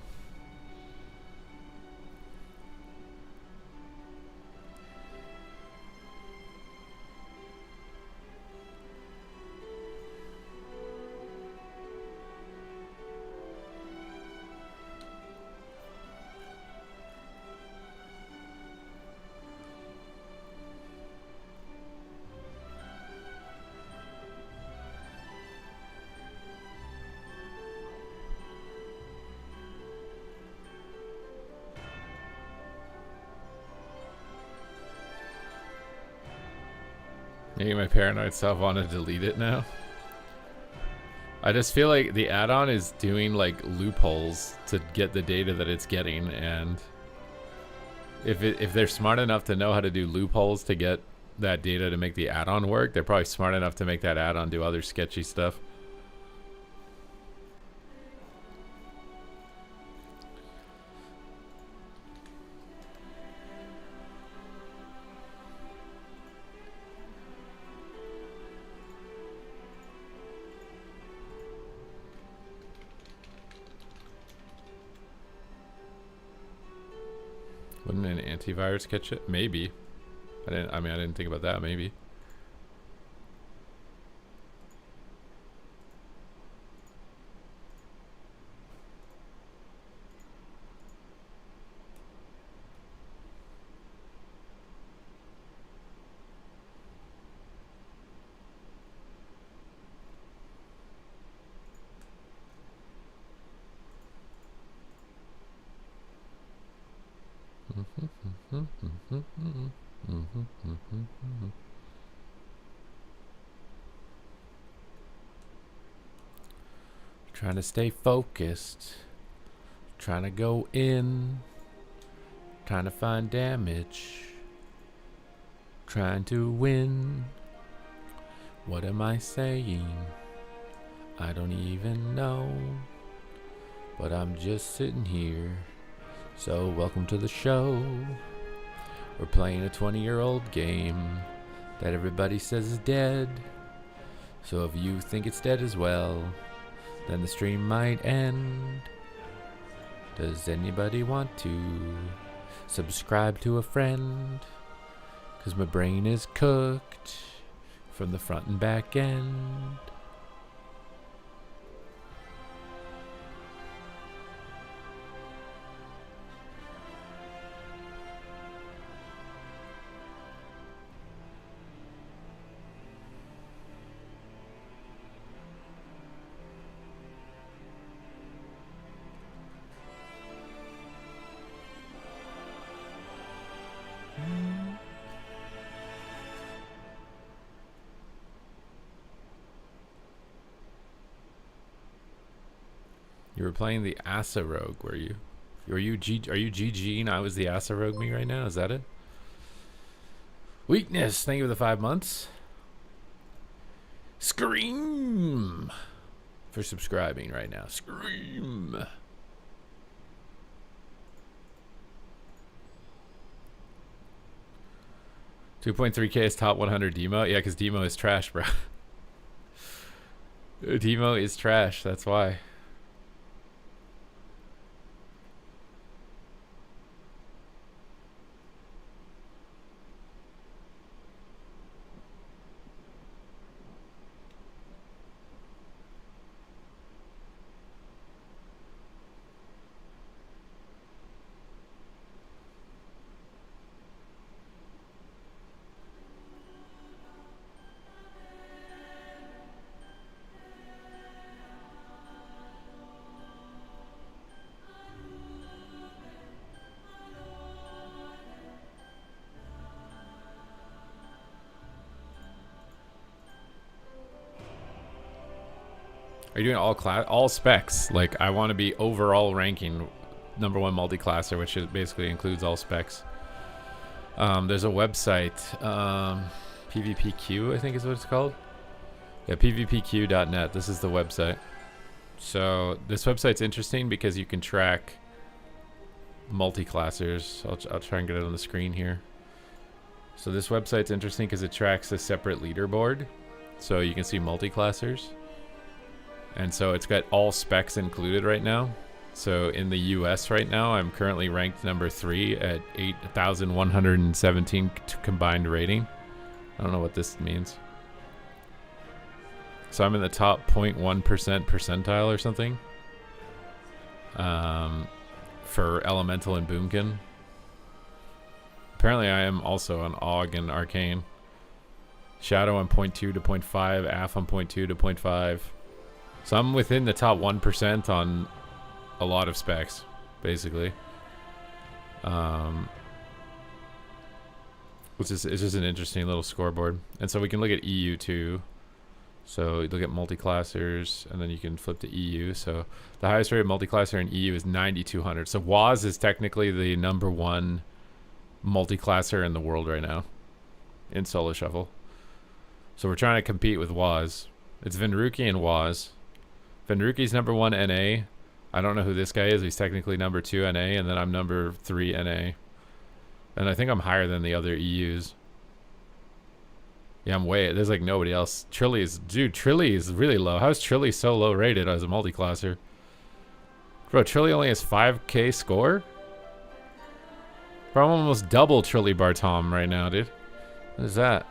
Maybe my paranoid self want to delete it now. I just feel like the add-on is doing like loopholes to get the data that it's getting, and if they're smart enough to know how to do loopholes to get that data to make the add-on work, they're probably smart enough to make that add-on do other sketchy stuff. Wouldn't an antivirus catch it? Maybe. I didn't think about that. Maybe. Trying to stay focused, trying to go in, trying to find damage, trying to win. What am I saying? I don't even know, but I'm just sitting here. So welcome to the show. We're playing a 20-year-old game that everybody says is dead. So if you think it's dead as well, then the stream might end. Does anybody want to subscribe to a friend? 'Cause my brain is cooked from the front and back end. You were playing the Asa Rogue, were you? Are you GG and I was the Asa Rogue me right now? Is that it? Weakness. Thank you for the 5 months. Scream for subscribing right now. Scream. $2.3K is top 100 demo. Yeah, because demo is trash, bro. Demo is trash. That's why. Are you doing all specs? Like, I want to be overall ranking #1 multiclasser, which basically includes all specs. There's a website, PvPQ, I think is what it's called. Yeah, pvpq.net. This is the website. So this website's interesting because you can track multiclassers. I'll try and get it on the screen here. So this website's interesting because it tracks a separate leaderboard. So you can see multiclassers. And so it's got all specs included right now. So in the US right now, I'm currently ranked #3 at 8,117 combined rating. I don't know what this means. So I'm in the top 0.1% percentile or something. For Elemental and Boomkin. Apparently I am also on AUG and Arcane. Shadow on 0.2 to 0.5, AF on 0.2 to 0.5. So I'm within the top 1% on a lot of specs, basically. Which is, it's just an interesting little scoreboard. And so we can look at EU too. So you look at multiclassers, and then you can flip to EU. So the highest rated multiclasser in EU is 9,200. So WAS is technically the #1 multiclasser in the world right now in solo shuffle. So we're trying to compete with WAS. It's Venruki and WAS. Venruki's #1 NA. I don't know who this guy is. He's technically #2 NA, and then I'm #3 NA. And I think I'm higher than the other EUs. Yeah, I'm way. There's like nobody else. Trilly is really low. How is Trilly so low rated as a multiclasser? Bro, Trilly only has 5K score? Bro, I'm almost double Trilly Bartom right now, dude. What is that?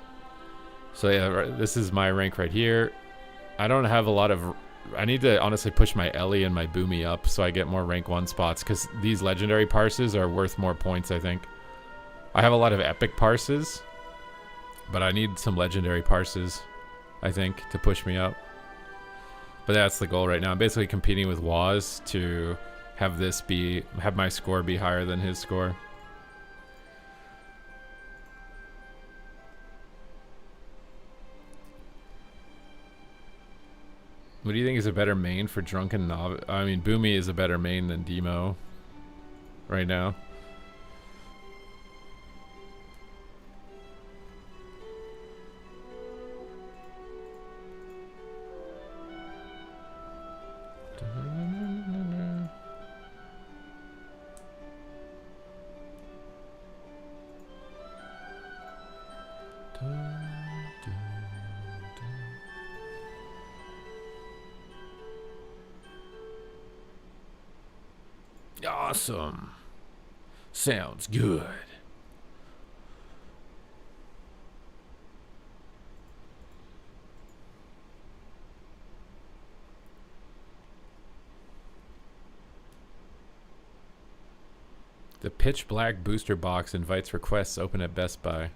So yeah, this is my rank right here. I don't have a lot of... I need to honestly push my Ellie and my Boomy up so I get more rank 1 spots, because these legendary parses are worth more points, I think. I have a lot of epic parses, but I need some legendary parses, I think, to push me up. But that's the goal right now. I'm basically competing with Waz to have my score be higher than his score. What do you think is a better main for Drunken Novice? I mean, Boomy is a better main than Demo right now. Awesome. Sounds good. The Pitch Black booster box invites requests open at Best Buy.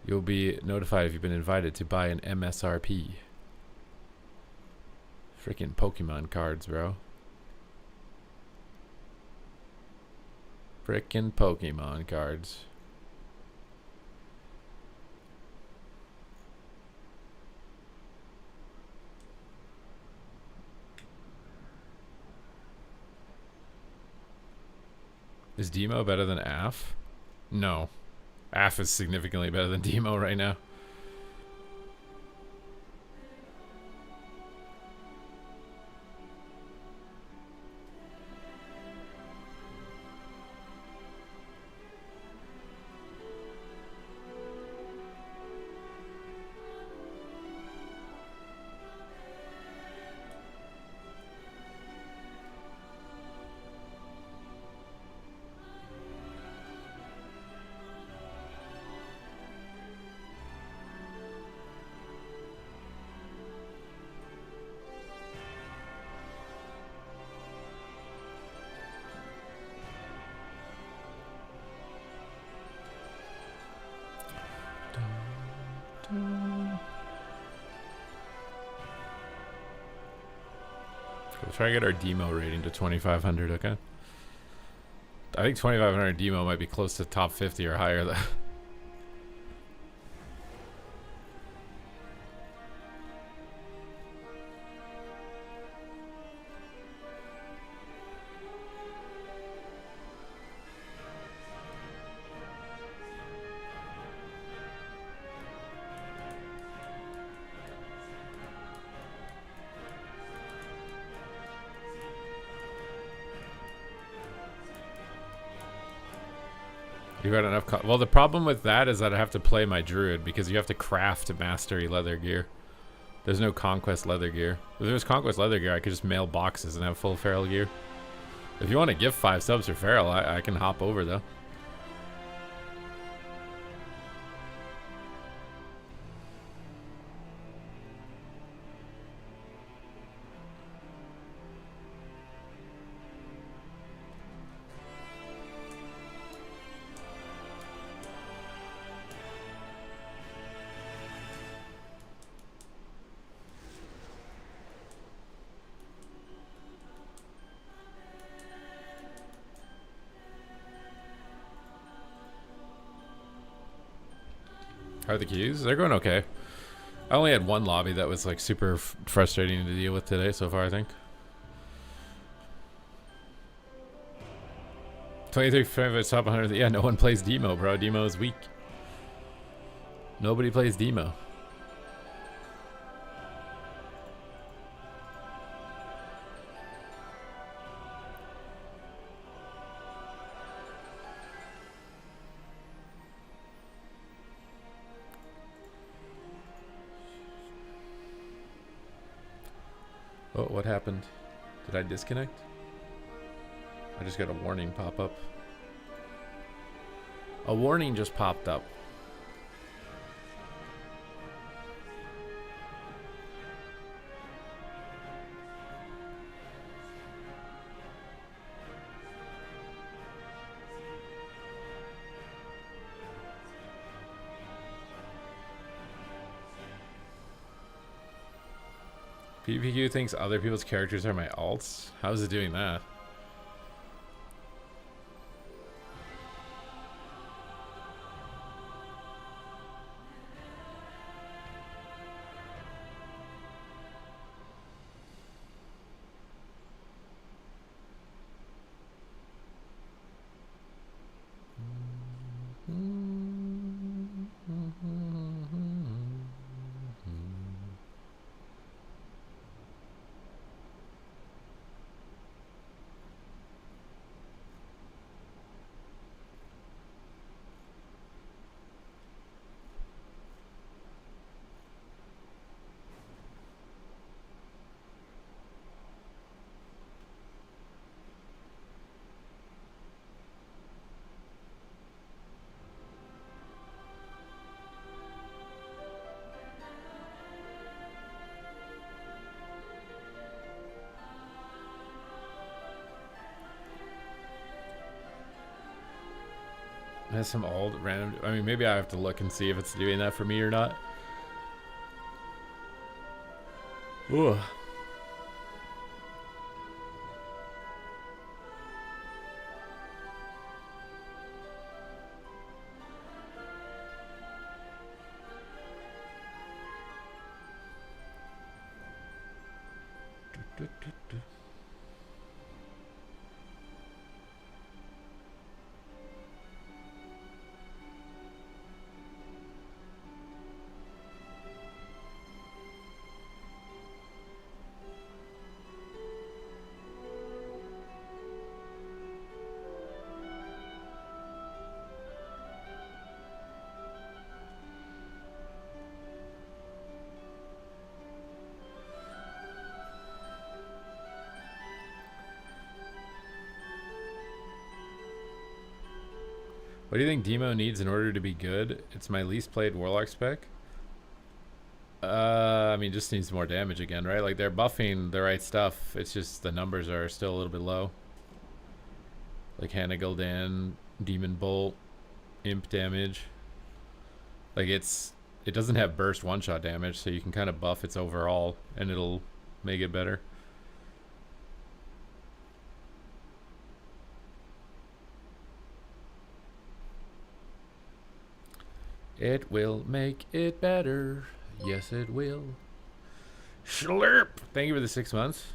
You'll be notified if you've been invited to buy an MSRP. Freaking Pokemon cards, bro. Frickin' Pokemon cards. Is Demo better than AF? No. AF is significantly better than Demo right now. We'll try to get our Demo rating to 2,500, okay? I think 2,500 Demo might be close to top 50 or higher, though. You got enough. Well, the problem with that is that I have to play my druid because you have to craft mastery leather gear. There's no conquest leather gear. If there was conquest leather gear, I could just mail boxes and have full feral gear. If you want to give 5 subs for feral, I can hop over though. How are the queues? They're going okay. I only had one lobby that was like super frustrating to deal with today so far, I think. 23 top 100. Yeah, no one plays Demo, bro. Demo is weak. Nobody plays Demo. Oh, what happened? Did I disconnect? I just got a warning pop up. A warning just popped up. PPQ thinks other people's characters are my alts? How is it doing that? It has some old random. I mean, maybe I have to look and see if it's doing that for me or not. Ooh. What do you think Demo needs in order to be good? It's my least played Warlock spec. I mean, just needs more damage again, right? Like, they're buffing the right stuff. It's just the numbers are still a little bit low. Like Hannah Gul'dan, Demon Bolt, Imp damage. Like, it doesn't have burst one-shot damage, so you can kind of buff its overall, and it'll make it better. It will make it better. Yes, it will. Slurp! Thank you for the 6 months.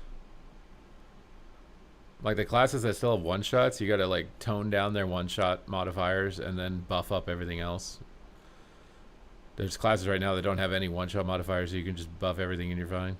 Like, the classes that still have one-shots, you gotta, like, tone down their one-shot modifiers and then buff up everything else. There's classes right now that don't have any one-shot modifiers, so you can just buff everything and you're fine.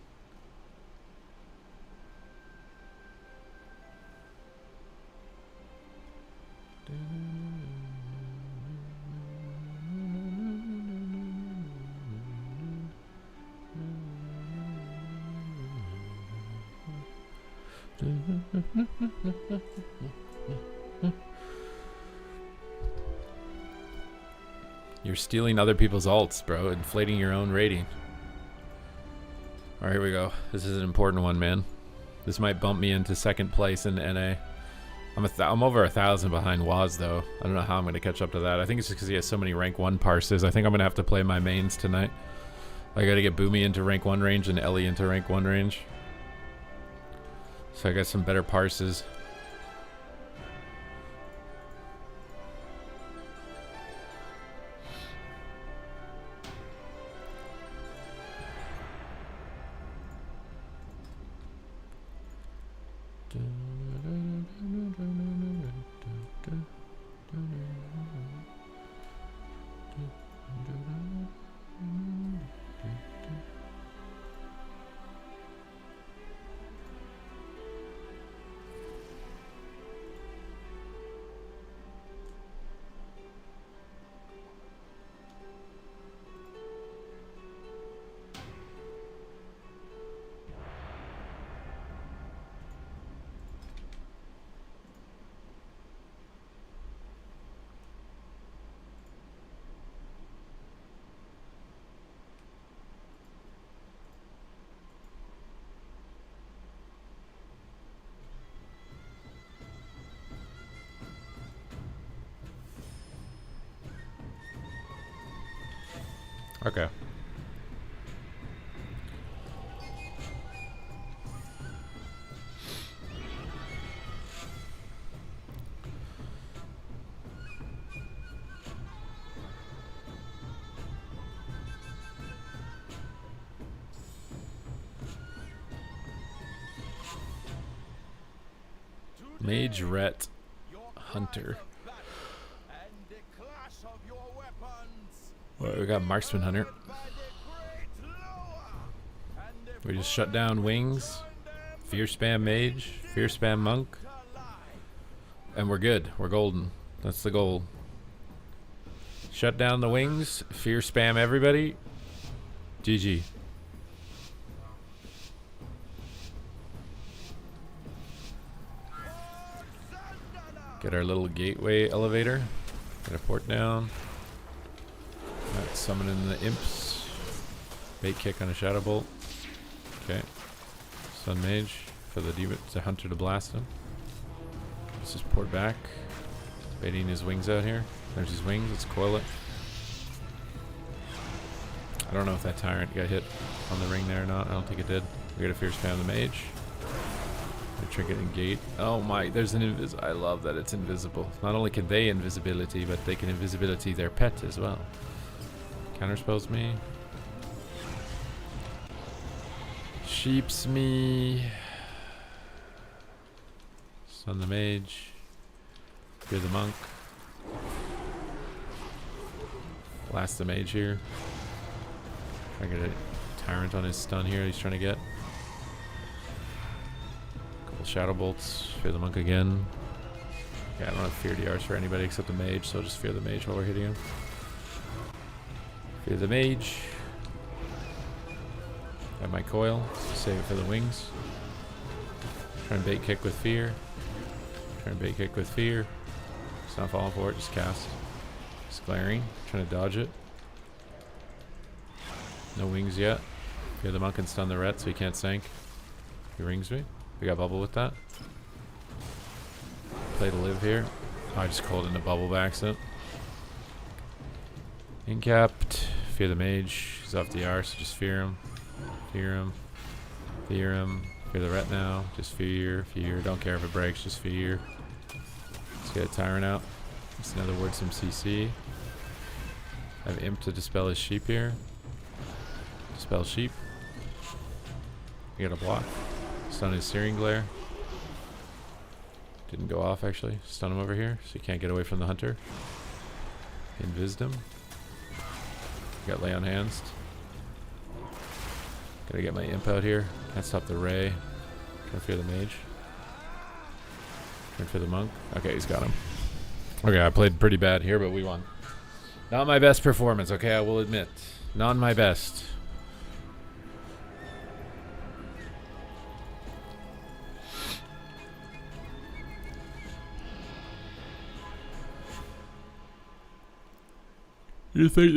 You're stealing other people's alts, bro. Inflating your own rating. Alright, here we go. This is an important one, man. This might bump me into second place in NA. I'm over 1,000 behind Waz, though. I don't know how I'm going to catch up to that. I think it's just because he has so many rank 1 parses. I think I'm going to have to play my mains tonight. I got to get Boomy into rank 1 range and Ellie into rank 1 range. So I got some better parses. Okay. Mage, Ret, Hunter. Well, we got Marksman Hunter. We just shut down Wings, Fear Spam Mage, Fear Spam Monk, and we're good. We're golden. That's the goal. Shut down the Wings, Fear Spam everybody. GG. Get our little gateway elevator. Get a port down. Summoning the imps. Bait kick on a shadow bolt. Okay. Sun Mage for the demon, the hunter to blast him. Let's just port back. Baiting his wings out here. There's his wings. Let's coil it. I don't know if that tyrant got hit on the ring there or not. I don't think it did. We got a fierce spam the mage. Trinket and gate. Oh my, there's an invis. I love that it's invisible. Not only can they invisibility, but they can invisibility their pet as well. Counterspells me. Sheeps me. Stun the mage. Fear the monk. Blast the mage here. I get a tyrant on his stun here he's trying to get. Couple shadow bolts. Fear the monk again. Yeah, I don't have fear DRs for anybody except the mage, so just fear the mage while we're hitting him. Fear the mage. Got my coil. Save it for the wings. Try and bait kick with fear. Try and bait kick with fear. It's not falling for it, just cast. It's glaring. Trying to dodge it. No wings yet. Yeah, the monk can stun the ret so he can't sink. He rings me. We got bubble with that. Play to live here. Oh, I just called in a bubble by accident. Incapped. Fear the mage. He's off the R, so just fear him. Fear him. Fear him. Fear the ret now. Just fear. Fear. Don't care if it breaks. Just fear. Let's get a tyrant out. That's another word, some CC. I have imp to dispel his sheep here. Dispel sheep. You got a block. Stun his searing glare. Didn't go off actually. Stun him over here so he can't get away from the hunter. Invised him. Got lay on hands. Gotta get my imp out here. Can't stop the ray. Can't fear the mage. Can't fear the monk. Okay, he's got him. Okay, I played pretty bad here, but we won. Not my best performance, okay, I will admit. Not my best. You think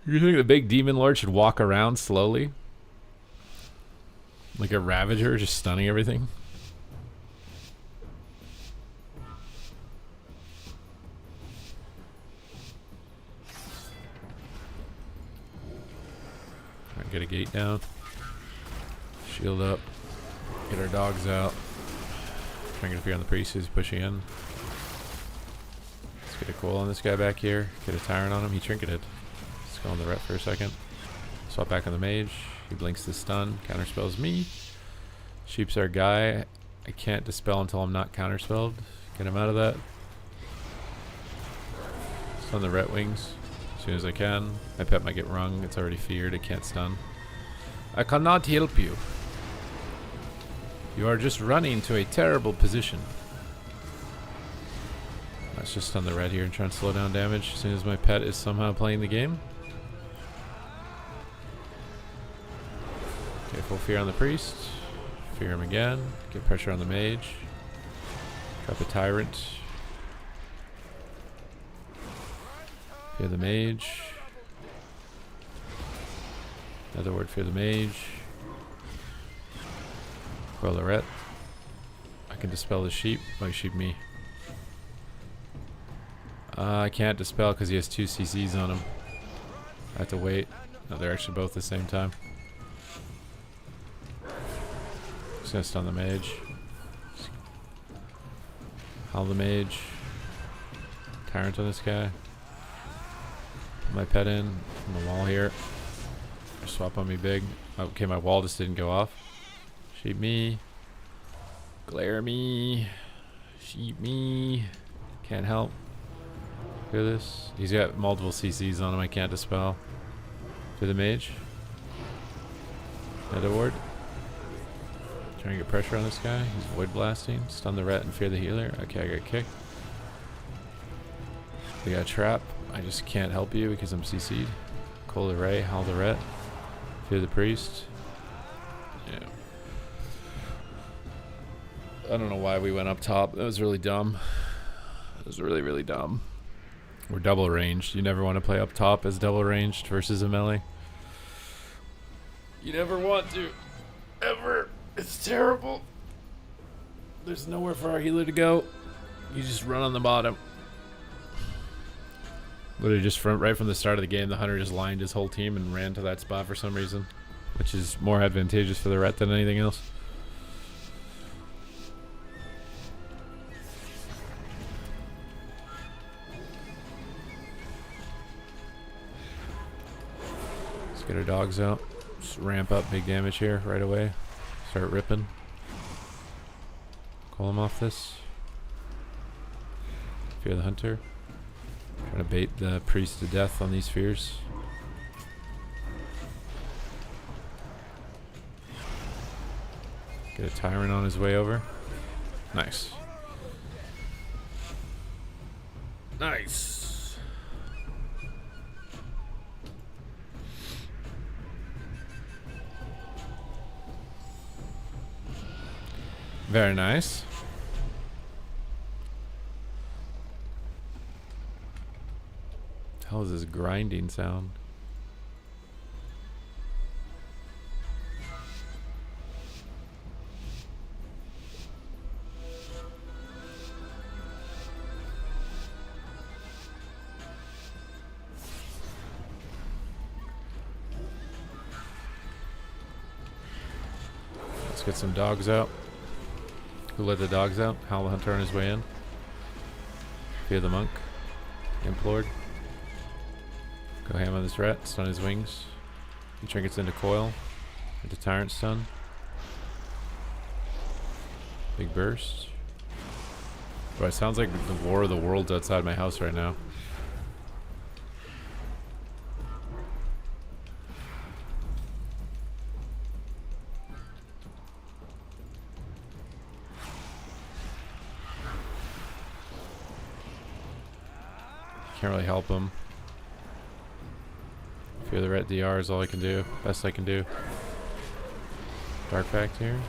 the big demon lord should walk around slowly? Like a ravager just stunning everything? Alright, get a gate down. Shield up. Get our dogs out. Trying to interfere on the priest who's pushing in. Get a coil on this guy back here. Get a tyrant on him. He trinketed. Let's go on the ret for a second. Swap back on the mage. He blinks the stun. Counterspells me. Sheep's our guy. I can't dispel until I'm not counterspelled. Get him out of that. Stun the ret wings as soon as I can. My pet might get rung. It's already feared. It can't stun. I cannot help you. You are just running to a terrible position. Let's just stun the red here and try and slow down damage as soon as my pet is somehow playing the game. Okay, full fear on the priest. Fear him again. Get pressure on the mage. Drop a tyrant. Fear the mage. Another word, fear the mage. Coil the ret. I can dispel the sheep. Oh, sheep me. I can't dispel because he has 2 CCs on him. I have to wait. No, they're actually both at the same time. Just gonna stun the mage. Howl the mage. Tyrant on this guy. Put my pet in on the wall here. Swap on me big. Okay, my wall just didn't go off. Sheep me. Glare me. Sheep me. Can't help. Hear this? He's got multiple CCs on him. I can't dispel. To the mage. Another ward. Trying to get pressure on this guy. He's void blasting. Stun the ret and fear the healer. Okay, I got kicked. We got a trap. I just can't help you because I'm CC'd. Call the ray. Howl the ret. Fear the priest. Yeah. I don't know why we went up top. That was really dumb. It was really, really dumb. We're double ranged. You never want to play up top as double ranged versus a melee. You never want to. Ever. It's terrible. There's nowhere for our healer to go. You just run on the bottom. Literally just right from the start of the game, the hunter just lined his whole team and ran to that spot for some reason. Which is more advantageous for the ret than anything else. Get our dogs out. Just ramp up big damage here right away. Start ripping. Call him off this. Fear the hunter. Trying to bait the priest to death on these fears. Get a tyrant on his way over. Nice. Nice. Very nice. hell is this grinding sound? Let's get some dogs out. Who let the dogs out? Howl the Hunter on his way in. Fear the Monk. Implored. Go ham on this rat. Stun his wings. He trinkets into coil. Into Tyrant stun. Big burst. Bro, it sounds like the War of the Worlds outside my house right now. Can't really help him. Fear the ret DR is all I can do. Best I can do. Dark Pact here.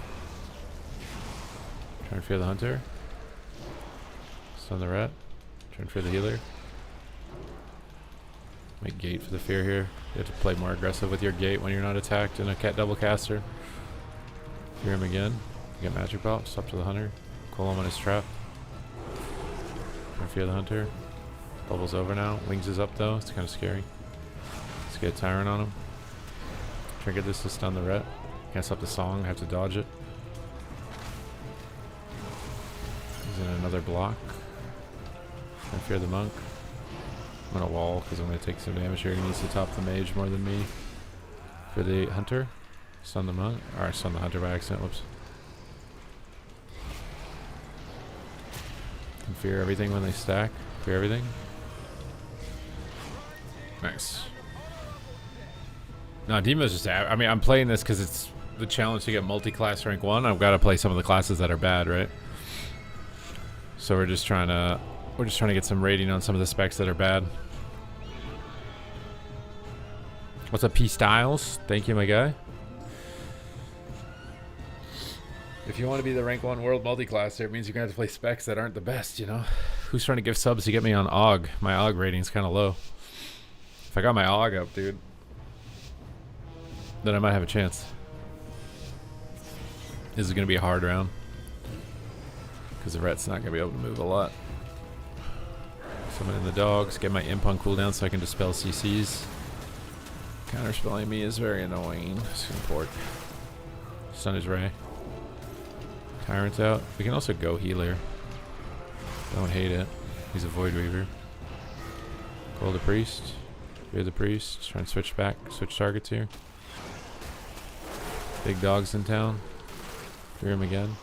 Trying to fear the Hunter. Stun the ret. Trying to fear the healer. Make gate for the fear here. You have to play more aggressive with your gate when you're not attacked in a double caster. Fear him again. You get magic pops. Up to the Hunter. Call him on his trap. Trying to fear the Hunter. Bubble's over now. Wings is up though. It's kind of scary. Let's get a Tyrant on him. Trigger this to stun the ret. Can't stop the song. I have to dodge it. He's in another block. I fear the Monk. I'm gonna wall because I'm gonna take some damage here. He needs to top the mage more than me. For the Hunter. Stun the Monk. Or stun the Hunter by accident. Whoops. Can fear everything when they stack. Fear everything. Nice. No, Demo's just... I mean, I'm playing this because it's the challenge to get multi-class rank 1. I've got to play some of the classes that are bad, right? So we're just trying to... get some rating on some of the specs that are bad. What's up, P Styles? Thank you, my guy. If you want to be the rank 1 world multi-classer, it means you're going to have to play specs that aren't the best, you know? Who's trying to give subs to get me on AUG? My AUG rating's kind of low. If I got my AUG up, dude, then I might have a chance. This is going to be a hard round. Because the ret's not going to be able to move a lot. Summon in the dogs. Get my imp on cooldown so I can dispel CCs. Counterspelling me is very annoying. Just gonna port. Stun his ray. Tyrant's out. We can also go healer. Don't hate it. He's a Void Weaver. Call the Priest. Fear the Priest. Try and switch back. Switch targets here. Big dogs in town. Fear him again.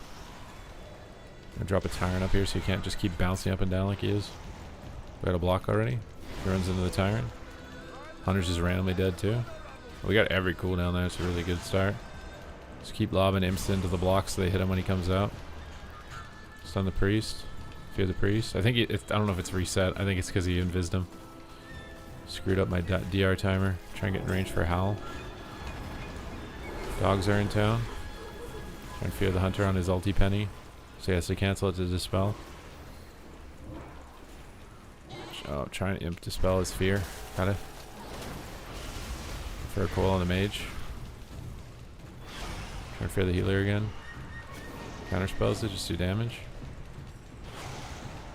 I'm gonna drop a Tyrant up here so he can't just keep bouncing up and down like he is. We got a block already. He runs into the Tyrant. Hunter's just randomly dead too. We got every cooldown there. It's a really good start. Just keep lobbing imps into the blocks so they hit him when he comes out. Stun the Priest. Fear the Priest. I think I don't know if it's reset. I think it's because he invised him. Screwed up my DR timer. Try and get in range for Howl. Dogs are in town. Try and fear the Hunter on his ulti penny. So he has to cancel it to dispel. Oh, trying to imp dispel his fear. Got it. For a coil on the mage. Trying to fear the healer again. Counter spells to just do damage.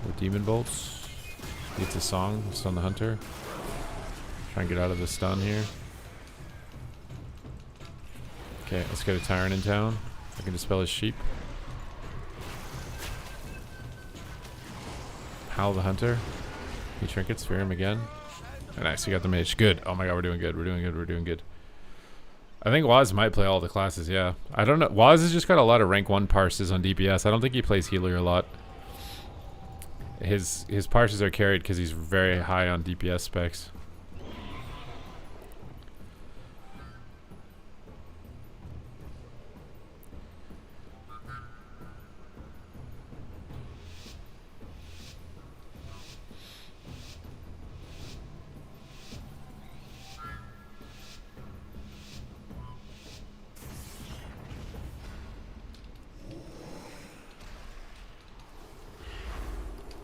With demon bolts. Gets a song. Stun the Hunter. Try and get out of the stun here. Okay, let's get a Tyrant in town. I can dispel his sheep. Howl the Hunter. He trinkets, fear him again. And actually got the mage. Good. Oh my god, we're doing good. We're doing good. We're doing good. I think Waz might play all the classes, yeah. I don't know. Waz has just got a lot of rank 1 parses on DPS. I don't think he plays healer a lot. His parses are carried because he's very high on DPS specs.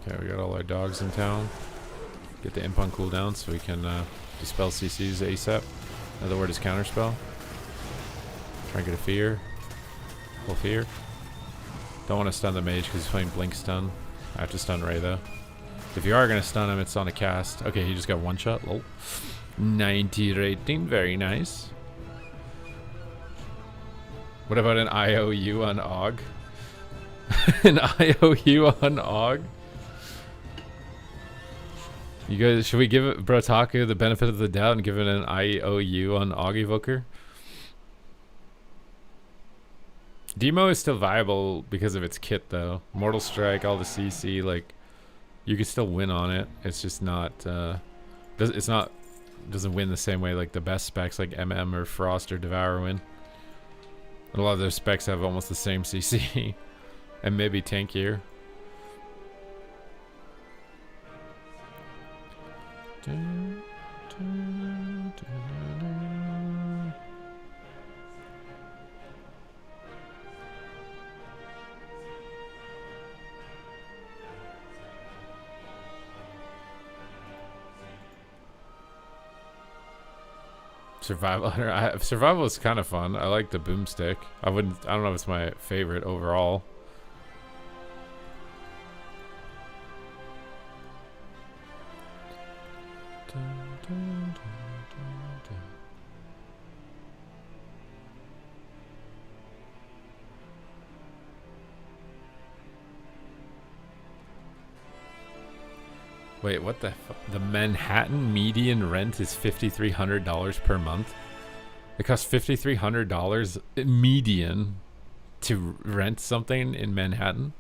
Okay, we got all our dogs in town. Get the imp on cooldown so we can dispel CCs ASAP. Another word is counterspell. Try and get a fear. Full fear. Don't want to stun the mage because he's playing blink stun. I have to stun Ray though. If you are going to stun him, it's on a cast. Okay, he just got one shot. Lol. 90 rating. Very nice. What about an IOU on Og? An IOU on Og? You guys, should we give Brotaku the benefit of the doubt and give it an IOU on Og Evoker? Demo is still viable because of its kit though. Mortal Strike, all the CC, like you can still win on it. It's just not doesn't win the same way like the best specs like MM or Frost or Devour win. A lot of those specs have almost the same CC and maybe tankier. Survival is kind of fun. I like the boomstick. I don't know if it's my favorite overall. Wait, what the the Manhattan median rent is $5,300 per month? It costs $5,300 median to rent something in Manhattan?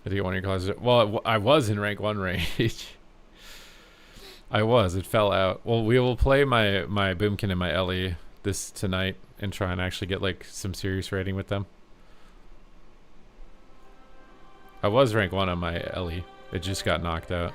I think one of your classes. Well, I was in rank 1 rage. I was. It fell out. Well, we will play my Boomkin and my Ellie this tonight and try and actually get like some serious rating with them. I was rank 1 on my Ellie. It just got knocked out.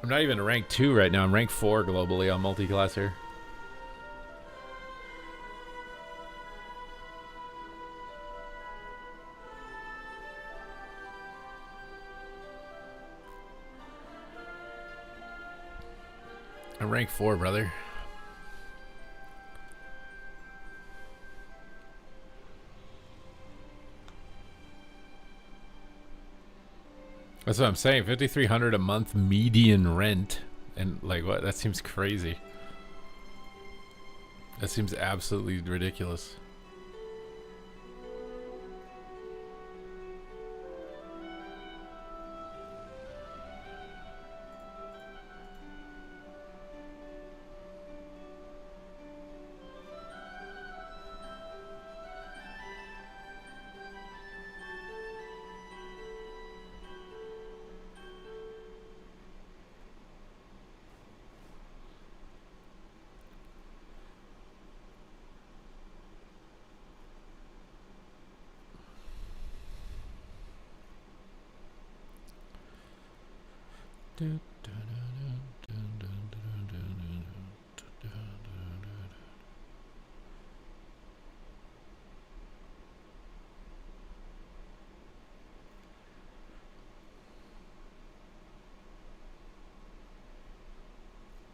I'm not even rank 2 right now. I'm rank 4 globally on Multiclasser. I'm rank 4, brother. That's what I'm saying. $5,300 a month median rent, and like what? That seems crazy. That seems absolutely ridiculous.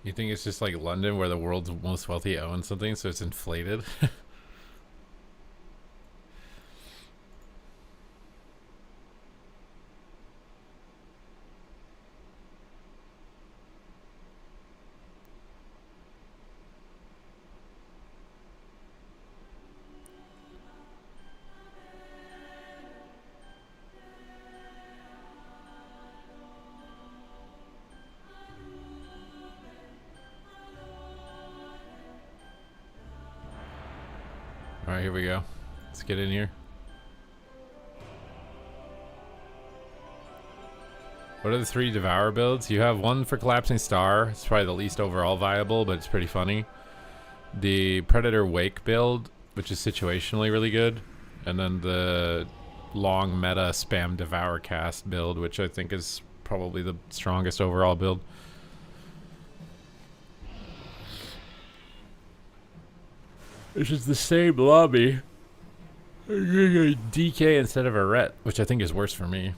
You think it's just like London where the world's most wealthy own something, so it's inflated? Alright, here we go. Let's get in here. What are the 3 Devour builds? You have one for Collapsing Star. It's probably the least overall viable, but it's pretty funny. The Predator Wake build, which is situationally really good. And then the long meta spam Devour cast build, which I think is probably the strongest overall build. Which is the same lobby. DK instead of a Ret, which I think is worse for me.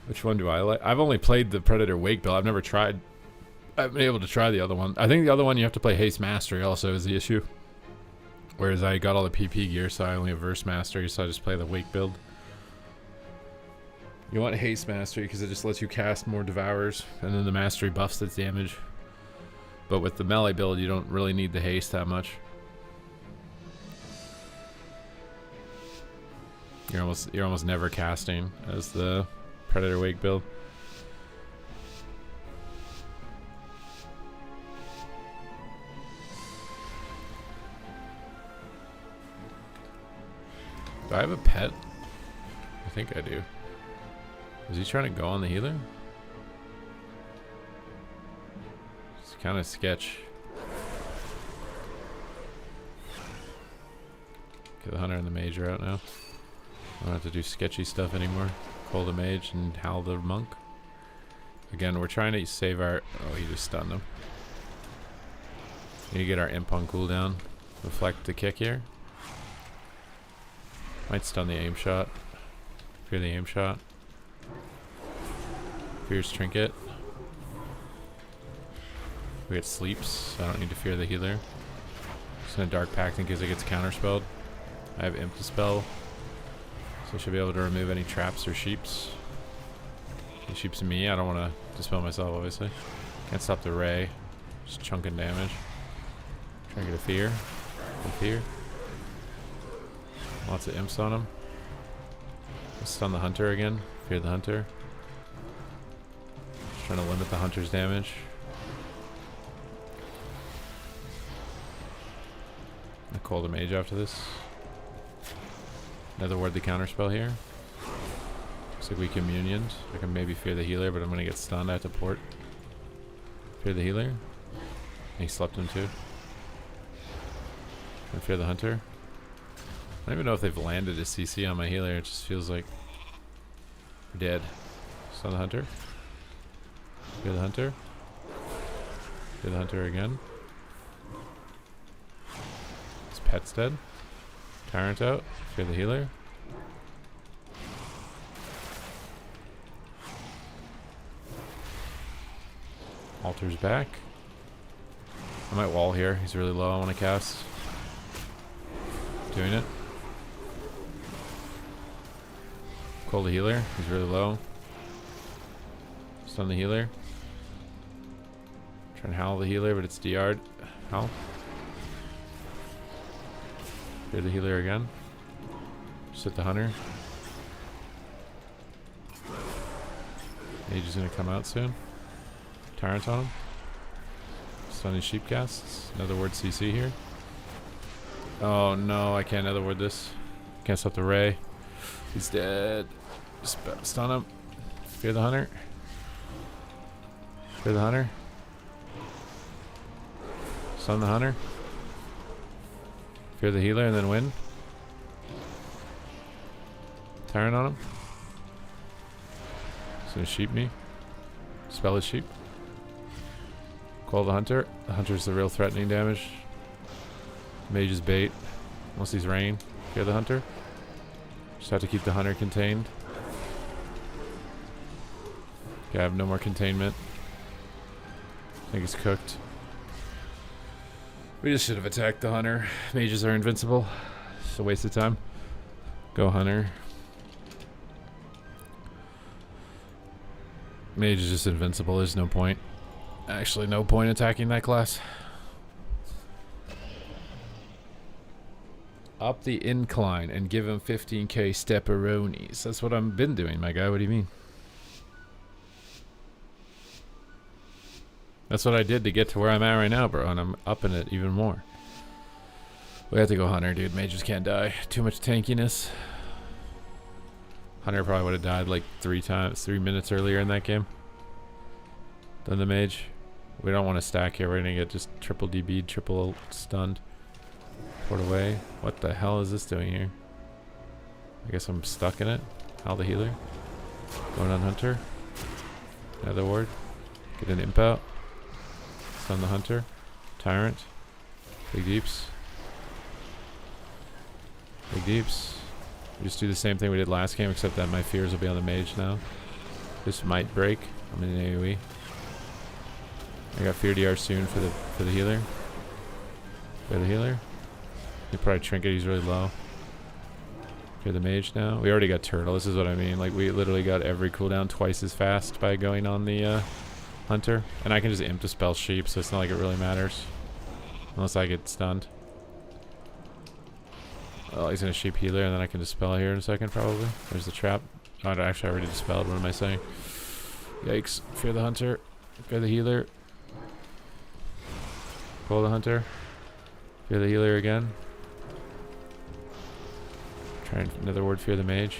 Which one do I like? I've only played the Predator Wake build. I've never tried. I've been able to try the other one. I think the other one you have to play Haste Mastery also is the issue. Whereas I got all the PP gear, so I only have Verse Mastery, so I just play the Wake build. You want Haste Mastery because it just lets you cast more Devours, and then the Mastery buffs its damage. But with the melee build, you don't really need the haste that much. You're almost never casting as the Predator Wake build. Do I have a pet? I think I do. Is he trying to go on the healer? Kind of sketch. Okay, the hunter and the mage are out now. I don't have to do sketchy stuff anymore. Call the mage and howl the monk. Again, we're trying to save our... Oh, he just stunned him. Need to get our imp on cooldown. Reflect the kick here. Might stun the aim shot. Fear the aim shot. Fears trinket. We get sleeps, so I don't need to fear the healer. Just gonna Dark Pact in case it gets counterspelled. I have Imp Dispel, so I should be able to remove any traps or sheeps. Any sheeps in me, I don't want to dispel myself, obviously. Can't stop the ray. Just chunking damage. Trying to get a fear. Good fear. Lots of imps on him. Let's stun the hunter again. Fear the hunter. Just trying to limit the hunter's damage. I call the mage after this. Another word the counterspell here. Looks like we communioned. I can maybe fear the healer, but I'm gonna get stunned. I have to port. Fear the healer. And he slept him too. And fear the hunter. I don't even know if they've landed a CC on my healer. It just feels like we're dead. Stun the hunter. Fear the hunter. Fear the hunter again. Pet's dead. Tyrant out. Fear the healer. Altar's back. I might wall here. He's really low. I want to cast. Doing it. Call the healer. He's really low. Stun the healer. Try and howl the healer, but it's DR'd. Howl. Fear the healer again. Just hit the hunter. Mage is gonna come out soon. Tyrant on him. Stun his sheep casts. Another word CC here. Oh no, I can't another word this. Can't stop the ray. He's dead. Just stun him. Fear the hunter. Fear the hunter. Stun the hunter. Fear the healer and then win. Tyrant on him. He's gonna sheep me. Spell his sheep. Call the hunter. The hunter's the real threatening damage. Mage is bait. Unless he's rain. Fear the hunter. Just have to keep the hunter contained. Okay, I have no more containment. I think it's cooked. We just should have attacked the hunter. Mages are invincible. It's a waste of time. Go hunter. Mage is just invincible. There's no point. Actually, no point attacking that class. Up the incline and give him 15k stepperonis. That's what I've been doing, my guy. What do you mean? That's what I did to get to where I'm at right now, bro, and I'm upping it even more. We have to go Hunter, dude. Mages can't die. Too much tankiness. Hunter probably would have died like 3 minutes earlier in that game than the mage. We don't want to stack here. We're gonna get just triple DB'd, triple stunned. Port away. What the hell is this doing here? I guess I'm stuck in it. Hal the healer. Going on Hunter. Another ward. Get an imp out. Stun the Hunter. Tyrant. Big deeps. Big deeps. We just do the same thing we did last game, except that my fears will be on the mage now. This might break. I'm in an AoE. I got fear DR soon for the healer. For the healer. He probably trinket. He's really low. For the mage now. We already got turtle. This is what I mean. Like we literally got every cooldown twice as fast by going on the Hunter, and I can just imp dispel sheep, so it's not like it really matters, unless I get stunned. Oh, he's gonna sheep healer, and then I can dispel here in a second, probably. There's the trap. Oh, no, actually, I already dispelled. What am I saying? Yikes. Fear the Hunter. Fear the healer. Pull the Hunter. Fear the healer again. Try another ward. Fear the mage.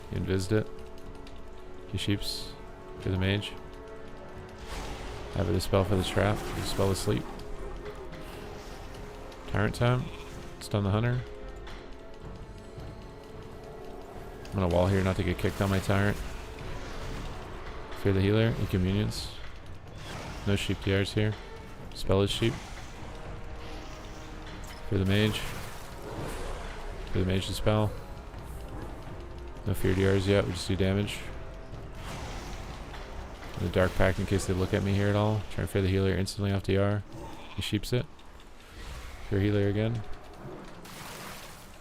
He invised it. He sheeps. Fear the mage. Have a dispel for the trap. Dispel the sleep. Tyrant time. Stun the Hunter. I'm gonna wall here not to get kicked on my Tyrant. Fear the healer. Inconvenience. No sheep DRs here. Spell his sheep. Fear the mage. Fear the mage dispel. No fear DRs yet. We just do damage. The dark pact in case they look at me here at all. Try and fear the healer instantly off DR. He sheeps it. Fear healer again.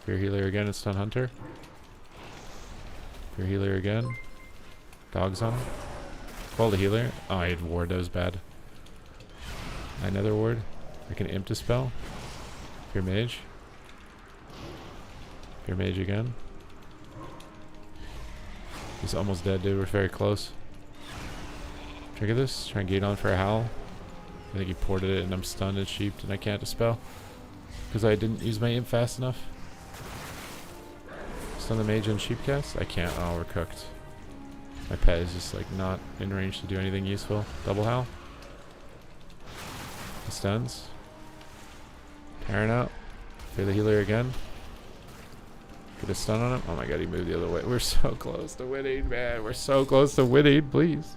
Fear healer again and stun Hunter. Fear healer again. Dogs on him. Call the healer. Oh, I had ward. That was bad. Another ward. I can imp dispel. Fear mage. Fear mage again. He's almost dead, dude. We're very close. Trigger this. Try and gate on for a howl. I think he ported it and I'm stunned and sheeped and I can't dispel. Because I didn't use my imp fast enough. Stun the mage and sheep cast? I can't. Oh, we're cooked. My pet is just like not in range to do anything useful. Double howl. He stuns. Parent out. Fear the healer again. Get a stun on him. Oh my god, he moved the other way. We're so close to winning, man. We're so close to winning. Please.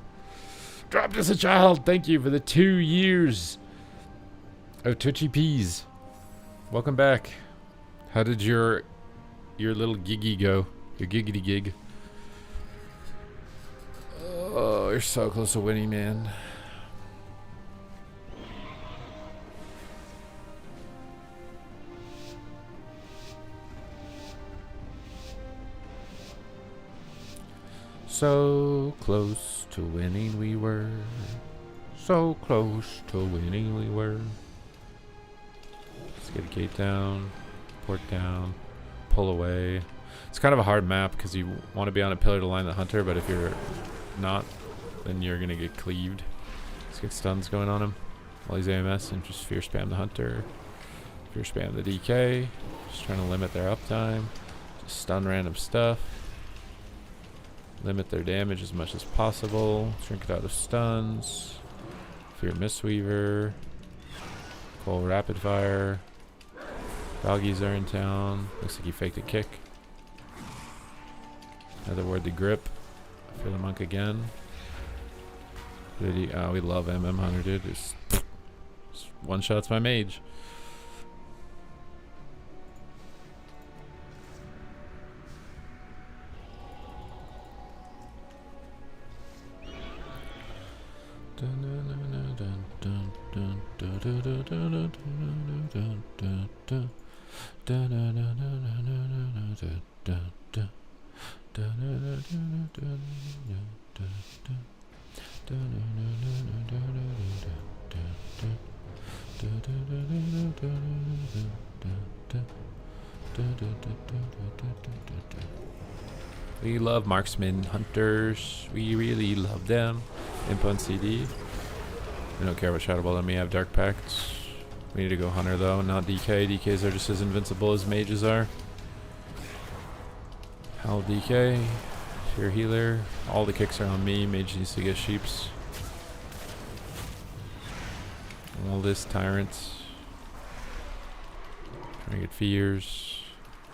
Dropped as a child. Thank you for the 2 years of Twitchy Peas. Welcome back. How did your little giggy go? Your giggity gig. Oh, you're so close to winning, man. So close to winning we were. So close to winning we were. Let's get a gate down. Port down. Pull away. It's kind of a hard map because you want to be on a pillar to line the Hunter, but if you're not, then you're going to get cleaved. Let's get stuns going on him while he's AMS and just fear spam the Hunter. Fear spam the DK. Just trying to limit their uptime. Just stun random stuff. Limit their damage as much as possible. Shrink it out of stuns. Fear Mistweaver. Call Rapid Fire. Doggies are in town. Looks like he faked a kick. Another word, the grip. Fear the monk again. Oh, we love MM Hunter, dude. Just one shots my mage. We love marksman hunters. We really love them. Imp on CD. We don't care about Shadow Ball. Let me have Dark Pact. We need to go Hunter though, not DK. DKs are just as invincible as mages are. Howl DK. Fear healer. All the kicks are on me. Mage needs to get sheeps. All this tyrants. Trying to get fears.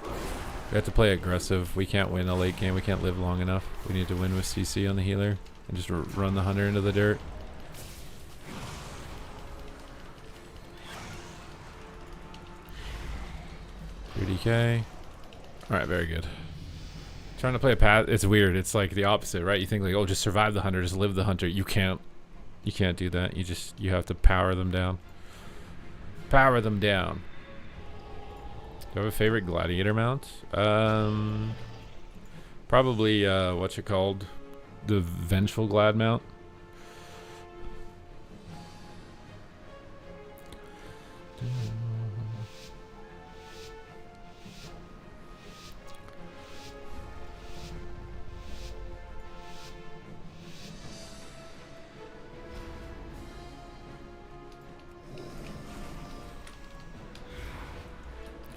We have to play aggressive. We can't win a late game. We can't live long enough. We need to win with CC on the healer and just run the hunter into the dirt. Fear DK. Alright, very good. Trying to play a path. It's weird. It's like the opposite, right? You think like, oh, just survive the hunter, just live the hunter. You can't. You can't do that. You have to power them down. Power them down. Do I have a favorite gladiator mount? Probably what's it called? The Vengeful Glad mount.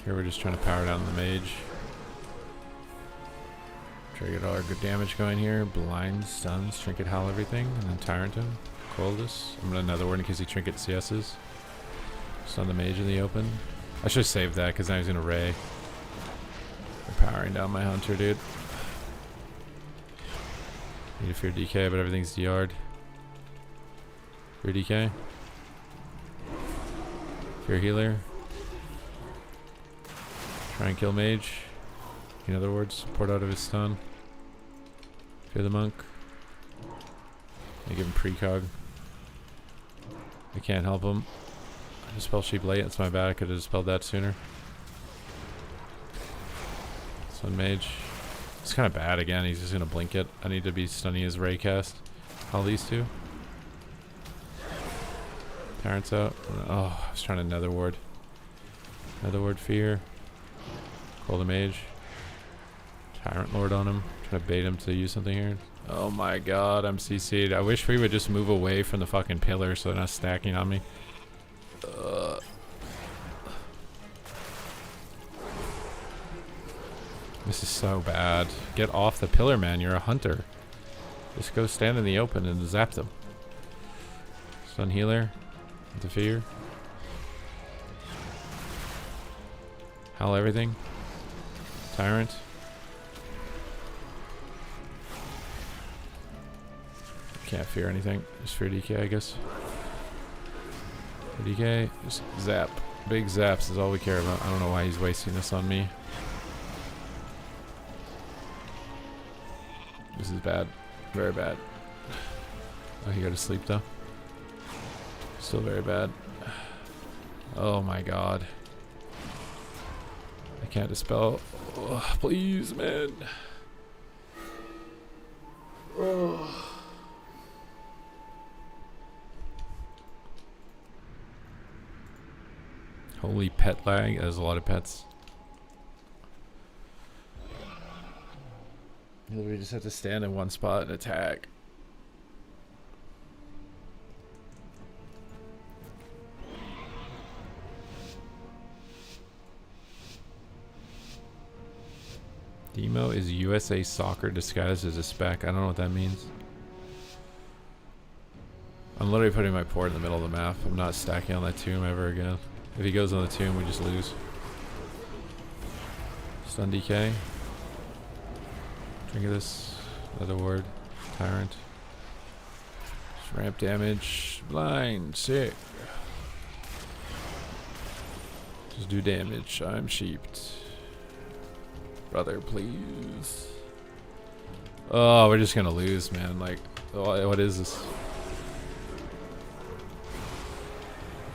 Here we're just trying to power down the mage. Try to get all our good damage going here. Blind, stuns, trinket, howl everything, and then tyrant him. Coldest. I'm gonna another word in case he trinket CS's. Stun the mage in the open. I should have saved that because now he's gonna ray. I'm powering down my hunter, dude. Need to fear DK, but everything's DR'd. Fear DK. Fear healer. Try and kill mage. In other words, port out of his stun. Fear the monk. I give him precog. I can't help him. I dispel sheep late. That's my bad. I could have dispelled that sooner. Stun mage. It's kind of bad again. He's just gonna blink it. I need to be stunning his ray cast. All these two. Tyrant's out. Oh, I was trying to nether ward. Nether ward fear. Call the mage. Tyrant Lord on him. Try to bait him to use something here. Oh my god, I'm CC'd. I wish we would just move away from the fucking pillar so they're not stacking on me. This is so bad. Get off the pillar, man. You're a hunter. Just go stand in the open and zap them. Stun healer. Into fear. Howl everything. Tyrant. Can't fear anything. Just fear DK, I guess. Fear DK. Just zap. Big zaps is all we care about. I don't know why he's wasting this on me. This is bad. Very bad. Oh, he got to sleep though. Still very bad. Oh my god. I can't dispel. Oh, please, man. Oh. Holy pet lag. There's a lot of pets. We just have to stand in one spot and attack. Demo is USA Soccer disguised as a spec. I don't know what that means. I'm literally putting my port in the middle of the map. I'm not stacking on that tomb ever again. If he goes on the tomb, we just lose. Stun DK. Drink of this. Another ward. Tyrant. Just ramp damage. Blind. Sick. Just do damage. I'm sheeped. Brother, please. Oh, we're just gonna lose, man. Like, what is this?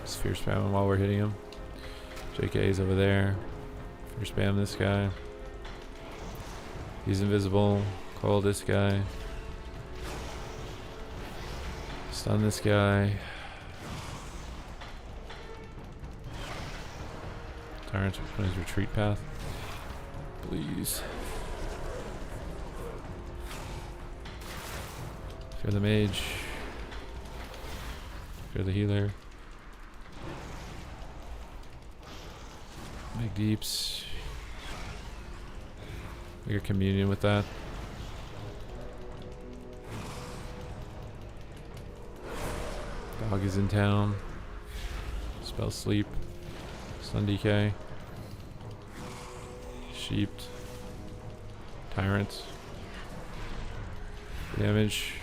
Fear spam him while we're hitting him. JK's over there. Fear spam this guy. He's invisible. Call this guy. Stun this guy. Tyrant's on his retreat path. Please. Fear the mage. Fear the healer. deeps. Make a communion with that. Dog is in town. Spell sleep. Sun decay. Sheep. Tyrant. Damage.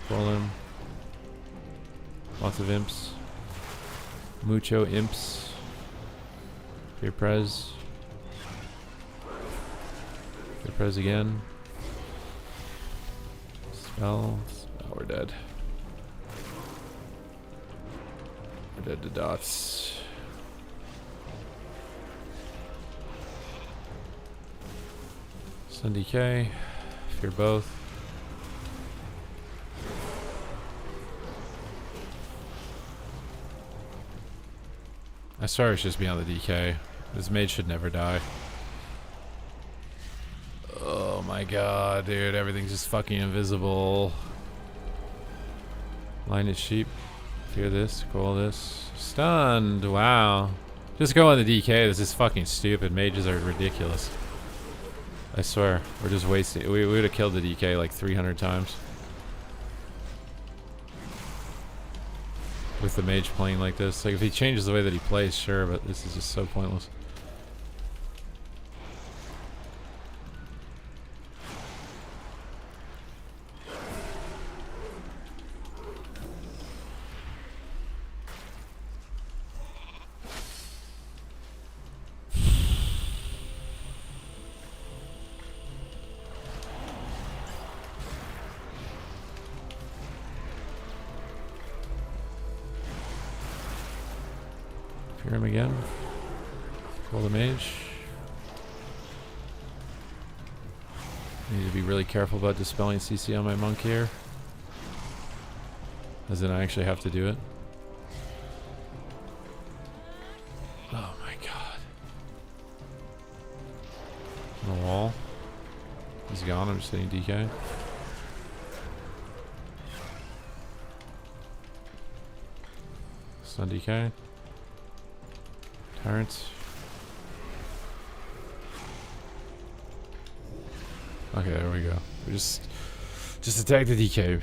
Golem. Lots of imps. Mucho imps. Fear Prez. Fear Prez again. Spells. Oh, we're dead. We're dead to dots. Sun decay. Fear both. I swear it's just beyond the DK. This mage should never die. Oh my god, dude. Everything's just fucking invisible. Line is sheep. Fear this. Call this. Stunned. Wow. Just go on the DK. This is fucking stupid. Mages are ridiculous. I swear. We're just wasting. We would have killed the DK like 300 times. With the mage playing like this. Like if he changes the way that he plays, sure, but this is just so pointless. Fear him again. Roll the mage. Need to be really careful about dispelling CC on my monk here. As in I actually have to do it. Oh my god. On the wall. He's gone, I'm just hitting DK. Stun DK. Tyrant. Okay, there we go. We just attack the DK.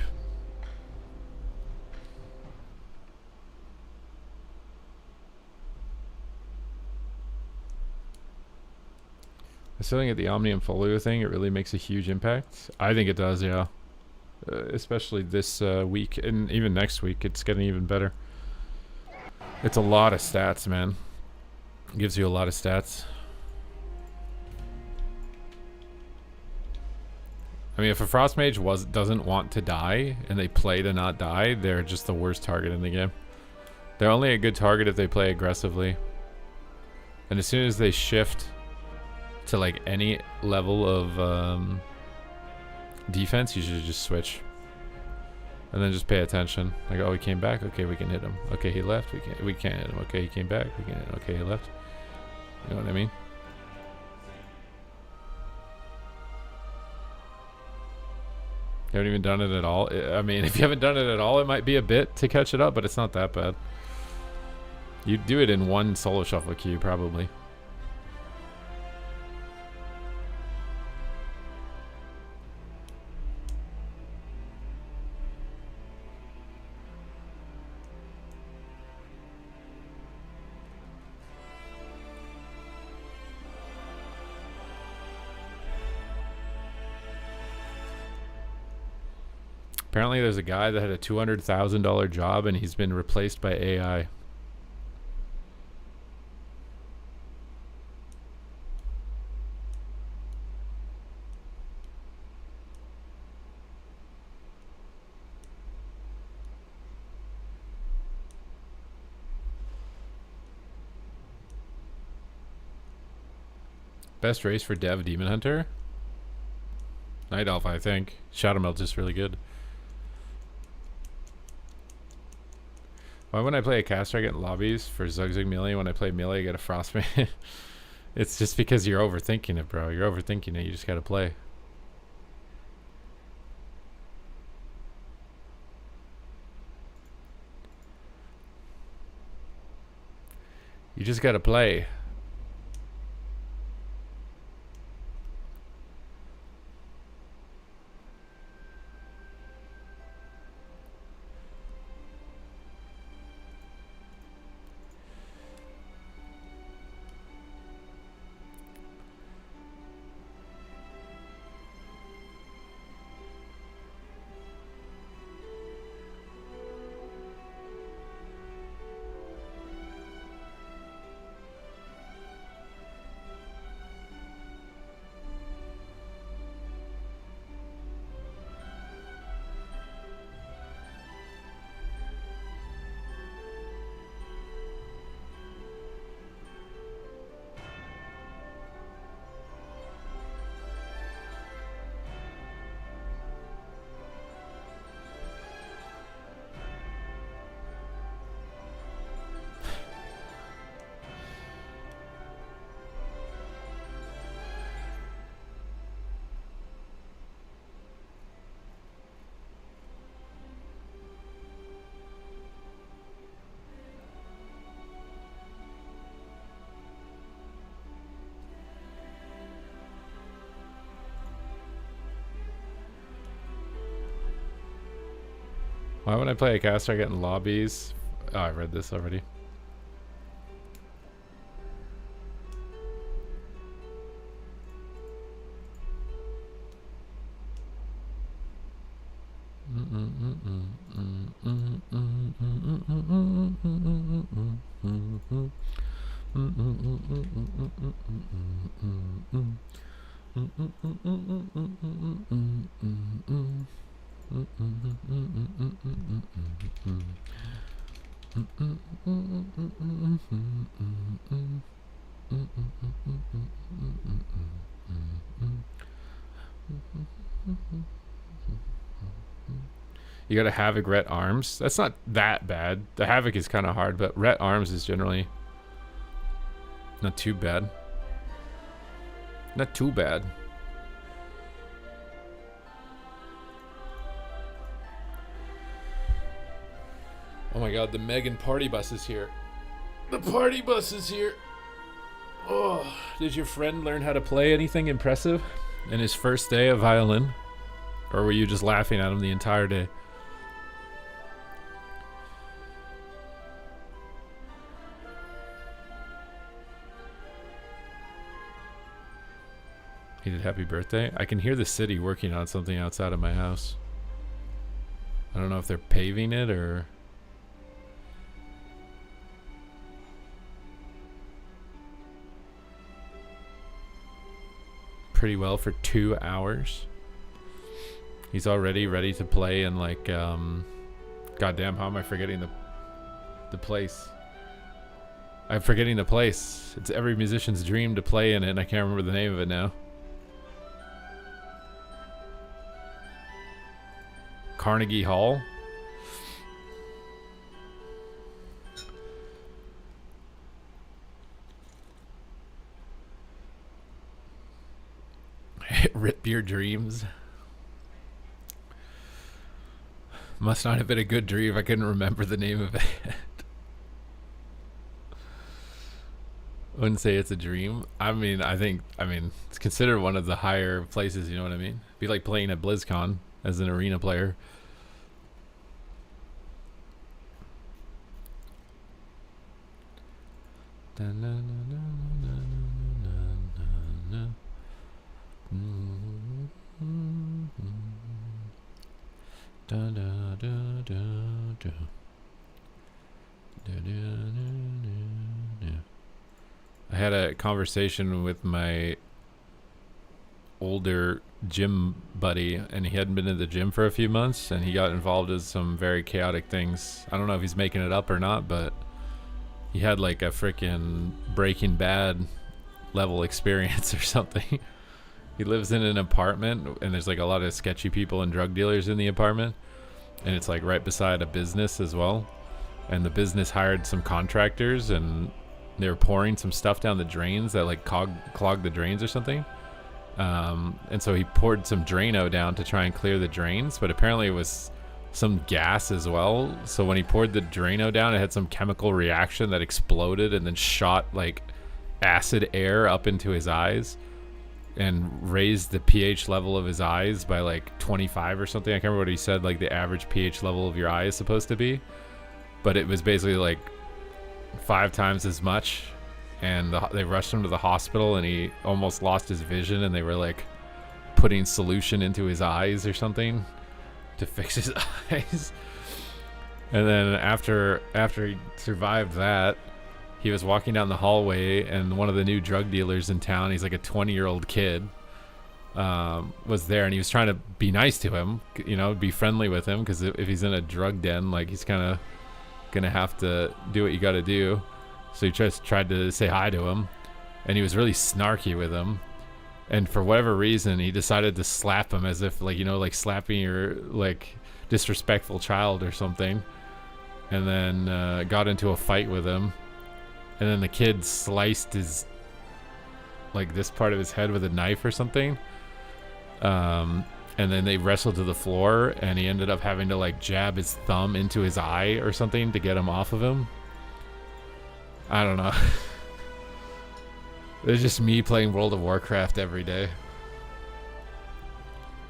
I still think at the Omnium Folio thing, it really makes a huge impact. I think it does, yeah. Especially this week, and even next week, it's getting even better. It's a lot of stats, man. It gives you a lot of stats. I mean, if a Frost Mage doesn't want to die, and they play to not die, they're just the worst target in the game. They're only a good target if they play aggressively. And as soon as they shift to like any level of defense, you should just switch. And then just pay attention. Like, oh, he came back. Okay, we can hit him. Okay, he left. We can't hit him. Okay, he came back. We can hit him. Okay, he left. You know what I mean? You haven't even done it at all. I mean, if you haven't done it at all, it might be a bit to catch it up, but it's not that bad. You'd do it in one solo shuffle queue, probably. Apparently there's a guy that had a $200,000 job and he's been replaced by AI. Best race for Dev Demon Hunter? Night Elf, I think. Shadow Melt is really good. Why when I play a caster I get lobbies for Zugzug melee? When I play melee I get a Frostman. It's just because you're overthinking it, bro. You're overthinking it. You just gotta play. You just gotta play. Why would I play a caster? I get in lobbies. Oh, I read this already. You got a Havoc Ret Arms. That's not that bad. The Havoc is kind of hard, but Ret Arms is generally not too bad. Not too bad. Oh my god, the Megan party bus is here. The party bus is here. Oh, did your friend learn how to play anything impressive in his first day of violin? Or were you just laughing at him the entire day? He did happy birthday. I can hear the city working on something outside of my house. I don't know if they're paving it or... pretty well for 2 hours. He's already ready to play in like goddamn, how am I forgetting the place? I'm forgetting the place. It's every musician's dream to play in it, and I can't remember the name of it now. Carnegie Hall. Rip your dreams. Must not have been a good dream. I couldn't remember the name of it. Wouldn't say it's a dream. I mean, it's considered one of the higher places, you know what I mean? Be like playing at BlizzCon as an arena player. I had a conversation with my older gym buddy, and he hadn't been in the gym for a few months, and he got involved in some very chaotic things. I don't know if he's making it up or not, but he had like a freaking Breaking Bad level experience or something. He lives in an apartment, and there's like a lot of sketchy people and drug dealers in the apartment, and it's like right beside a business as well. And the business hired some contractors, and they were pouring some stuff down the drains that like clogged the drains or something. And so he poured some Drano down to try and clear the drains, but apparently it was some gas as well. So when he poured the Drano down, it had some chemical reaction that exploded and then shot like acid air up into his eyes and raised the pH level of his eyes by like 25 or something. I can't remember what he said, like the average pH level of your eye is supposed to be, but it was basically like 5 times as much. And they rushed him to the hospital, and he almost lost his vision, and they were like putting solution into his eyes or something to fix his eyes. And then after he survived that, he was walking down the hallway, and one of the new drug dealers in town, he's like a 20-year-old kid, was there, and he was trying to be nice to him, you know, be friendly with him, because if he's in a drug den, like, he's kind of gonna have to do what you got to do. So he just tried to say hi to him, and he was really snarky with him, and for whatever reason he decided to slap him, as if, like, you know, like slapping your like disrespectful child or something, and then got into a fight with him, and then the kid sliced his, like, this part of his head with a knife or something, and then they wrestled to the floor, and he ended up having to like jab his thumb into his eye or something to get him off of him. I don't know. It's just me playing World of Warcraft every day.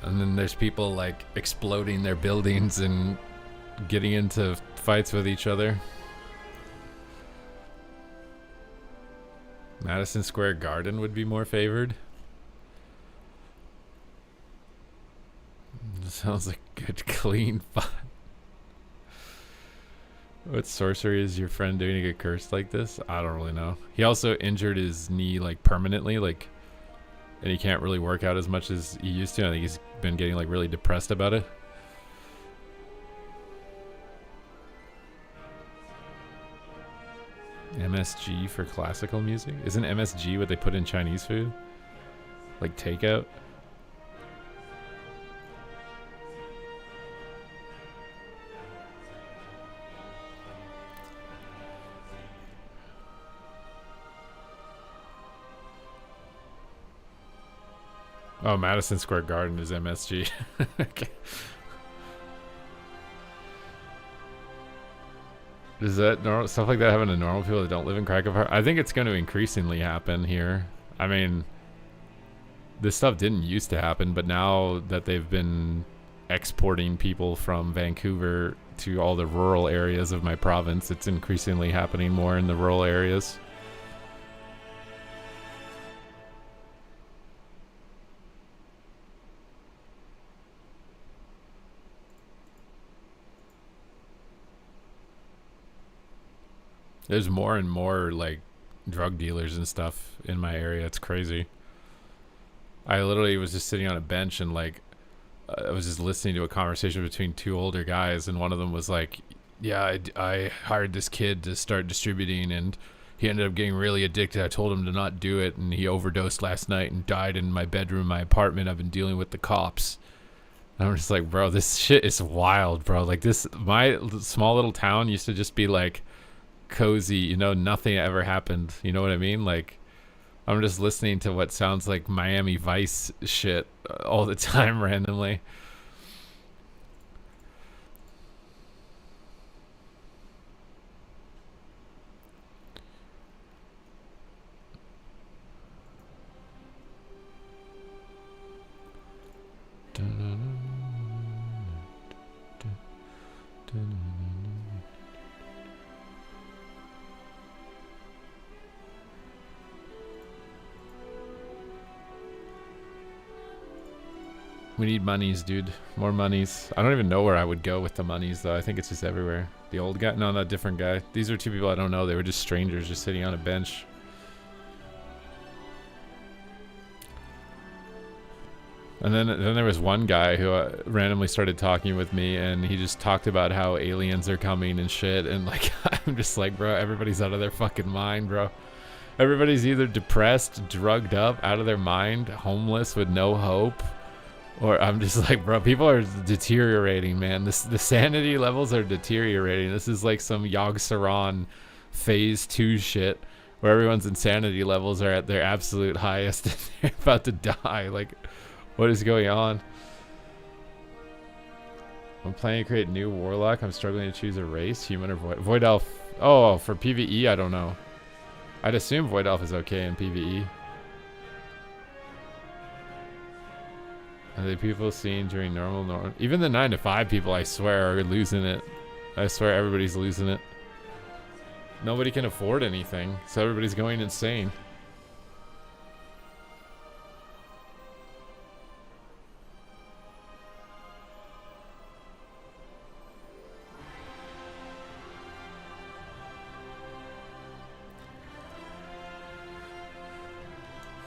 And then there's people like exploding their buildings and getting into fights with each other. Madison Square Garden would be more favored. Sounds like a good clean fight. What sorcery is your friend doing to get cursed like this? I don't really know. He also injured his knee like permanently, like, and he can't really work out as much as he used to. I think he's been getting like really depressed about it. MSG for classical music? Isn't MSG what they put in Chinese food? Like takeout? Oh, Madison Square Garden is MSG. Okay. Does that normal stuff like that happen to normal people that don't live in Krakow? I think it's going to increasingly happen here. I mean, this stuff didn't used to happen, but now that they've been exporting people from Vancouver to all the rural areas of my province, it's increasingly happening more in the rural areas. There's more and more like drug dealers and stuff in my area. It's crazy. I literally was just sitting on a bench and like I was just listening to a conversation between two older guys, and one of them was like, yeah, I hired this kid to start distributing, and he ended up getting really addicted. I told him to not do it, and he overdosed last night and died in my bedroom, my apartment. I've been dealing with the cops. And I'm just like, bro, this shit is wild, bro. Like this, my small little town used to just be like cozy, you know, nothing ever happened. You know what I mean? Like, I'm just listening to what sounds like Miami Vice shit all the time randomly. We need monies, dude. More monies. I don't even know where I would go with the monies, though. I think it's just everywhere. The old guy? No, not different guy. These are two people I don't know. They were just strangers just sitting on a bench. And then there was one guy who randomly started talking with me, and he just talked about how aliens are coming and shit. And like, I'm just like, bro, everybody's out of their fucking mind, bro. Everybody's either depressed, drugged up, out of their mind, homeless with no hope. Or I'm just like, bro, people are deteriorating, man. The sanity levels are deteriorating. This is like some Yogg Saron phase 2 shit where everyone's insanity levels are at their absolute highest and they're about to die. Like, what is going on? I'm planning to create a new warlock. I'm struggling to choose a race, human or void elf. Oh, for PvE, I don't know. I'd assume void elf is okay in PvE. Are they people seen during normal? Even the 9 to 5 people, I swear, are losing it. I swear everybody's losing it. Nobody can afford anything, so everybody's going insane.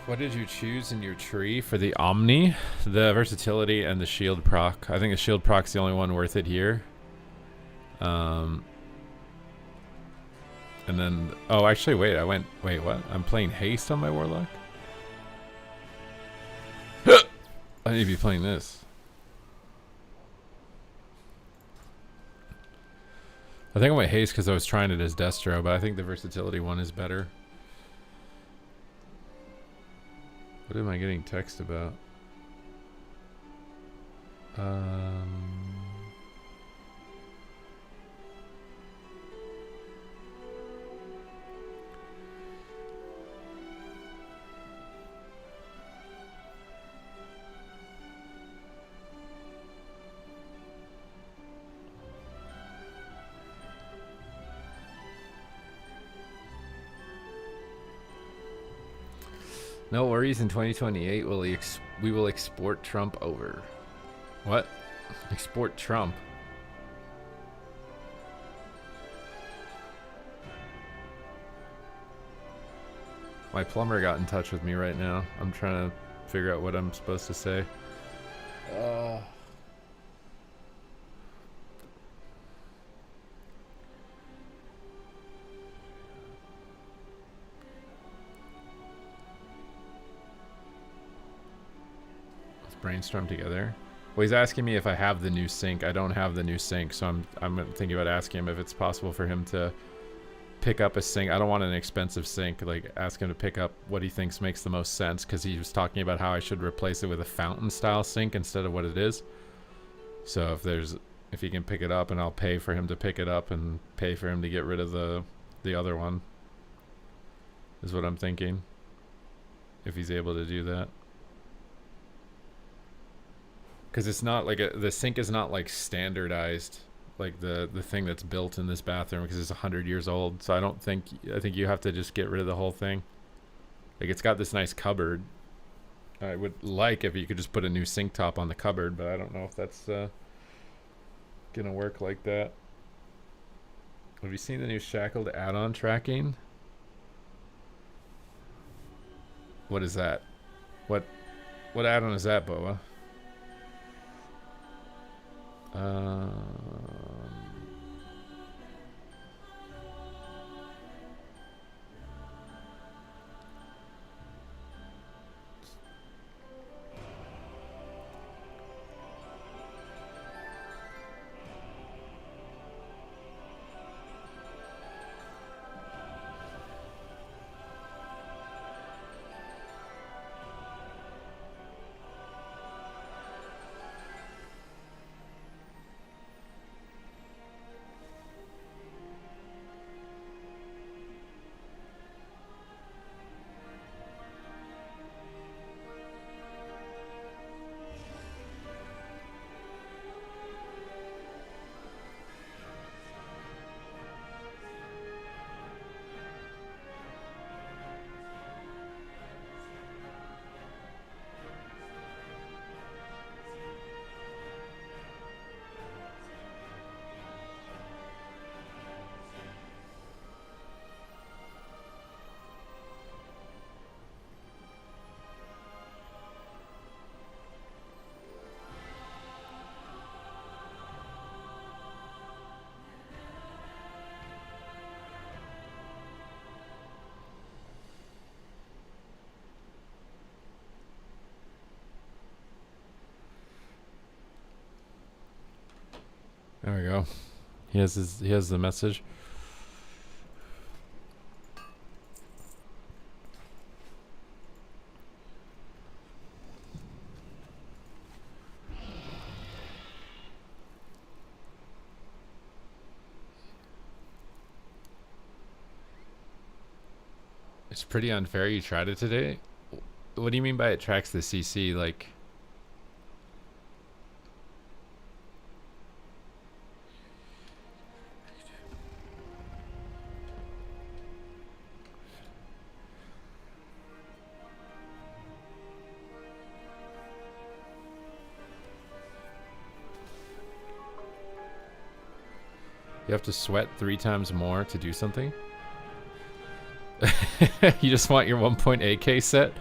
What did you choose in your tree for the Omni? The versatility and the shield proc. I think the shield proc's the only one worth it here. And then, oh, actually, wait, wait, what? I'm playing haste on my warlock? I need to be playing this. I think I went haste because I was trying it as Destro, but I think the versatility one is better. What am I getting text about? No worries. In 2028, we will export Trump over. What? Export Trump? My plumber got in touch with me right now. I'm trying to figure out what I'm supposed to say. Let's brainstorm together. Well, he's asking me if I have the new sink. I don't have the new sink, so I'm thinking about asking him if it's possible for him to pick up a sink. I don't want an expensive sink. Like, ask him to pick up what he thinks makes the most sense, because he was talking about how I should replace it with a fountain style sink instead of what it is. So if he can pick it up, and I'll pay for him to pick it up and pay for him to get rid of the other one, is what I'm thinking, if he's able to do that. Because it's not like the sink is not like standardized, like the thing that's built in this bathroom, because it's 100 years old. So I think you have to just get rid of the whole thing. Like, it's got this nice cupboard. I would like if you could just put a new sink top on the cupboard, but I don't know if that's gonna work like that. Have you seen the new shackled add-on tracking? What is that? What add-on is that, Boa? There we go. He has the message. It's pretty unfair you tried it today. What do you mean by it tracks the CC? Like, you have to sweat 3 times more to do something? You just want your 1.8k set?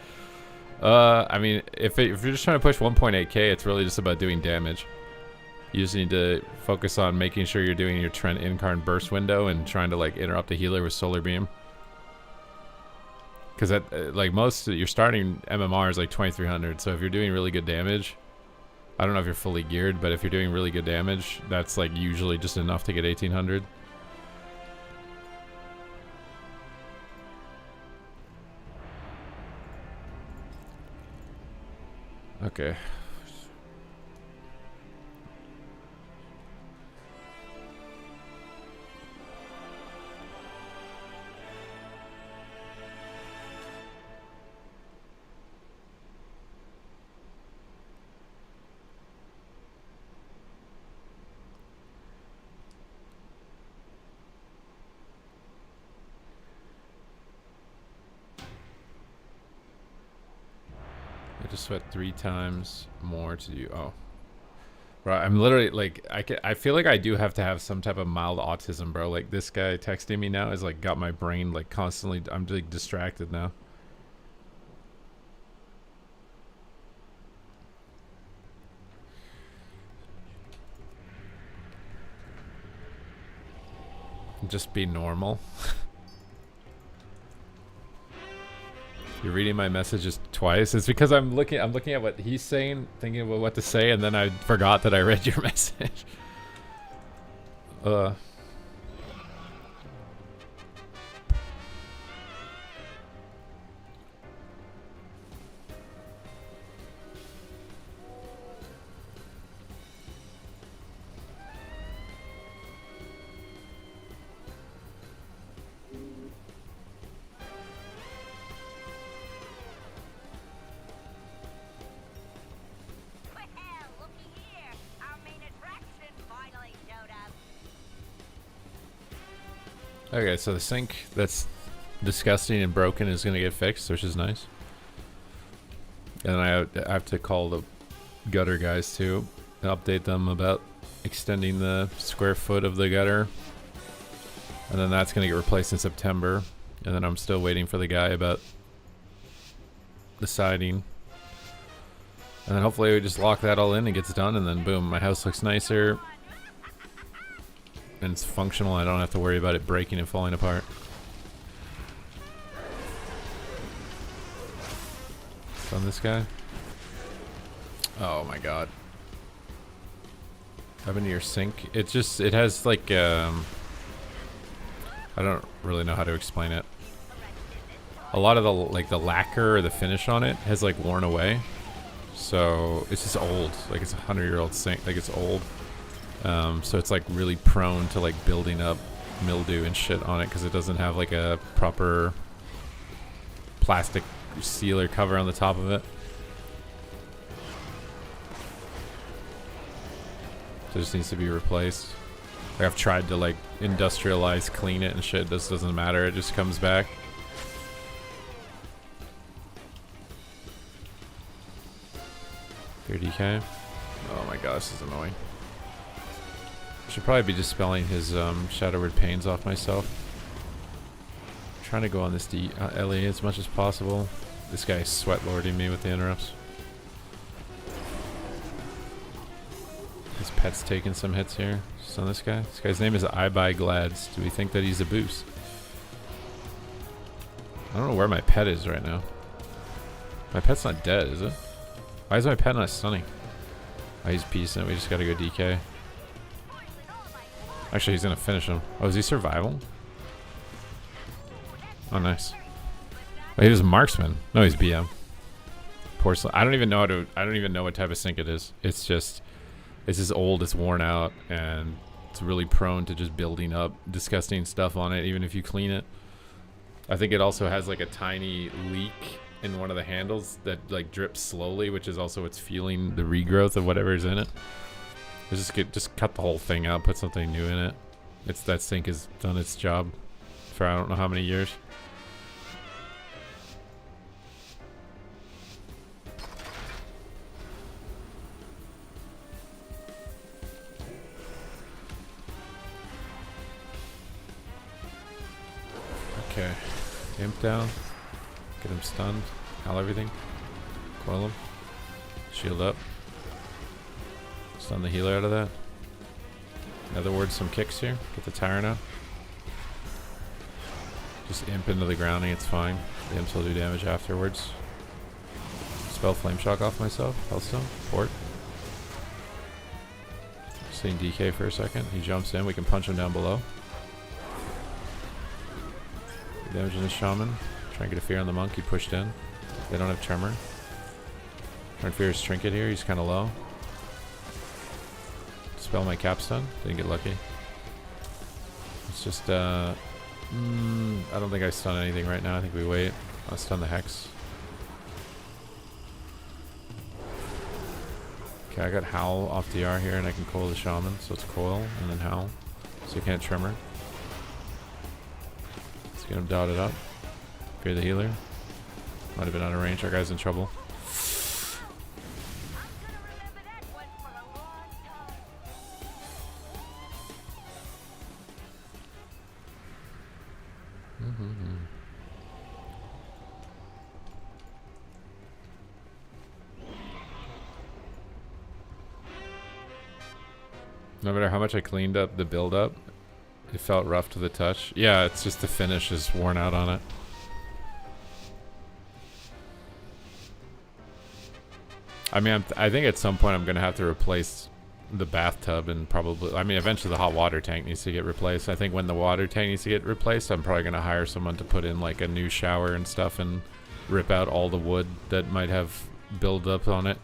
I mean, if you're just trying to push 1.8k, it's really just about doing damage. You just need to focus on making sure you're doing your Trent Incarn burst window and trying to like interrupt the healer with solar beam. Because that, like, most your starting MMR is like 2300. So if you're doing really good damage, I don't know if you're fully geared, but if you're doing really good damage, that's like usually just enough to get 1800. Okay. to sweat 3 times more to do. Oh. Right, I'm literally like I feel like I do have to have some type of mild autism, bro. Like this guy texting me now is like got my brain like constantly. I'm like distracted now. Just be normal. You're reading my messages twice. It's because I'm looking at what he's saying, thinking about what to say, and then I forgot that I read your message. Okay, so the sink that's disgusting and broken is going to get fixed, which is nice. And I have to call the gutter guys too and update them about extending the square foot of the gutter. And then that's going to get replaced in September. And then I'm still waiting for the guy about the siding. And then hopefully we just lock that all in and gets done, and then boom, my house looks nicer. And it's functional. I don't have to worry about it breaking and falling apart. On this guy. Oh my god. I've been to your sink. It has like I don't really know how to explain it. A lot of the lacquer or the finish on it has like worn away. So it's just old. Like it's a 100-year-old sink. Like it's old. So it's like really prone to like building up mildew and shit on it because it doesn't have like a proper plastic sealer cover on the top of it. So it just needs to be replaced. Like I've tried to like industrialize, clean it and shit. This doesn't matter. It just comes back. $30K. Oh my gosh, this is annoying. Should probably be dispelling his Shadowward Pains off myself. I'm trying to go on this LE as much as possible. This guy's sweat lording me with the interrupts. His pet's taking some hits here. Just on this guy. This guy's name is I Buy Glads. Do we think that he's a boost? I don't know where my pet is right now. My pet's not dead, is it? Why is my pet not stunning? Oh, he's piecing it. We just gotta go DK. Actually, he's gonna finish him. Oh, is he survival? Oh, nice. Oh, he was marksman. No, he's BM. Porcelain. I don't even know what type of sink it is. It's just old. It's worn out, and it's really prone to just building up disgusting stuff on it, even if you clean it. I think it also has like a tiny leak in one of the handles that like drips slowly, which is also what's fueling the regrowth of whatever's in it. Just cut the whole thing out, put something new in it. That sink has done its job for I don't know how many years. Okay, imp down, get him stunned, howl everything, coil him, shield up. Stun the healer out of that. In other words, some kicks here. Get the tyrant out. Just imp into the grounding, it's fine. The imps will do damage afterwards. Spell Flame Shock off myself. Hellstone. Port. Seeing DK for a second. He jumps in. We can punch him down below. Damage in the shaman. Try and get a fear on the monk. He pushed in. They don't have tremor. Try and fear his trinket here. He's kind of low. Spell my capstone. Didn't get lucky. It's just I don't think I stun anything right now. I think we wait. I'll stun the hex. Okay, I got Howl off DR here, and I can coil the shaman. So it's coil and then Howl. So you can't tremor. Let's get him dotted up. Fear the healer. Might have been out of range. Our guy's in trouble. No matter how much I cleaned up the build up, it felt rough to the touch. Yeah, it's just the finish is worn out on it. I mean, I think at some point I'm going to have to replace the bathtub and probably, I mean, eventually the hot water tank needs to get replaced. I think when the water tank needs to get replaced, I'm probably going to hire someone to put in like a new shower and stuff and rip out all the wood that might have build up on it.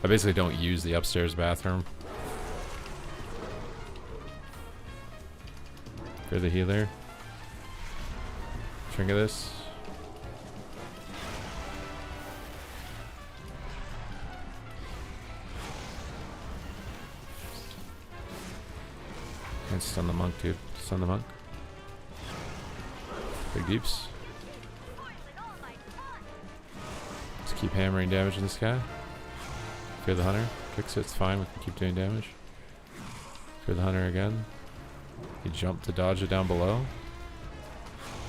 I basically don't use the upstairs bathroom. For the healer. Drink of this. And stun the monk, dude. Stun the monk. Big deeps. Let's keep hammering damage in this guy. Fear the hunter. Kicks it, it's fine. We can keep doing damage. Fear the hunter again. He jumped to dodge it down below.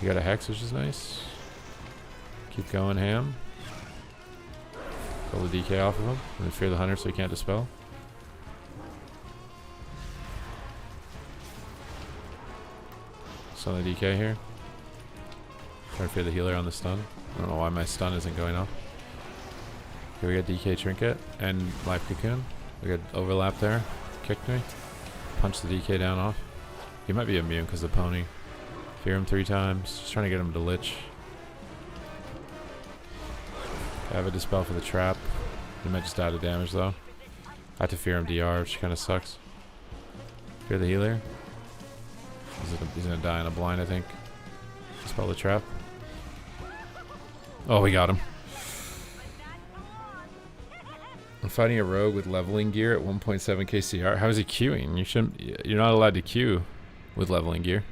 You got a hex, which is nice. Keep going, ham. Pull the DK off of him. And then fear the hunter so he can't dispel. Stun the DK here. Try to fear the healer on the stun. I don't know why my stun isn't going off. Okay, we got DK trinket and life cocoon. We got overlap there. Kicked me. Punch the DK down off. He might be immune because of the pony. Fear him 3 times. Just trying to get him to lich. I have a dispel for the trap. He might just die to damage though. I have to fear him DR, which kind of sucks. Fear the healer. He's gonna die in a blind, I think. Dispel the trap. Oh, we got him. I'm fighting a rogue with leveling gear at 1.7 KCR. How is he queuing? You shouldn't. You're not allowed to queue with leveling gear.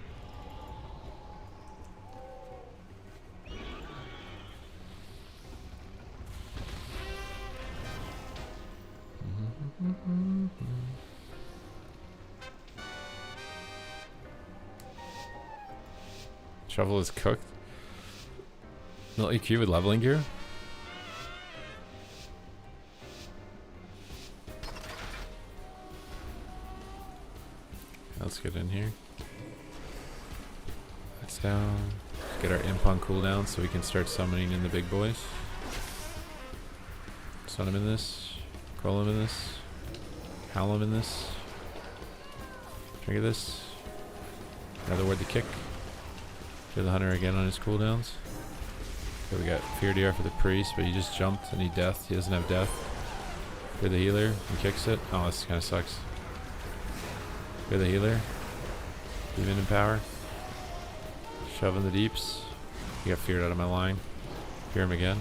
Shovel is cooked. No EQ with leveling gear? Let's get in here. That's down. Let's get our imp on cooldown so we can start summoning in the big boys. Stun him in this. Crawl him in this. Howl him in this. Trigger this. Another word to kick. Fear the hunter again on his cooldowns. Okay, we got Fear DR for the priest, but he just jumped and he deathed. He doesn't have death. Fear the healer. He kicks it. Oh, this kind of sucks. Fear the healer. Demon in power. Shove in the deeps. He got feared out of my line. Fear him again.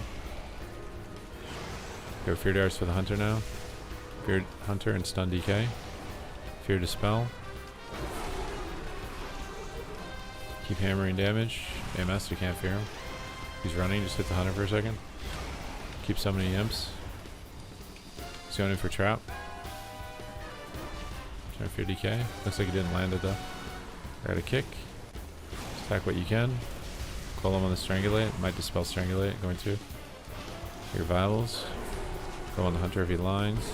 Go Fear DRs for the hunter now. Fear hunter and stun DK. Fear dispel. Keep hammering damage. AMS, we can't fear him. He's running, just hit the hunter for a second. Keep summoning imps. He's going in for trap. Trying to fear DK. Looks like he didn't land it though. Got a kick. Attack what you can. Call him on the strangulate. Might dispel strangulate. Going to. Your vitals. Go on the hunter if he lines.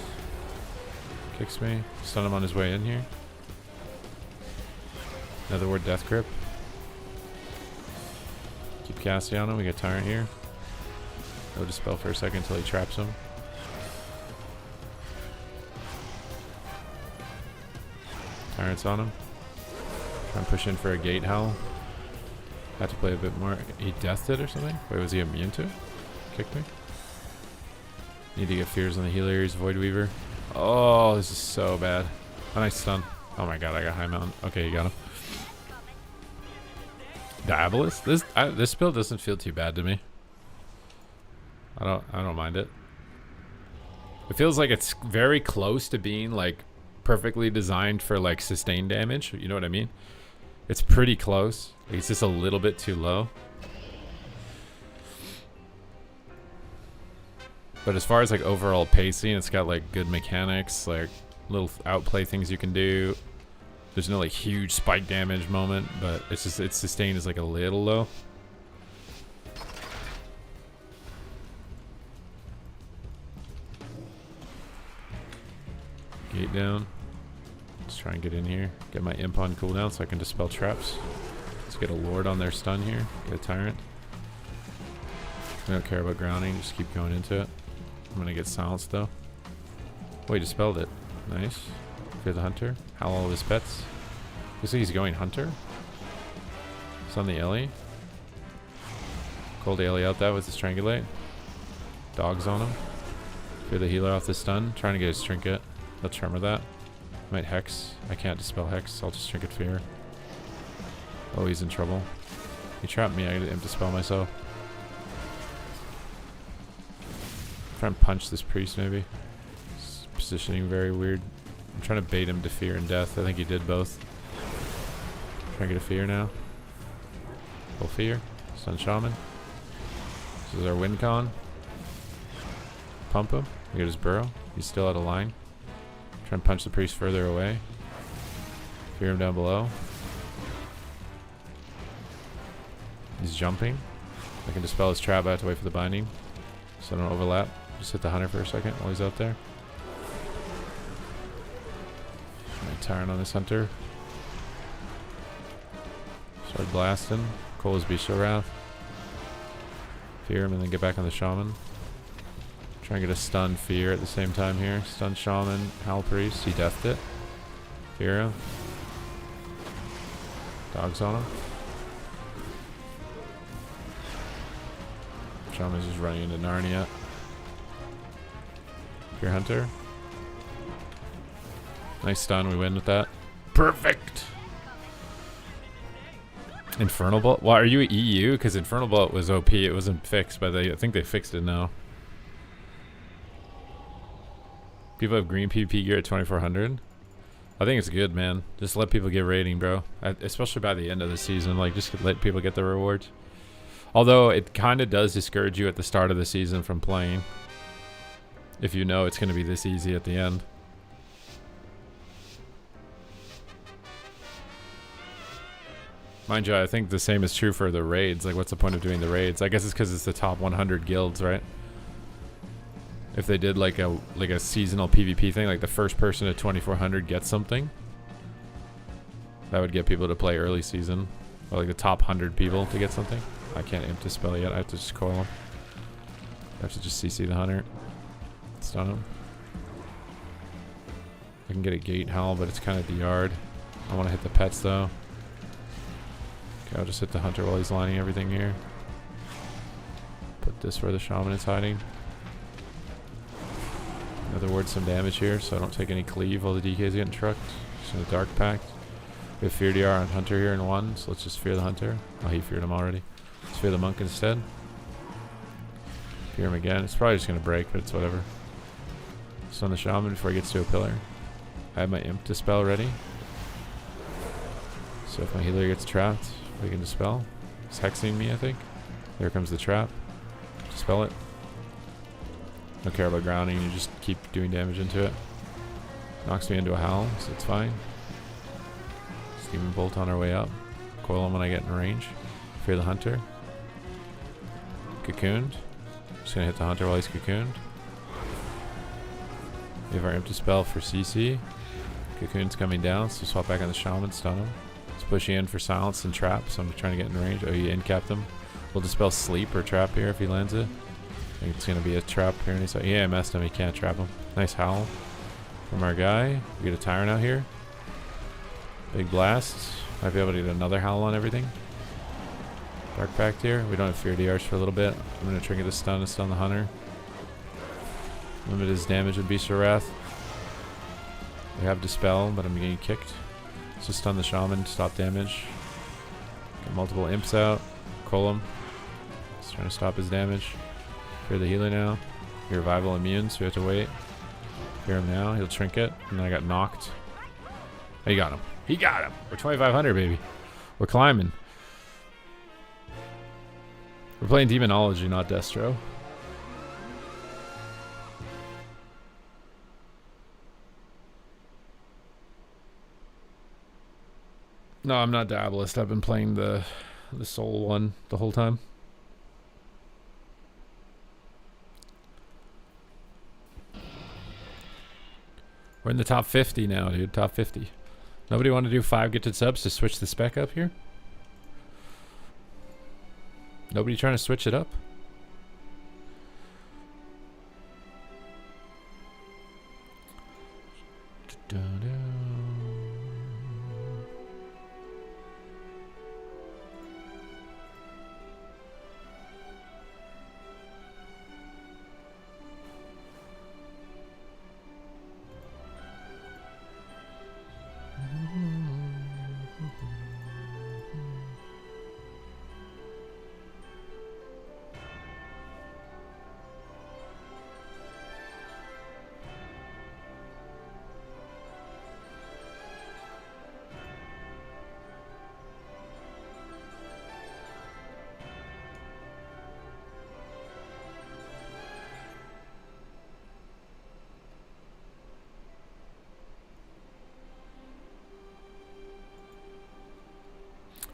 Kicks me. Stun him on his way in here. Another word, death grip. Keep casting on him. We got Tyrant here. No dispel for a second until he traps him. Tyrant's on him. Try and push in for a gate howl. Have to play a bit more. He deathed it or something? Wait, was he immune to it? Kicked me? Need to get fears on the healer. He's Void Weaver. Oh, this is so bad. A nice stun. Oh my god, I got high mount. Okay, you got him. Diabolus? This build doesn't feel too bad to me. I don't mind it. It feels like it's very close to being like perfectly designed for like sustained damage. You know what I mean? It's pretty close. It's just a little bit too low. But as far as like overall pacing, it's got like good mechanics, like little outplay things you can do. There's no like huge spike damage moment, but it's just it's sustained as like a little low. Gate down. Let's try and get in here. Get my imp on cooldown so I can dispel traps. Let's get a lord on their stun here. Get a tyrant. I don't care about grounding. Just keep going into it. I'm going to get silenced though. Oh, he dispelled it. Nice. Fear the hunter. Howl all of his pets. Looks like he's going hunter. It's on the Ellie. Cold Ellie out that with his Strangulate. Dogs on him. Fear the healer off the stun. Trying to get his trinket. He'll tremor that. Might hex. I can't dispel hex. I'll just trinket fear. Oh, he's in trouble. He trapped me. I gotta imp dispel myself. Try and punch this priest maybe. His positioning very weird. I'm trying to bait him to fear and death. I think he did both. Trying to get a fear now. Full fear. Stun shaman. This is our win con. Pump him. We get his burrow. He's still out of line. Try and punch the priest further away. Fear him down below. He's jumping. I can dispel his trap. I have to wait for the binding, so I don't overlap. Just hit the hunter for a second while he's out there. My tyrant on this hunter. Start blasting. Cole's Bestial Wrath. Fear him and then get back on the shaman. Try and get a stun fear at the same time here. Stun shaman, howl priest. He deathed it. Fear him. Dogs on him. Shaman's just running into Narnia. Fear hunter. Nice stun. We win with that. Perfect. Infernal Bolt? Why are you EU? Because Infernal Bolt was OP. It wasn't fixed, but I think they fixed it now. People have green PvP gear at 2400. I think it's good, man. Just let people get rating, bro. Especially by the end of the season. Like, just let people get the rewards. Although, it kind of does discourage you at the start of the season from playing. If you know it's going to be this easy at the end. Mind you, I think the same is true for the raids. Like, what's the point of doing the raids? I guess it's because it's the top 100 guilds, right? If they did like a seasonal PvP thing, like the first person at 2400 gets something, that would get people to play early season. Or like the top 100 people to get something. I can't imp dispel yet. I have to just coil him. I have to just CC the hunter. Stun him. I can get a gate howl, but it's kind of DR'd. I want to hit the pets though. Okay, I'll just hit the hunter while he's lining everything here. Put this where the shaman is hiding. In other words, some damage here, so I don't take any cleave while the DK is getting trucked. Just in the Dark Pact. We have Fear DR on Hunter here in 1, so let's just fear the Hunter. Oh, he feared him already. Let's fear the Monk instead. Fear him again. It's probably just going to break, but it's whatever. Stun the Shaman before he gets to a pillar. I have my Imp Dispel ready. So if my healer gets trapped, we can dispel. He's hexing me, I think. There comes the trap. Dispel it. Don't care about grounding, you just keep doing damage into it. Knocks me into a howl, so it's fine. Demon Bolt on our way up. Coil him when I get in range. Fear the Hunter. Cocooned. Just gonna hit the Hunter while he's cocooned. We have our Imp Dispel for CC. Cocoon's coming down, so swap back on the Shaman, stun him. Let's push you in for silence and trap, so I'm trying to get in range. Oh, you incapped him. We'll dispel sleep or trap here if he lands it. I think it's gonna be a trap here, and he's like, yeah, I messed him, he can't trap him. Nice howl from our guy. We get a Tyrant out here. Big blast. Might be able to get another howl on everything. Dark Pact here. We don't have Fear DRs for a little bit. I'm gonna trigger the stun and stun the Hunter. Limit his damage with Bestial Wrath. We have Dispel, but I'm getting kicked. So stun the Shaman, stop damage. Get multiple imps out. Coil him. Just trying to stop his damage. Fear the healer now. Your revival immune, so we have to wait. Fear him now. He'll trinket. And then I got knocked. Oh, he got him. He got him. We're 2500, baby. We're climbing. We're playing Demonology, not Destro. No, I'm not Diabolist. I've been playing the Soul one the whole time. We're in the top 50 now, dude. Top 50. Nobody want to do 5 gifted subs to switch the spec up here? Nobody trying to switch it up?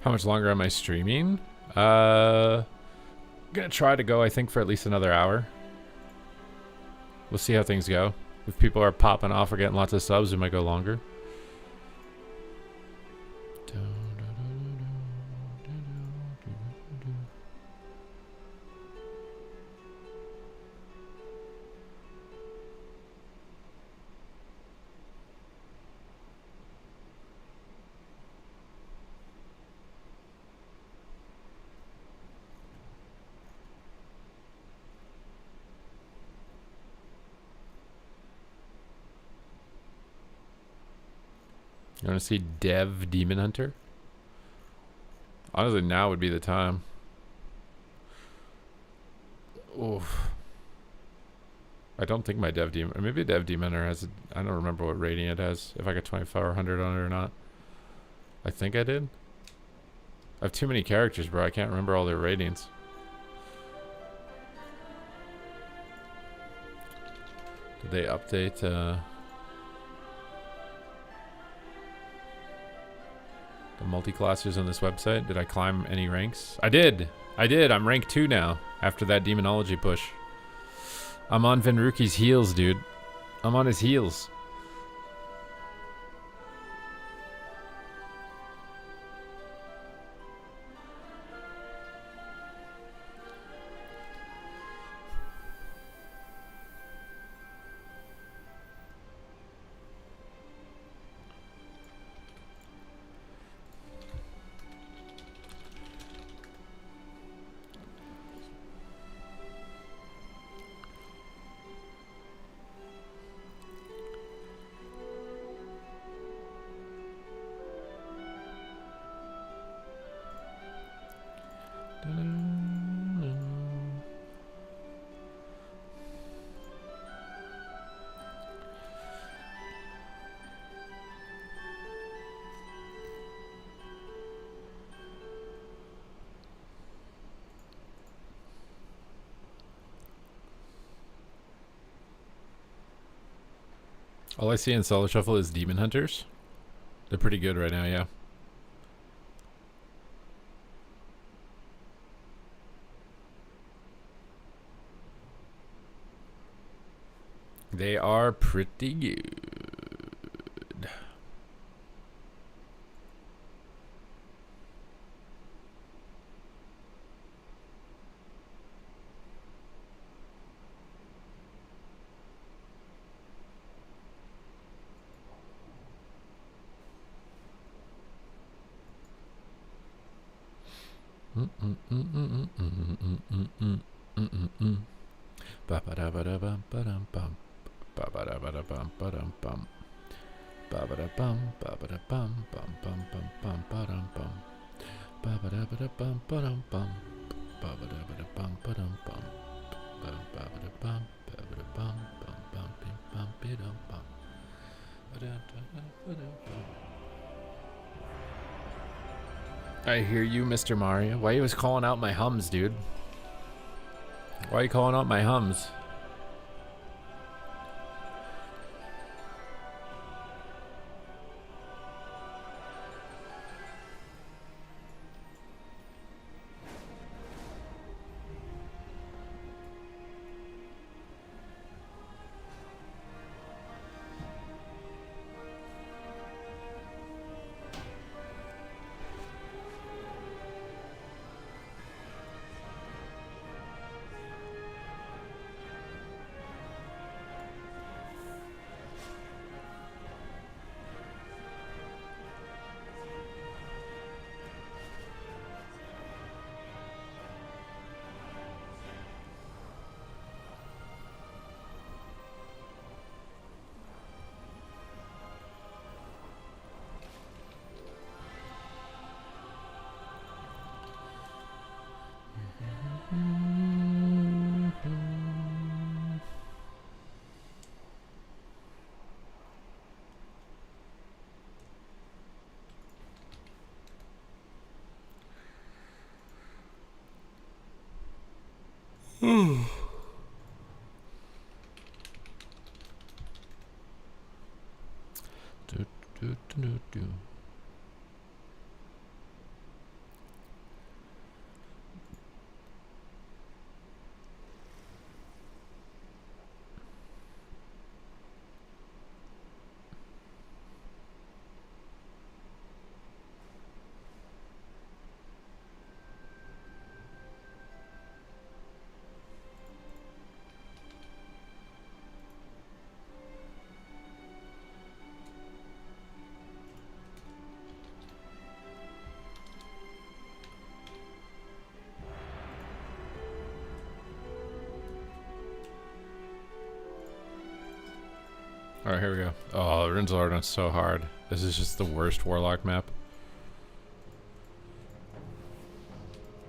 How much longer am I streaming? Gonna try to go, I think, for at least another hour. We'll see how things go. If people are popping off or getting lots of subs, we might go longer. You want to see Dev Demon Hunter? Honestly, now would be the time. Oof. I don't think my Dev Demon... Or maybe a Dev Demon Hunter has... I don't remember what rating it has. If I got 2400 on it or not. I think I did. I have too many characters, bro. I can't remember all their ratings. Did they update... the multi-classers on this website? Did I climb any ranks? I did. I'm rank 2 now after that demonology push. I'm on Venruki's heels, dude. I'm on his heels. All I see in Solo Shuffle is Demon Hunters. They're pretty good right now, yeah. They are pretty good. I hear you, Mr. Mario. Why you was calling out my hums, dude? Why are you calling out my hums? Do, do, do, do. Alright, here we go. Oh, Rinzlardon's so hard. This is just the worst Warlock map.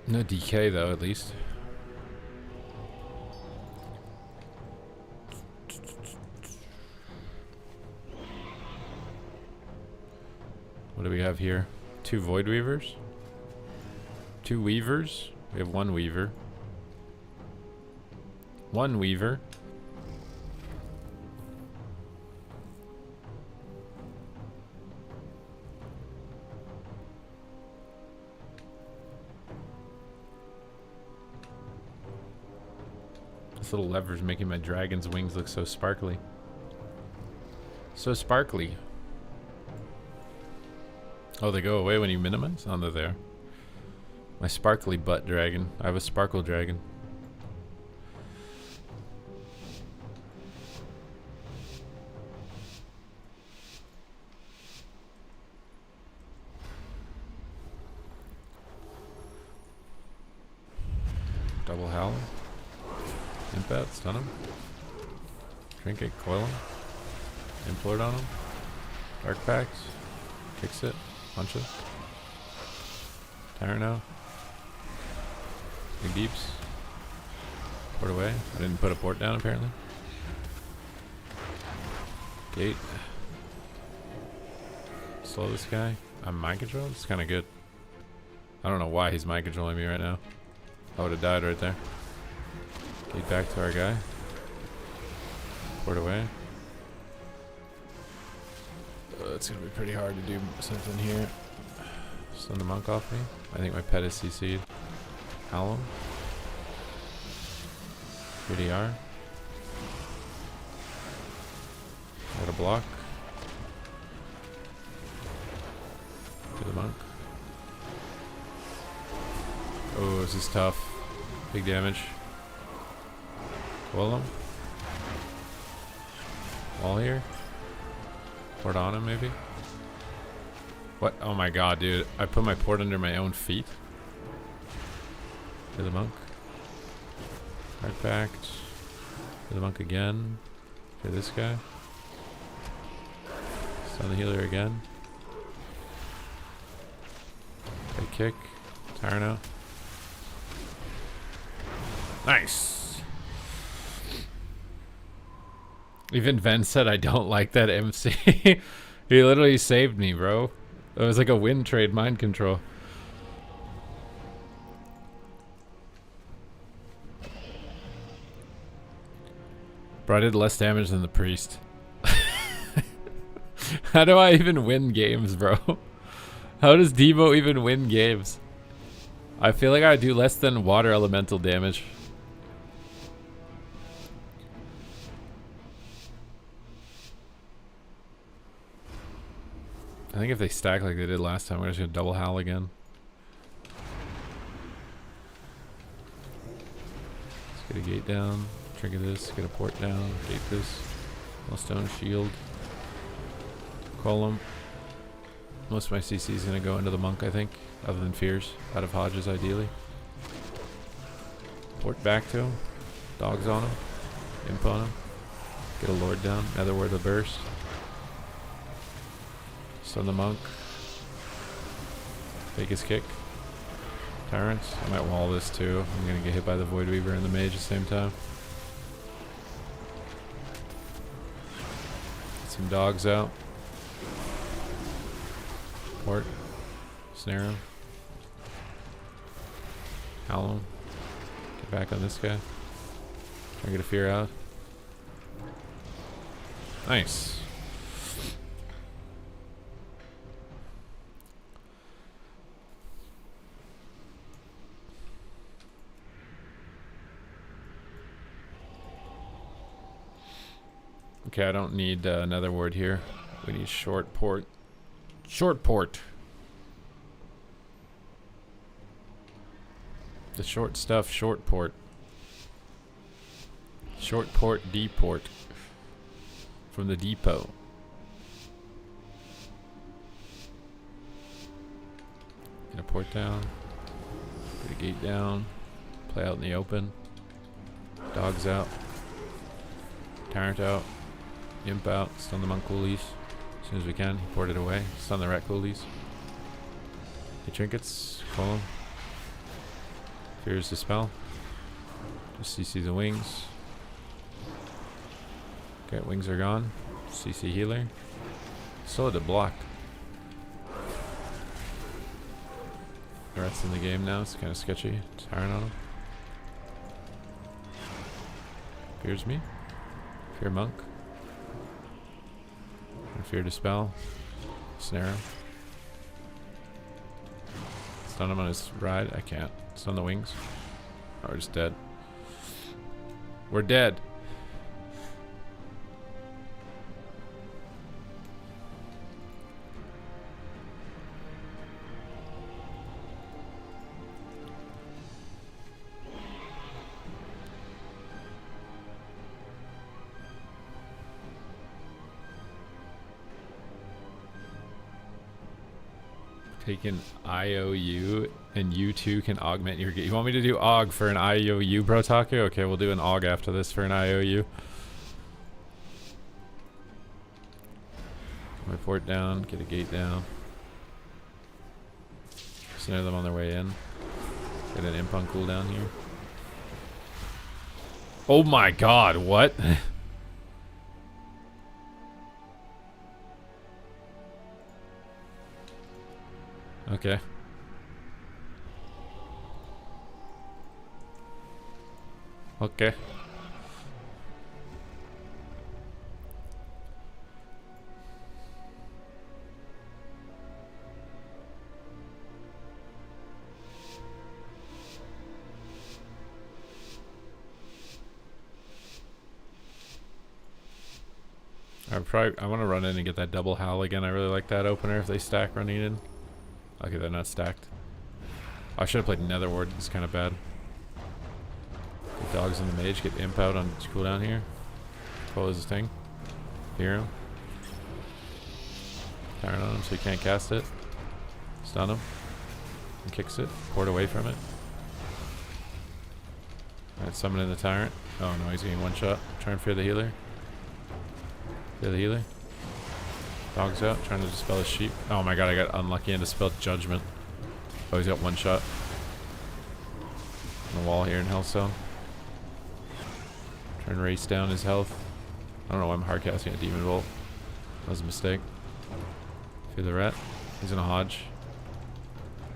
No DK though, at least. What do we have here? 2 Void Weavers? 2 Weavers? We have 1 Weaver. 1 Weaver. This little lever's making my dragon's wings look so sparkly. So sparkly. Oh, they go away when you minimize? Oh, they're there. My sparkly butt dragon. I have a sparkle dragon. Double Howl. Imp out, stun him. Trinket, coil him. Implode on him. Dark Packs. Kicks it. Punch it. Tyranno. Big deeps. Port away. I didn't put a port down apparently. Gate. Slow this guy. I'm mind control? It's kinda good. I don't know why he's mind controlling me right now. I would have died right there. Gate back to our guy. Port away. It's gonna be pretty hard to do something here. Send the monk off me. I think my pet is CC'd. Hallam. PDR. Got a block. To the monk. Oh, this is tough. Big damage. Coil him. Wall here. Port on him, maybe? What? Oh my god, dude. I put my port under my own feet. To the monk. Hard backed. To the monk again. To this guy. Stun the healer again. Big kick. Tyranno. Nice! Even Ven said I don't like that MC. He literally saved me, bro. It was like a win trade mind control. Bro, I did less damage than the priest. How do I even win games, bro? How does Devo even win games? I feel like I do less than water elemental damage. I think if they stack like they did last time, we're just gonna double howl again. Let's get a gate down, trigger this, get a port down, gate this, stone shield, column. Most of my CC is gonna go into the monk, I think, other than fears, out of Hodges ideally. Port back to him, dogs on him, imp on him, get a lord down, another word of burst. Stun the monk. Take his kick. Tyrants. I might wall this too. I'm gonna get hit by the Void Weaver and the Mage at the same time. Get some dogs out. Port. Snare him. Howl him. Get back on this guy. Try to get a fear out. Nice. Okay, I don't need another word here. We need short port. Short port. The short stuff, short port. Short port, deport. From the depot. Get a port down. Put a gate down. Play out in the open. Dogs out. Tyrant out. Imp out. Stun the monk coolies. As soon as we can. Port it away. Stun the rat coolies. The trinkets. Pull them. Fears the spell. Just CC the wings. Okay, wings are gone. CC healer. Still had to block. The rat's in the game now. It's kind of sketchy. Tyrant on him. Fears me. Fear monk. And fear dispel. Snare him. Stun him on his ride. I can't. Stun the wings. Oh, we're just dead. We're dead. Take an IOU and you too can augment your game. You want me to do AUG for an IOU, Brotaku? Okay, we'll do an AUG after this for an IOU. Get my port down, get a gate down. Snare them on their way in. Get an imp on cooldown here. Oh my god, what? Okay. Okay. I want to run in and get that double howl again. I really like that opener if they stack running in. Okay, they're not stacked. I should have played Nether Ward. It's kind of bad. Get dogs in the mage. Get imp out on cooldown here. Close his thing. Hear him. Tyrant on him so he can't cast it. Stun him. And kicks it. Port away from it. Alright, summon in the tyrant. Oh no, he's getting one shot. Try and fear the healer. Fear the healer. Dogs out, trying to dispel his sheep. Oh my god, I got unlucky and dispelled judgment. Oh, he's got one shot. On the wall here in Hellstone. Trying to race down his health. I don't know why I'm hard casting a demon bolt. That was a mistake. Fear the rat. He's in a hodge.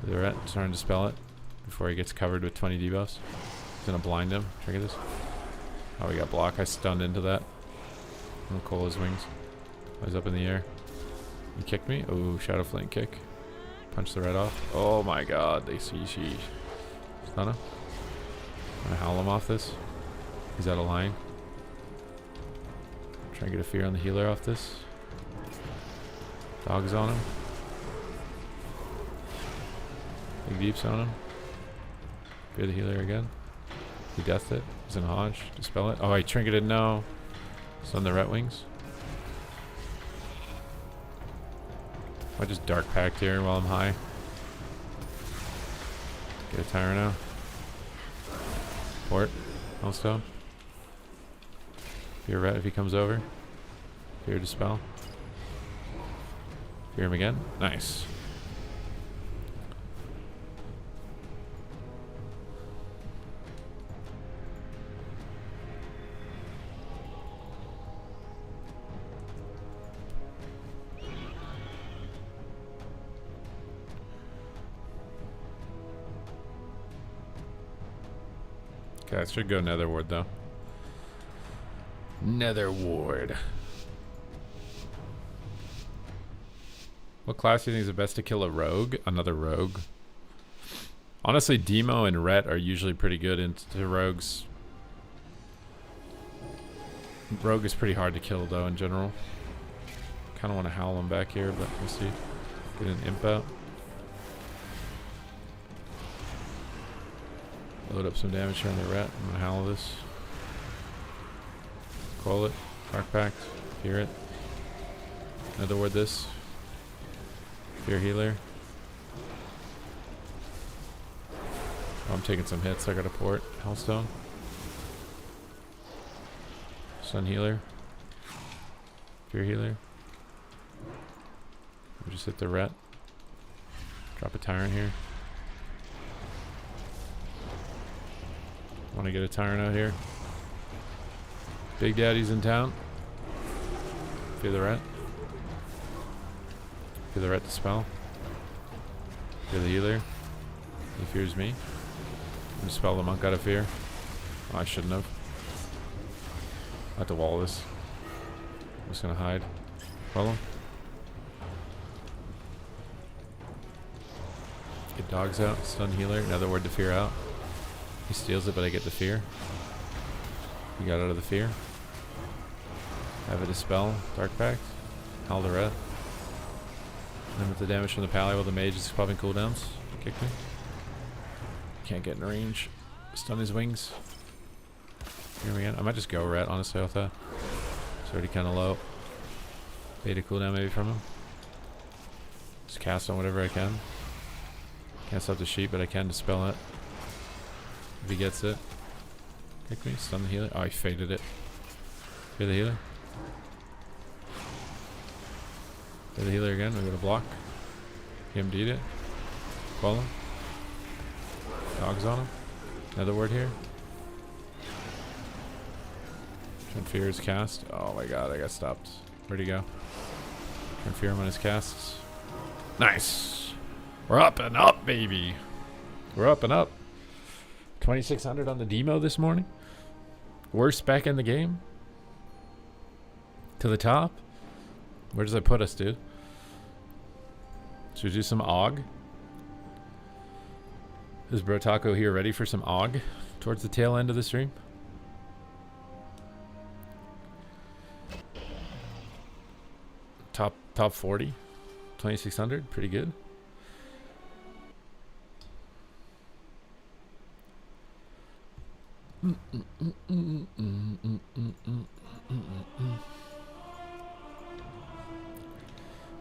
Fear the rat, trying to dispel it before he gets covered with 20 debuffs. He's gonna blind him. Trigger this. Oh, we got block. I stunned into that. I'm gonna call his wings. I was up in the air. He kicked me. Oh, Shadow Flame kick. Punch the red off. Oh my god, they see she. Stun him. I'm gonna howl him off this. He's out of line. Try and get a fear on the healer off this. Dogs on him. Big deeps on him. Fear the healer again. He deathed it. He's in a hodge. Dispel it. Oh, I trinketed. No. Stun the ret wings. I just dark packed here while I'm high. Get a tyrant now. Port. Hellstone. Fear ret if he comes over. Fear dispel. Fear him again. Nice. Okay, it should go Nether Ward though. Nether ward. What class do you think is the best to kill a rogue? Another rogue. Honestly, Demo and Ret are usually pretty good into rogues. Rogue is pretty hard to kill though in general. Kind of want to howl him back here, but we'll see. Get an imp out. Load up some damage here on the Ret. I'm gonna howl this. Call it. Dark Pact. Fear it. Another word this. Fear healer. Oh, I'm taking some hits. I got a port. Hellstone. Sun healer. Fear healer. We just hit the Ret. Drop a Tyrant here. Want to get a Tyrant out here. Big Daddy's in town. Fear the Ret. Fear the Ret to spell. Fear the healer. He fears me. I'm gonna spell the monk out of fear. Oh, I shouldn't have. I have to wall this. I'm just gonna hide. Follow. Get dogs out. Stun healer. Another word to fear out. He steals it, but I get the fear. He got out of the fear. Have a dispel. Dark Pact. Howl the Ret. Limit the damage from the pally while the mage is popping cooldowns. Kick me. Can't get in range. Stun his wings. Here we go. I might just go Ret, honestly, with that. It's already kind of low. Beta cooldown maybe from him. Just cast on whatever I can. Can't stop the sheep, but I can dispel it. If he gets it. Kick me. Stun the healer. Oh, he faded it. Fear the healer. Fear the healer again. We got a block. He MD'd it. Call him. Dogs on him. Another word here. Turn fear his cast. Oh my god, I got stopped. Where'd he go? Turn fear him on his casts. Nice. We're up and up, baby. We're up and up. 2600 on the demo this morning. Worst spec in the game. To the top. Where does that put us, dude? Should we do some AUG? Is Bro Taco here ready for some AUG towards the tail end of the stream? Top 40, 2600, pretty good.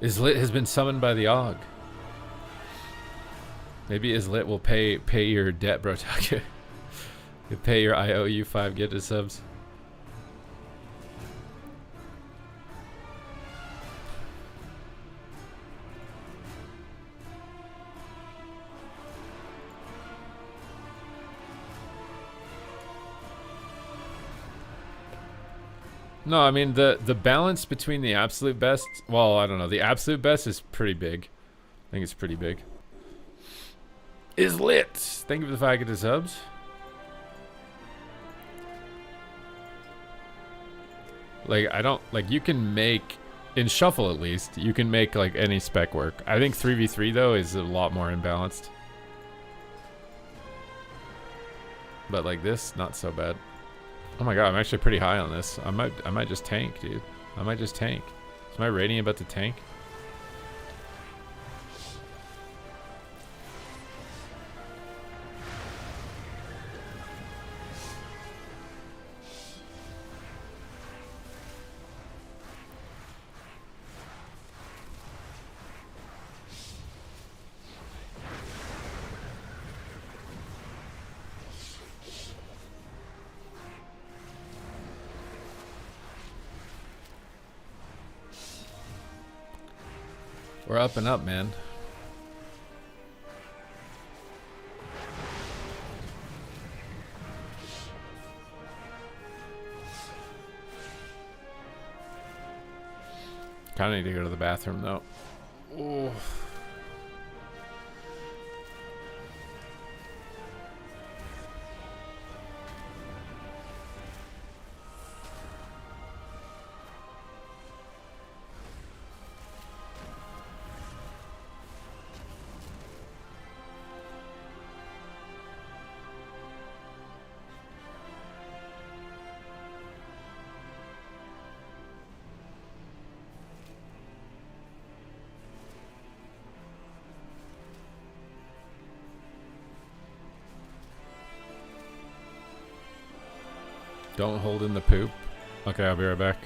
Islit has been summoned by the AUG. Maybe Islit will pay your debt, Bro Taco. You pay your IOU 5 gifted subs. No, I mean the balance between the absolute best. Well, I don't know. The absolute best is pretty big. I think it's pretty big. Is lit. Thank you for the 5 gifted subs. Like I don't like you can make in shuffle at least you can make like any spec work. I think 3v3 though is a lot more imbalanced. But like this, not so bad. Oh my god, I'm actually pretty high on this. I might just tank, dude. I might just tank. Is my rating about to tank? We're up and up, man. Kinda need to go to the bathroom though. Ooh. Don't hold in the poop. Okay, I'll be right back.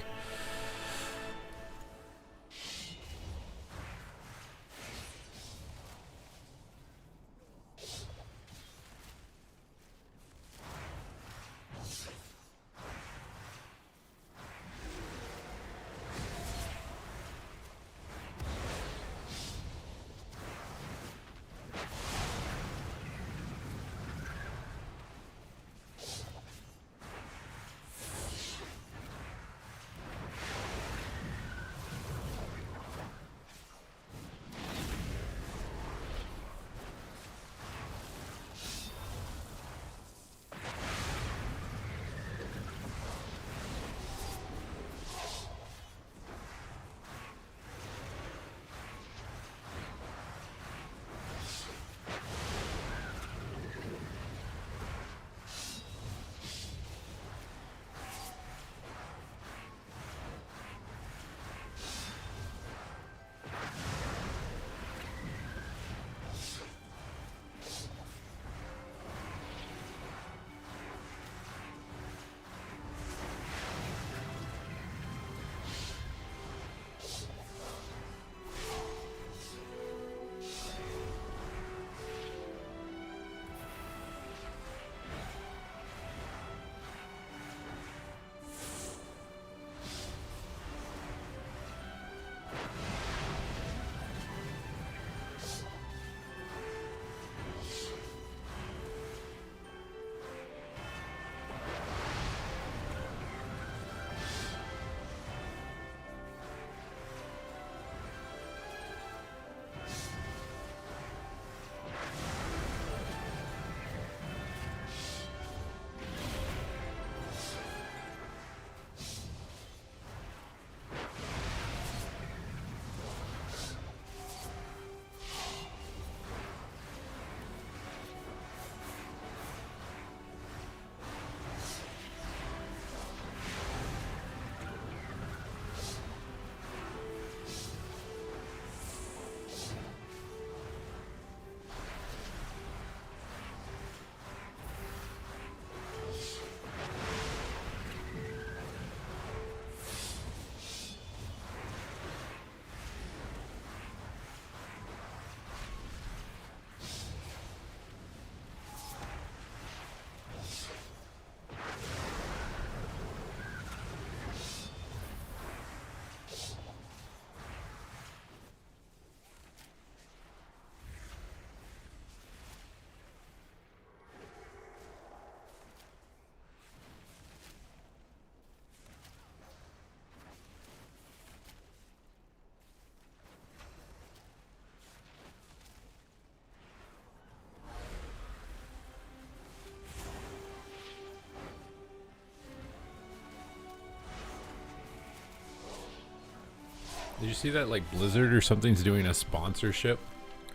Did you see that, like, Blizzard or something's doing a sponsorship?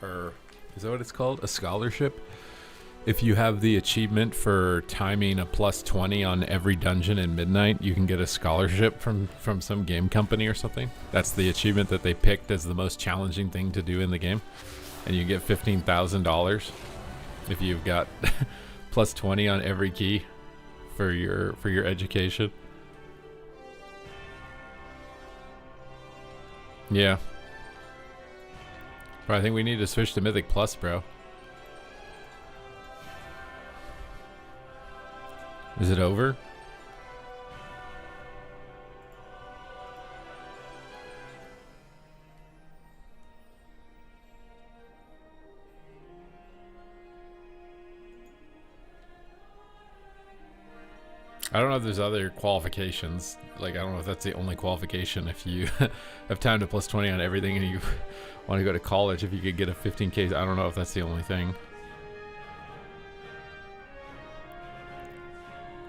Or is that what it's called? A scholarship? If you have the achievement for timing a +20 on every dungeon in Midnight, you can get a scholarship from some game company or something. That's the achievement that they picked as the most challenging thing to do in the game. And you get $15,000 if you've got +20 on every key for your education. Yeah. Bro, I think we need to switch to Mythic Plus, bro. Is it over? I don't know if there's other qualifications. Like, I don't know if that's the only qualification. If you have time to +20 on everything and you want to go to college, if you could get a 15K, I don't know if that's the only thing.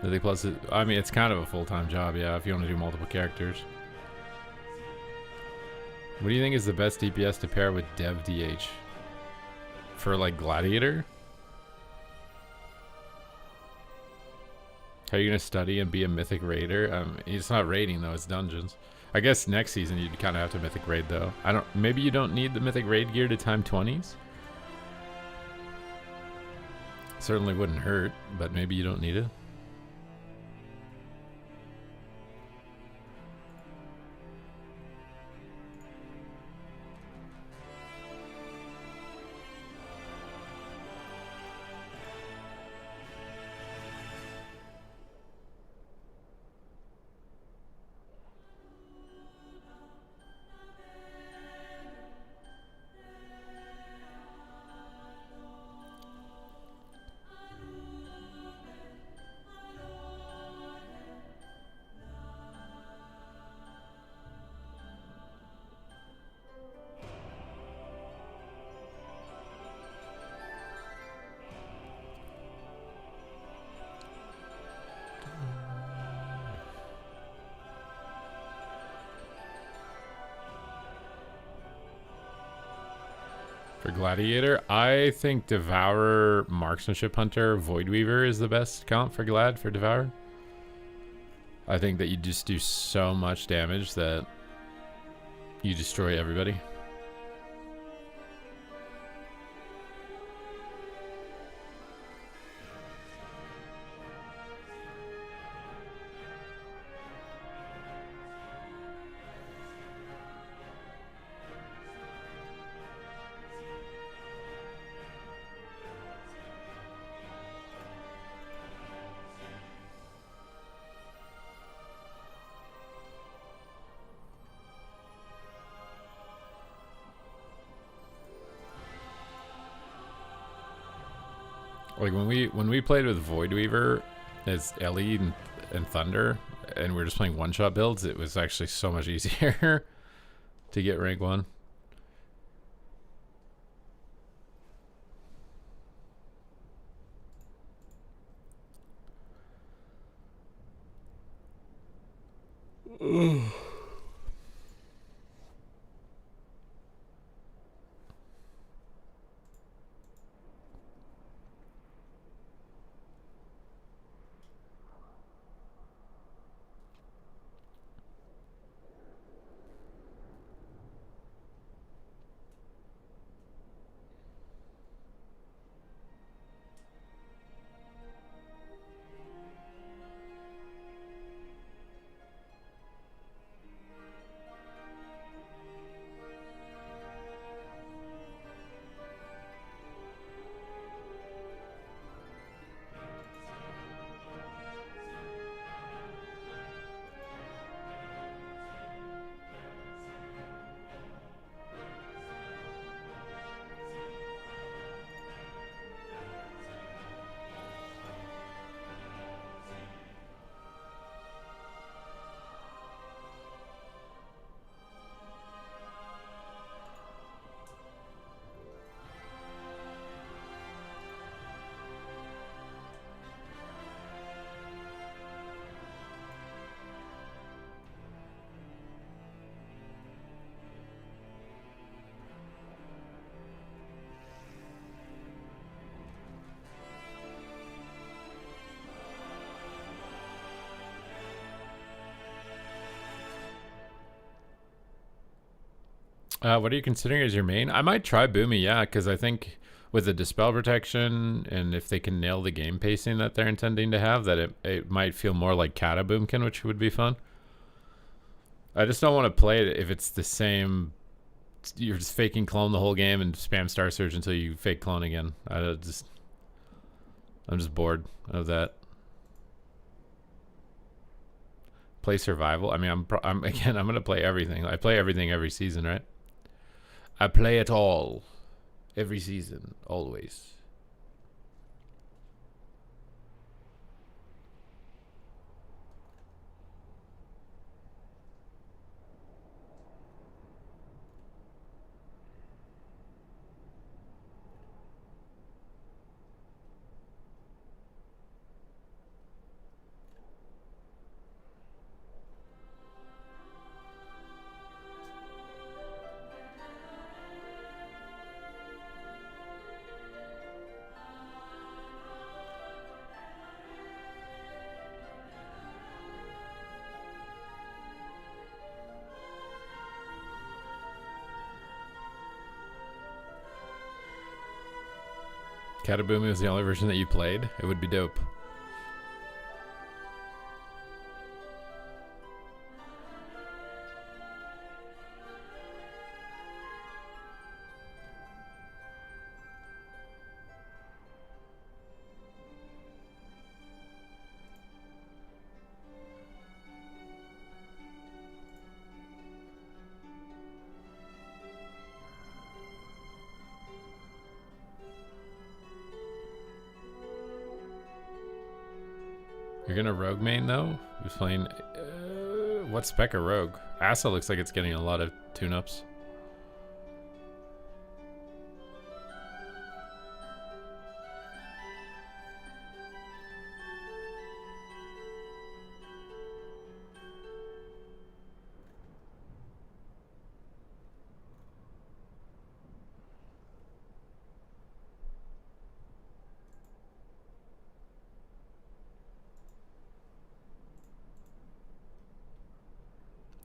Mythic Plus is, I mean, it's kind of a full-time job, yeah, if you want to do multiple characters. What do you think is the best DPS to pair with Dev DH? For, like, Gladiator? How are you going to study and be a Mythic Raider? It's not raiding, though. It's dungeons. I guess next season you'd kind of have to Mythic Raid, though. Maybe you don't need the Mythic Raid gear to time 20s? Certainly wouldn't hurt, but maybe you don't need it. For Gladiator, I think Devourer, Marksmanship Hunter, Voidweaver is the best count for Glad for Devourer. I think that you just do so much damage that you destroy everybody. Like when we played with Voidweaver as Ellie and Thunder, and we were just playing one-shot builds, it was actually so much easier to get rank 1. What are you considering as your main? I might try Boomy, yeah, because I think with the Dispel Protection, and if they can nail the game pacing that they're intending to have, that it might feel more like Kata Boomkin, which would be fun. I just don't want to play it if it's the same. You're just faking clone the whole game and spam Star Surge until you fake clone again. I'm just bored of that. Play survival. I mean, I'm gonna play everything. I play everything every season, right? I play it all, every season, always. Kataboomy was the only version that you played. It would be dope. You're gonna rogue main though? Who's playing? What spec of rogue? Asa looks like it's getting a lot of tune-ups.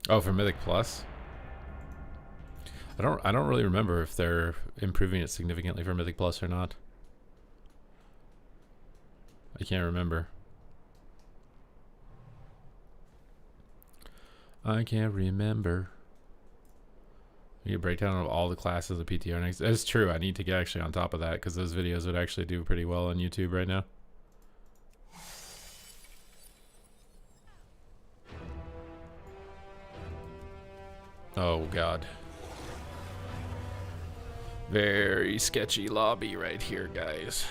Oh, for Mythic Plus? I don't really remember if they're improving it significantly for Mythic Plus or not. I can't remember. I can't remember. You get a breakdown of all the classes of PTR next. That's true. I need to get actually on top of that because those videos would actually do pretty well on YouTube right now. Oh God. Very sketchy lobby right here, guys.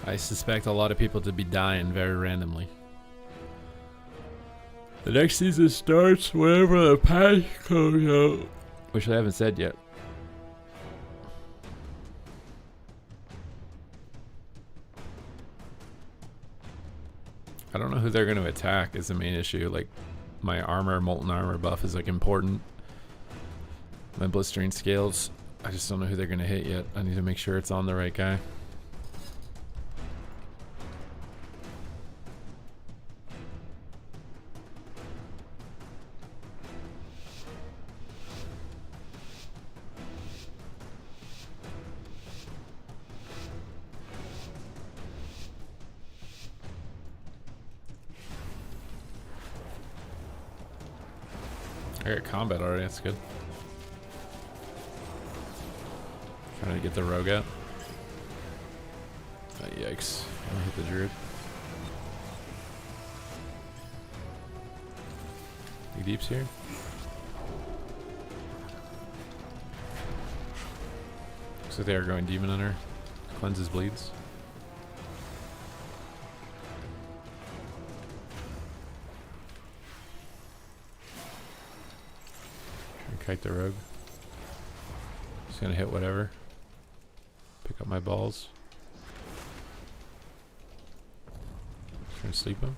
I suspect a lot of people to be dying very randomly. The next season starts whenever the patch comes out. Which I haven't said yet. I don't know who they're going to attack is the main issue. Like, my armor, molten armor buff is like important. My blistering scales, I just don't know who they're going to hit yet. I need to make sure it's on the right guy. I got combat already, that's good. Trying to get the rogue out. Oh, yikes. I'll hit the druid. Big deeps here. Looks like they are going demon hunter. Cleanses bleeds. Kite the rogue. Just gonna hit whatever. Pick up my balls. Just gonna sleep him.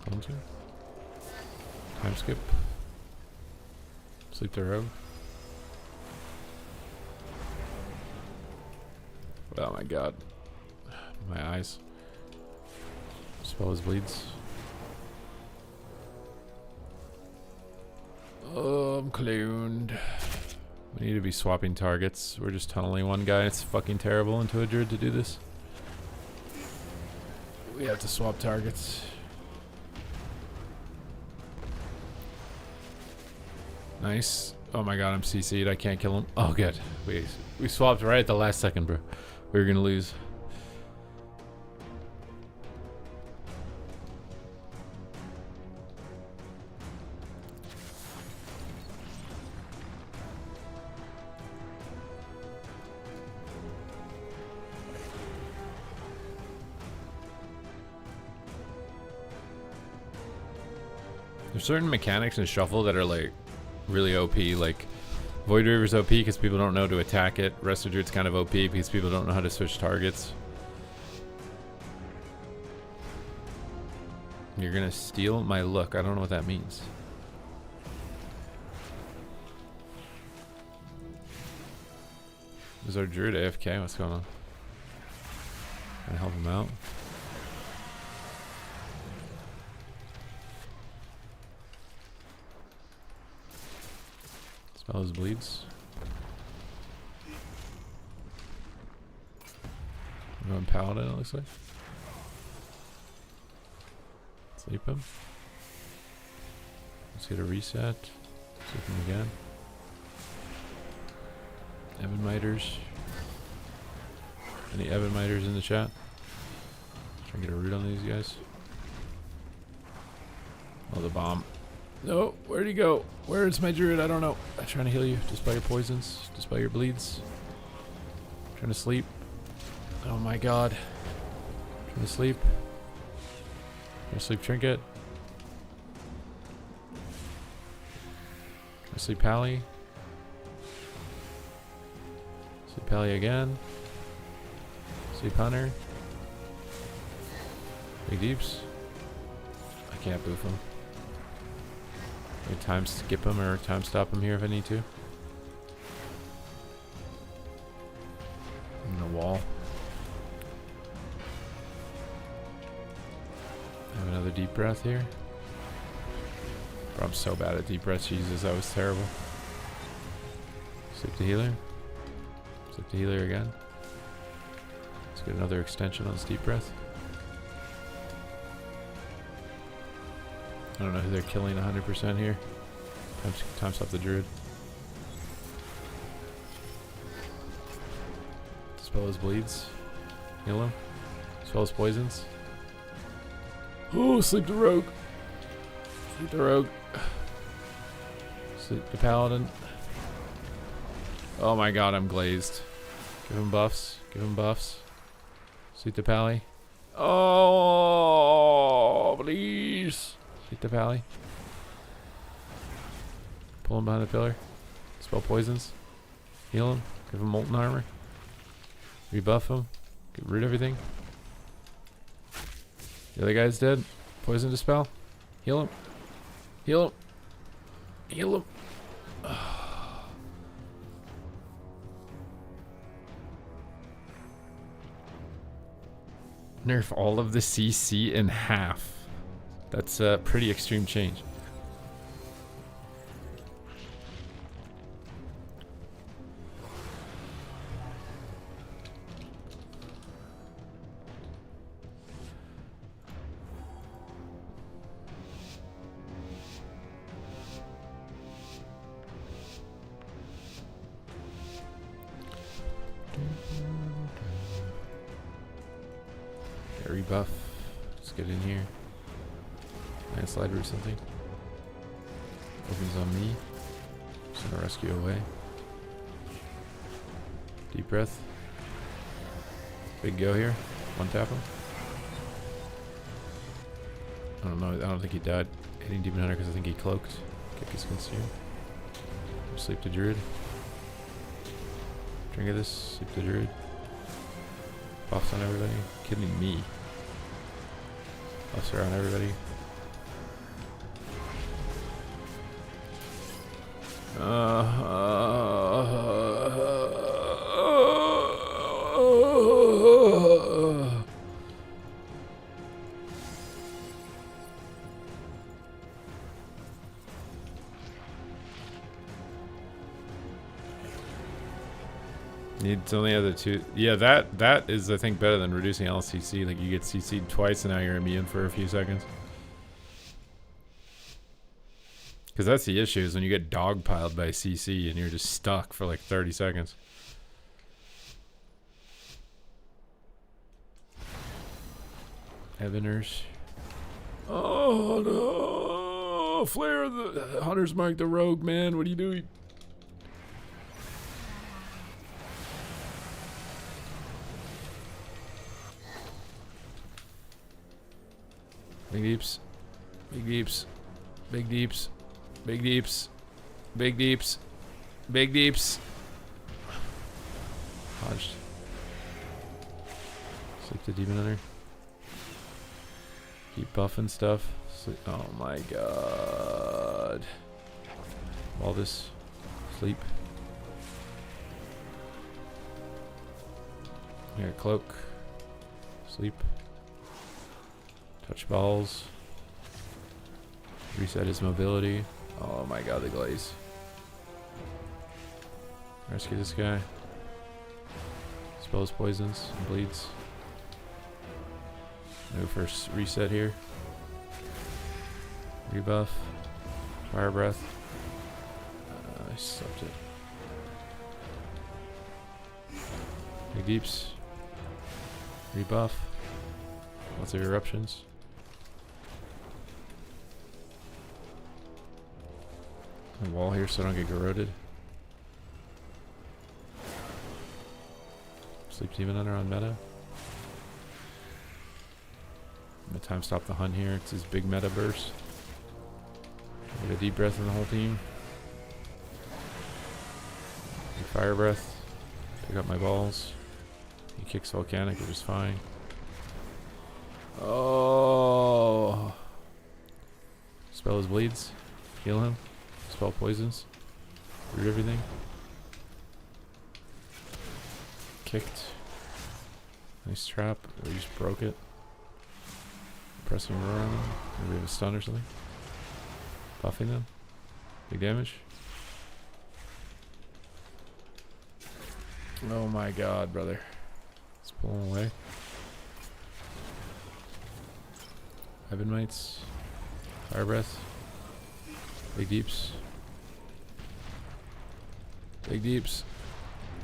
Counter. Time skip. Sleep the rogue. Oh my god. My eyes. Spell his bleeds. Oh, I'm cloned. We need to be swapping targets. We're just tunneling one guy. It's fucking terrible into a druid to do this. We have to swap targets. Nice. Oh my god, I'm CC'd. I can't kill him. Oh, good. We swapped right at the last second, bro. We were gonna lose. There's certain mechanics in Shuffle that are like really OP, like Void Reaver's OP because people don't know to attack it. Resto Druid's kind of OP because people don't know how to switch targets. You're gonna steal my look. I don't know what that means. Is our Druid AFK? What's going on? Can I help him out? Spell his bleeds. I'm going Paladin, it looks like. Sleep him. Let's get a reset. Sleep him again. Evan Miters. Any Evan Miters in the chat? Try and get a root on these guys. Oh, the bomb. No, where'd he go? Where's my druid? I don't know. I'm trying to heal you. Just by your poisons. Just by your bleeds. Trying to sleep. Oh my god. Trying to sleep. Trying to sleep trinket. Trying to sleep pally. Sleep pally again. Sleep hunter. Big deeps. I can't boof him. I can time skip him or time stop him here if I need to. wall. Have another deep breath here. Bro, I'm so bad at deep breaths. Jesus, that was terrible. Sleep the healer. Sleep the healer again. Let's get another extension on this deep breath. I don't know who they're killing 100% here. Time stop the druid. Spell his bleeds. Heal him. Spell his poisons. Oh, sleep the rogue. Sleep the rogue. Sleep the paladin. Oh my god, I'm glazed. Give him buffs. Give him buffs. Sleep the pally. Oh, please. Sleep the pally. Pull him behind the pillar. Spell poisons. Heal him. Give him molten armor. Rebuff him. Get rid of everything. The other guy's dead. Poison dispel. Heal him. Heal him. Heal him. Nerf all of the CC in half. That's a pretty extreme change. Rebuff. Let's get in here. Landslider or something. Opens on me. Just gonna rescue away. Deep breath. Big go here. One tap him. I don't know. I don't think he died. Hitting Demon Hunter because I think he cloaked. Kick is consumed. Sleep the druid. Drink of this. Sleep the druid. Buffs on everybody. Kidding me. Buffs around everybody. Needs only other two. Yeah, that is I think better than reducing LCC. Like you get CC'd twice and now you're immune for a few seconds. Because that's the issue is when you get dogpiled by CC and you're just stuck for like 30 seconds. Evaners. Oh no! Flare the Hunter's Mark the Rogue, man. What are you doing? Big deeps. Big deeps. Big deeps. Big deeps. Big deeps. Big deeps. Hodged. Sleep the Demon Hunter. Keep buffing stuff. Sleep. Oh my god. All this. Sleep. Here, cloak. Sleep. Touch balls. Reset his mobility. Oh my god, the glaze. Rescue this guy. Spell his poisons and bleeds. No first reset here. Rebuff. Fire breath. I slept it. Big deeps. Rebuff. Lots of eruptions. A wall here so I don't get corroded. Sleep Demon Hunter on meta. I'm gonna time stop the hunt here. It's his big meta burst. Get a deep breath in the whole team. Big fire breath. Pick up my balls. He kicks volcanic, which is fine. Oh. Spell his bleeds. Heal him. Spell poisons. Root everything. Kicked. Nice trap. We just broke it. Pressing around. Maybe we have a stun or something. Buffing them. Big damage. Oh my god, brother. Let's pull him away. Heaven Mites. Fire Breath. Big Deeps. Big Deeps.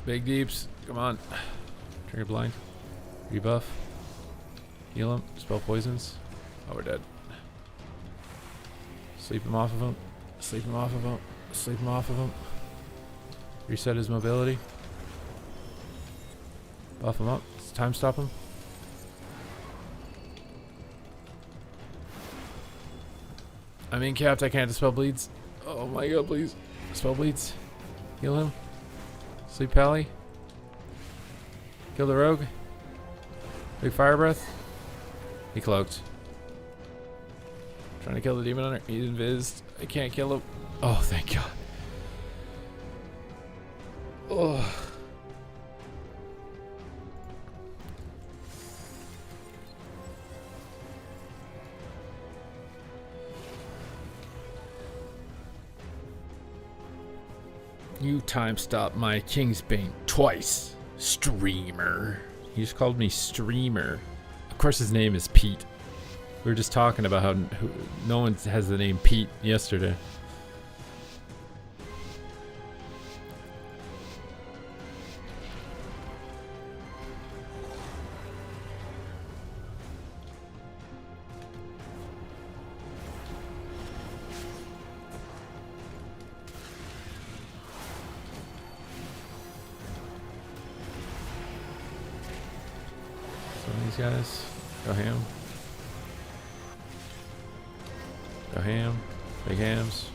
Big Deeps. Come on. Trigger Blind. Rebuff. Heal him. Spell Poisons. Oh, we're dead. Sleep him off of him. Sleep him off of him. Sleep him off of him. Reset his mobility. Buff him up. It's time stop him. I'm in capped. I can't dispel bleeds. Oh my god, please. Dispel bleeds. Heal him. Sleep Pally. Kill the rogue. Big Fire Breath. He cloaked. Trying to kill the demon hunter. He's invised. I can't kill him. Oh, thank god. Oh. You time stopped my Kingsbane twice, streamer. He just called me streamer. Of course his name is Pete. We were just talking about how no one has the name Pete yesterday. These guys go ham. Go ham. Big hams.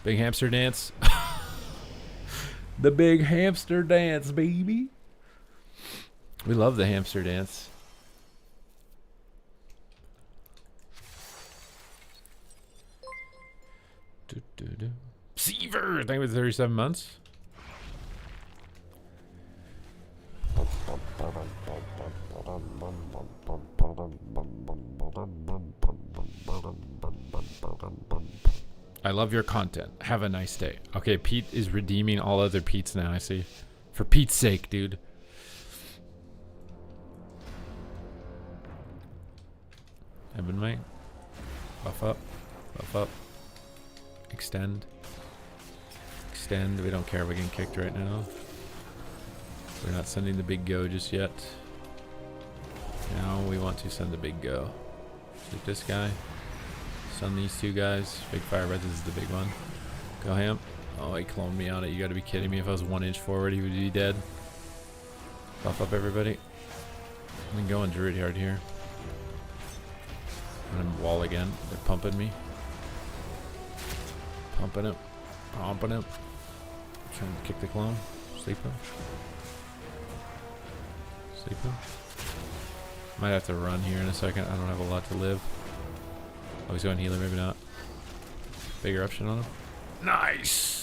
Big hamster dance. The big hamster dance, baby. We love the hamster dance. Seaver! I think it was 37 months. I love your content. Have a nice day. Okay, Pete is redeeming all other Pete's now, I see. For Pete's sake, dude. Heaven Mite. Buff up. Buff up. Extend. Extend. We don't care if we're getting kicked right now. We're not sending the big go just yet. Now we want to send the big go. Shoot this guy. Stun these two guys. Big Fire Breath is the big one. Go ham. Oh, he cloned me on it. You gotta be kidding me. If I was 1 inch forward, he would be dead. Buff up everybody. I'm going Druid hard here. I'm gonna wall again. They're pumping me. Pumping him. Pumping him. Trying to kick the clone. Sleep him. Sleep him. Might have to run here in a second. I don't have a lot to live. Oh, he's going healer, maybe not. Big eruption on him. Nice!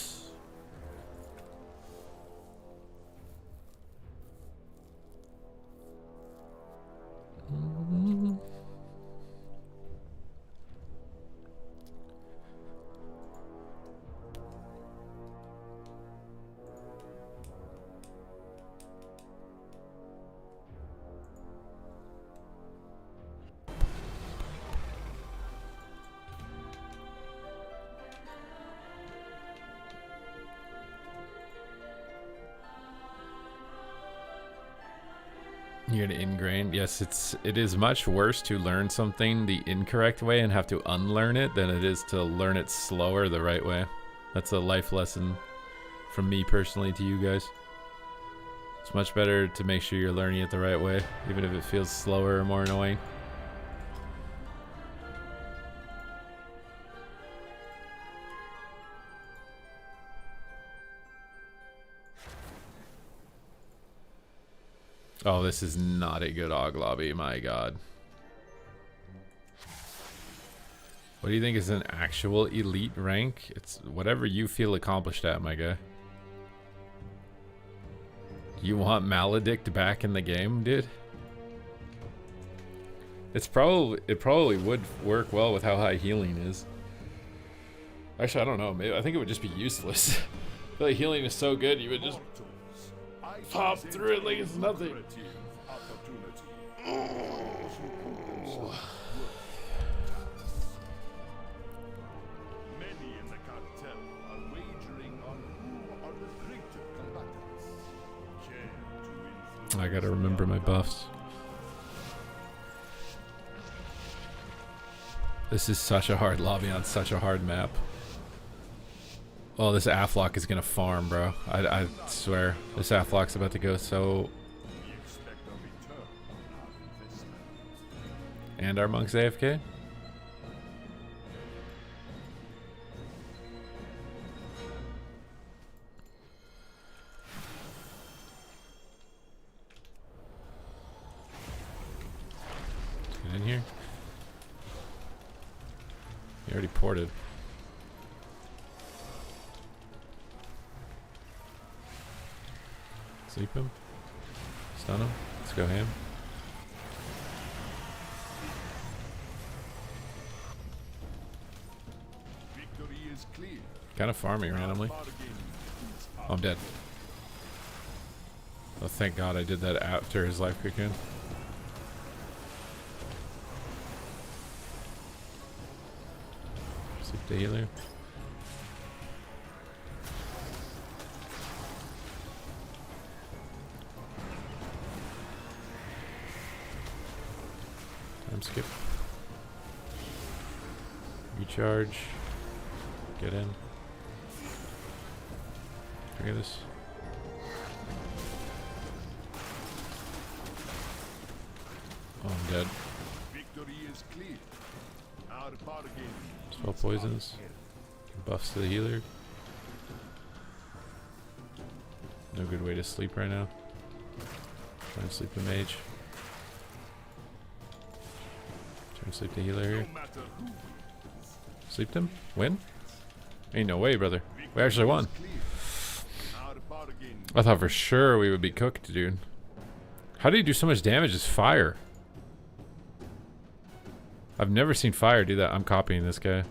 You're gonna ingrain. Yes, it is much worse to learn something the incorrect way and have to unlearn it than it is to learn it slower the right way. That's a life lesson from me personally to you guys. It's much better to make sure you're learning it the right way, even if it feels slower or more annoying. Oh, this is not a good AUG lobby, my god. What do you think is an actual elite rank? It's whatever you feel accomplished at, my guy. You want Maledict back in the game, dude? It probably would work well with how high healing is. Actually, I don't know. Maybe I think it would just be useless. I feel like healing is so good, you would just pop through it like it's nothing. I gotta remember my buffs. This is such a hard lobby on such a hard map. Oh, this Aflock is gonna farm, bro. I swear. This Aflock's about to go so... And our monk's AFK? Get in here. He already ported. Sleep him. Stun him. Let's go ham. Kind of farming randomly. Oh, I'm dead. Oh, thank God I did that after his life kick in. Sleep the healer. Time skip. Recharge. Get in. Look at this. Oh, I'm dead. Victory is clear. 12 poisons. Buffs to the healer. No good way to sleep right now. Try and sleep the mage. Try and sleep the healer here. Sleeped him? Win? Ain't no way, brother. We actually won. I thought for sure we would be cooked, dude. How do you do so much damage as fire? I've never seen fire do that. I'm copying this guy.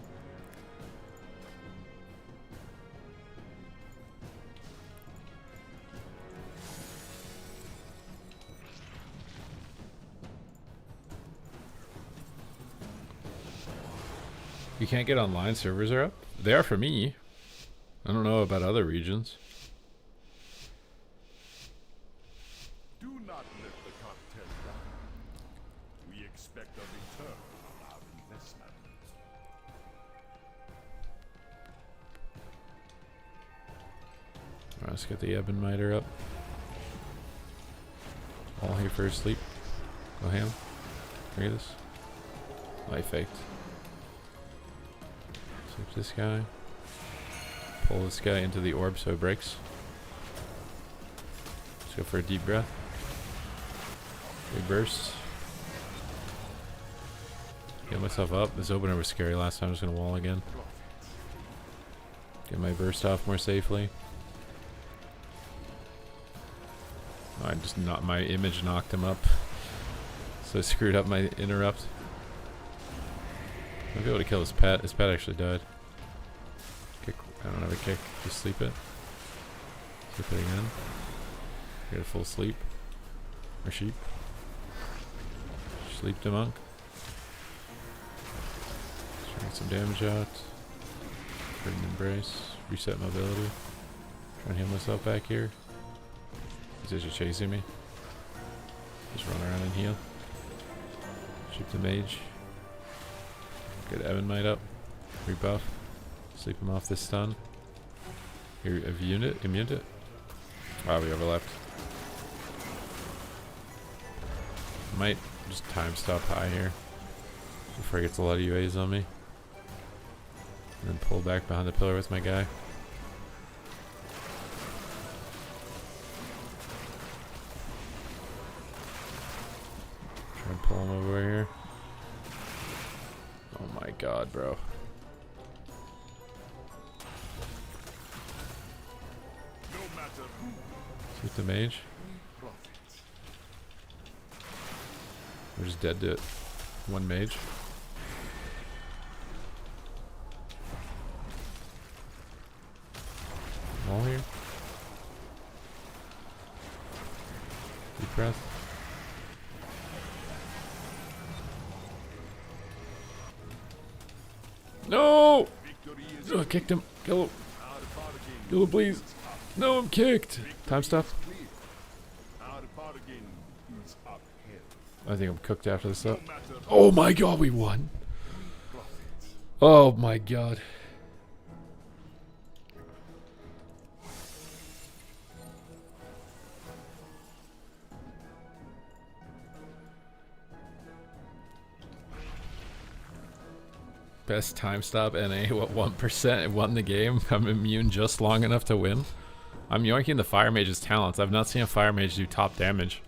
You can't get online, servers are up? They are for me. I don't know about other regions. Do not let the contest down. We expect a return on our investment. Alright, let's get the Ebon Miter up. All here for sleep. Go ham. Look at this. I faked. Sleep this guy. Pull this guy into the orb so it breaks. Let's go for a deep breath. Big burst. Get myself up. This opener was scary last time. I'm just gonna wall again. Get my burst off more safely. I just not my image knocked him up. So I screwed up my interrupt. I'll be able to kill his pet. His pet actually died. Kick. I don't have a kick. Just sleep it. Sleep it again. Get a full sleep. Or sheep. Sleep the monk. Try get some damage out. Bring an embrace. Reset mobility. Try and heal myself back here. These guys are chasing me. Just run around and heal. Shoot the mage. Get Ebon Might up. Rebuff. Sleep him off this stun. Here, have you immuned it? Wow, we overlapped. Might just time stop high here before he gets a lot of UAs on me. And then pull back behind the pillar with my guy. Try and pull him over here. Oh my god, bro. Shoot the mage. We're just dead to it. One mage. All here. Deep breath. No! Oh, I kicked him. Kill him. Kill him, please. No, I'm kicked. Time stop. I think I'm cooked after this up. Oh my god, we won. Oh my god. Best time stop NA, what 1%? It won the game. I'm immune just long enough to win. I'm yoinking the Fire Mage's talents. I've not seen a Fire Mage do top damage.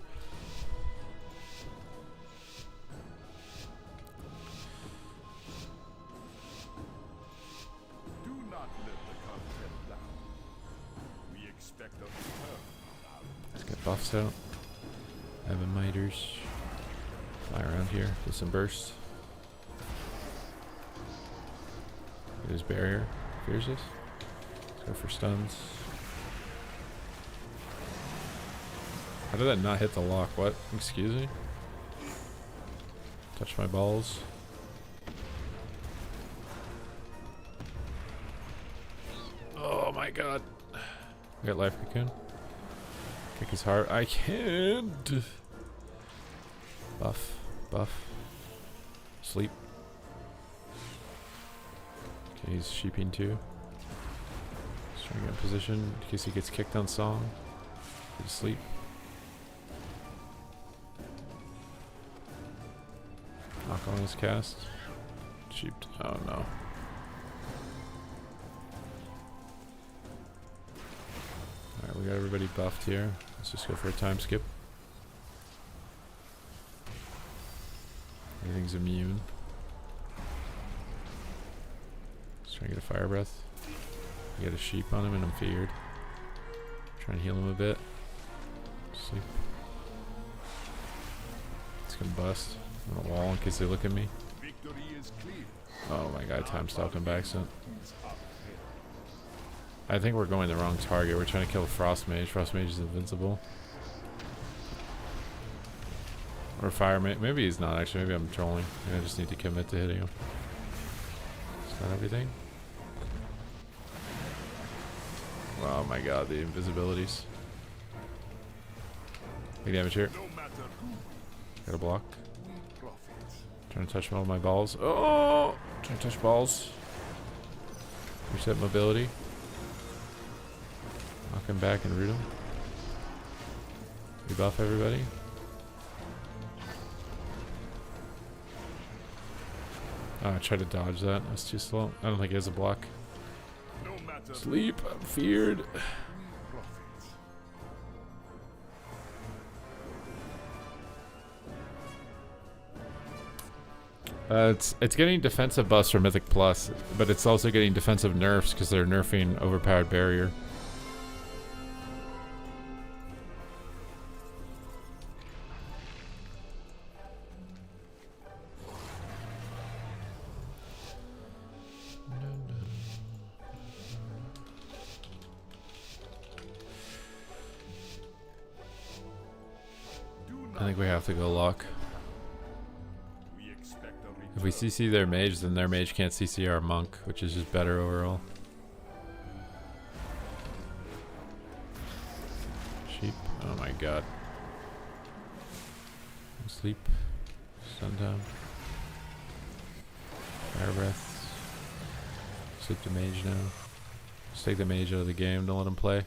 Do not let the content down. We expect a return. Let's get buffs out. Evan Miters. Fly around here. Do some burst. Get his barrier. Fears this. Let's go for stuns. How did that not hit the lock? What? Excuse me? Touch my balls. Oh my god. I got life cocoon. Kick his heart. I can't. Buff. Buff. Sleep. Okay, he's sheeping too. Just trying to get in position in case he gets kicked on song. Go to sleep. Knock on his cast. Sheep. Oh no. Alright, we got everybody buffed here. Let's just go for a time skip. Everything's immune. Let's try to get a fire breath. Get a sheep on him and I'm feared. Try and heal him a bit. Sleep. It's gonna bust. On a wall in case they look at me. Oh my god, time stopped him by accident. I think we're going the wrong target. We're trying to kill a Frost Mage. Frost Mage is invincible. Or Fire Mage. Maybe he's not actually. Maybe I'm trolling. Maybe I just need to commit to hitting him. Is that everything? Oh my god, the invisibilities. Big damage here. Got a block. Trying to touch all my balls. Oh! Trying to touch balls. Reset mobility. Knock him back and root him. Rebuff everybody. Oh, I tried to dodge that. I was too slow. I don't think he has a block. Sleep. I'm feared. It's getting defensive buffs for Mythic Plus, but it's also getting defensive nerfs because they're nerfing overpowered barrier. I think we have to go lock. If we CC their mage, then their mage can't CC our monk, which is just better overall. Sheep. Oh my god. Sleep. Stun time. Fire breath. Sleep the mage now. Just take the mage out of the game. Don't let him play.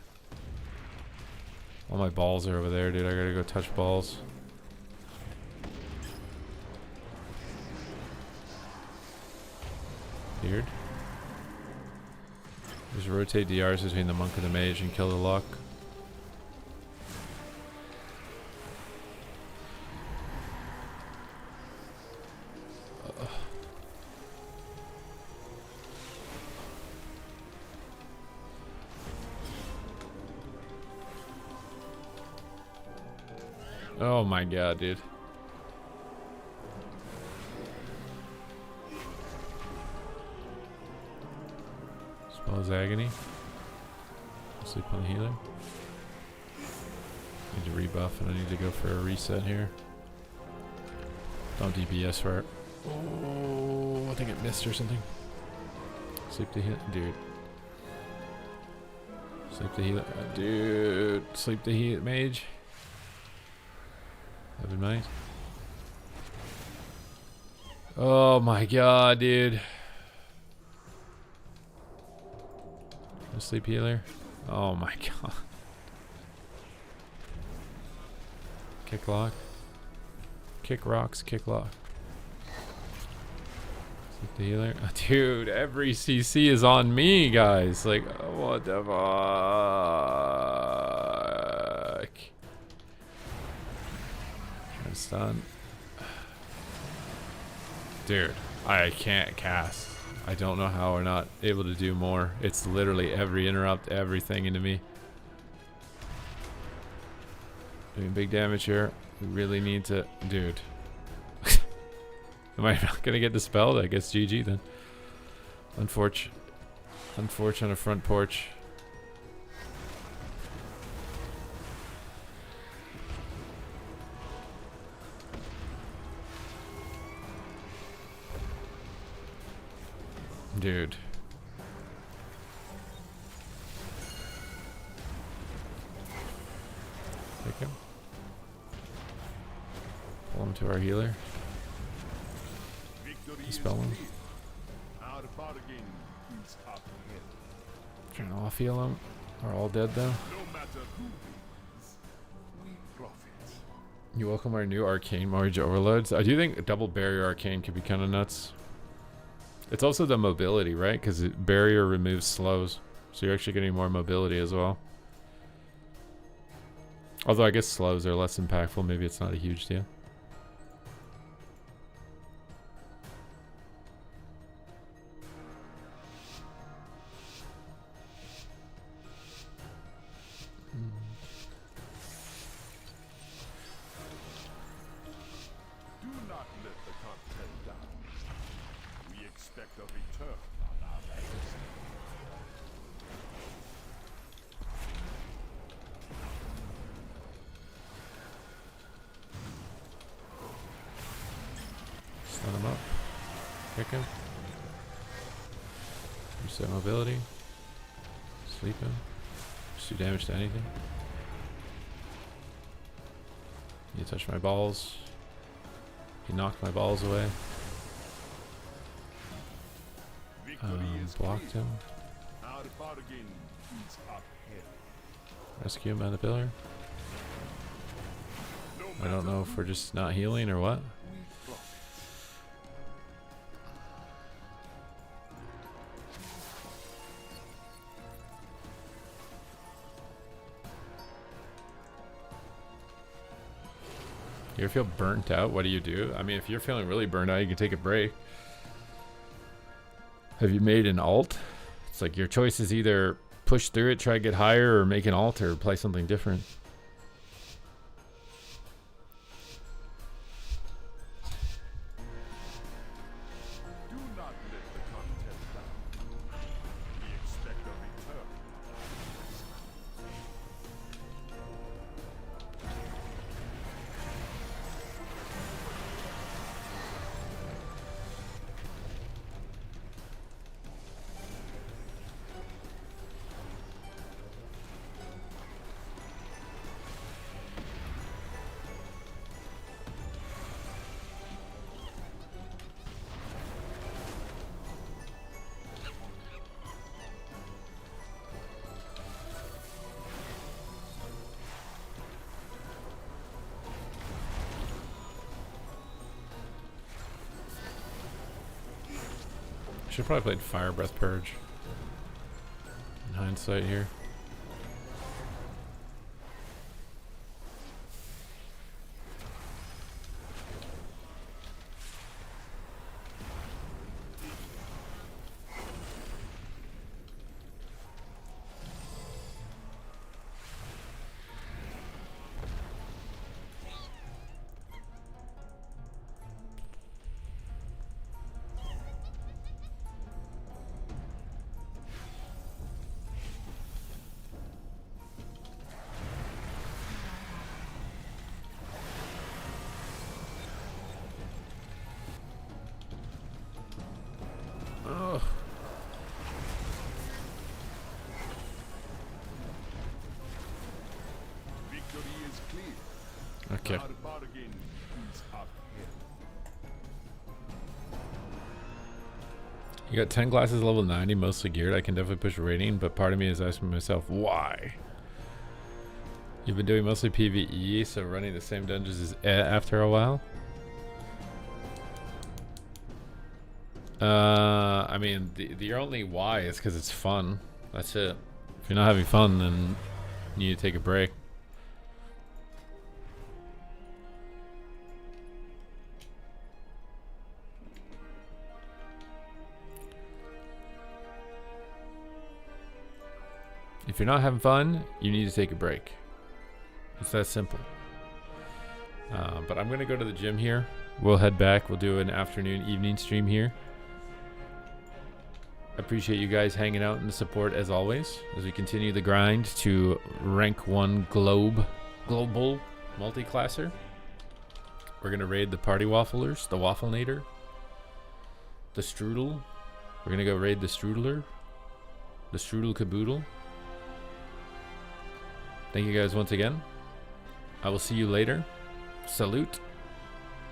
All my balls are over there, dude. I gotta go touch balls. Weird. Just rotate DRs between the monk and the mage and kill the lock. Oh my god, dude. Spell his agony. Sleep on the healer. Need to rebuff and I need to go for a reset here. Don't DPS for it. Oh, I think it missed or something. Sleep the healer. Dude. Sleep the healer. Dude. Sleep the healer. Mage. Heaven might. Oh my god, dude. A sleep healer. Oh my god. Kick lock. Kick rocks, kick lock. Sleep the healer. Oh, dude, every CC is on me, guys. Like, what the fuck? Trying to stun. Dude, I can't cast. I don't know how we're not able to do more. It's literally every interrupt, everything into me. Doing big damage here. We really need to... Dude. Am I not going to get dispelled? I guess GG then. Unfortunate on a front porch. Dude. Pick him. Pull him to our healer. Dispel him. Trying to off heal him. Are all dead though. You welcome our new arcane Marge overloads. I do think a double barrier arcane could be kind of nuts. It's also the mobility, right? Because barrier removes slows. So you're actually getting more mobility as well. Although I guess slows are less impactful. Maybe it's not a huge deal. Stun him up. Kick him. Reset mobility. Sleep him. Just do damage to anything. You touch my balls. He knocked my balls away. Blocked him. Rescue him on the pillar. I don't know if we're just not healing or what. You ever feel burnt out? What do you do? I mean, if you're feeling really burnt out, you can take a break. Have you made an alt? It's like your choice is either push through it, try to get higher, or make an alt or play something different. Should probably played Fire Breath Purge. In hindsight here. You got 10 classes level 90, mostly geared. I can definitely push a rating, but part of me is asking myself, why? You've been doing mostly PvE, so running the same dungeons is after a while? I mean, the only why is because it's fun. That's it. If you're not having fun, then you need to take a break. If you're not having fun, you need to take a break. It's that simple. But I'm going to go to the gym here. We'll head back. We'll do an afternoon, evening stream here. Appreciate you guys hanging out and the support as always as we continue the grind to rank 1 global multiclasser. We're going to raid the party wafflers, the wafflenator, the strudel. We're going to go raid the strudler, the strudel caboodle. Thank you guys once again. I will see you later. Salute.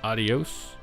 Adios.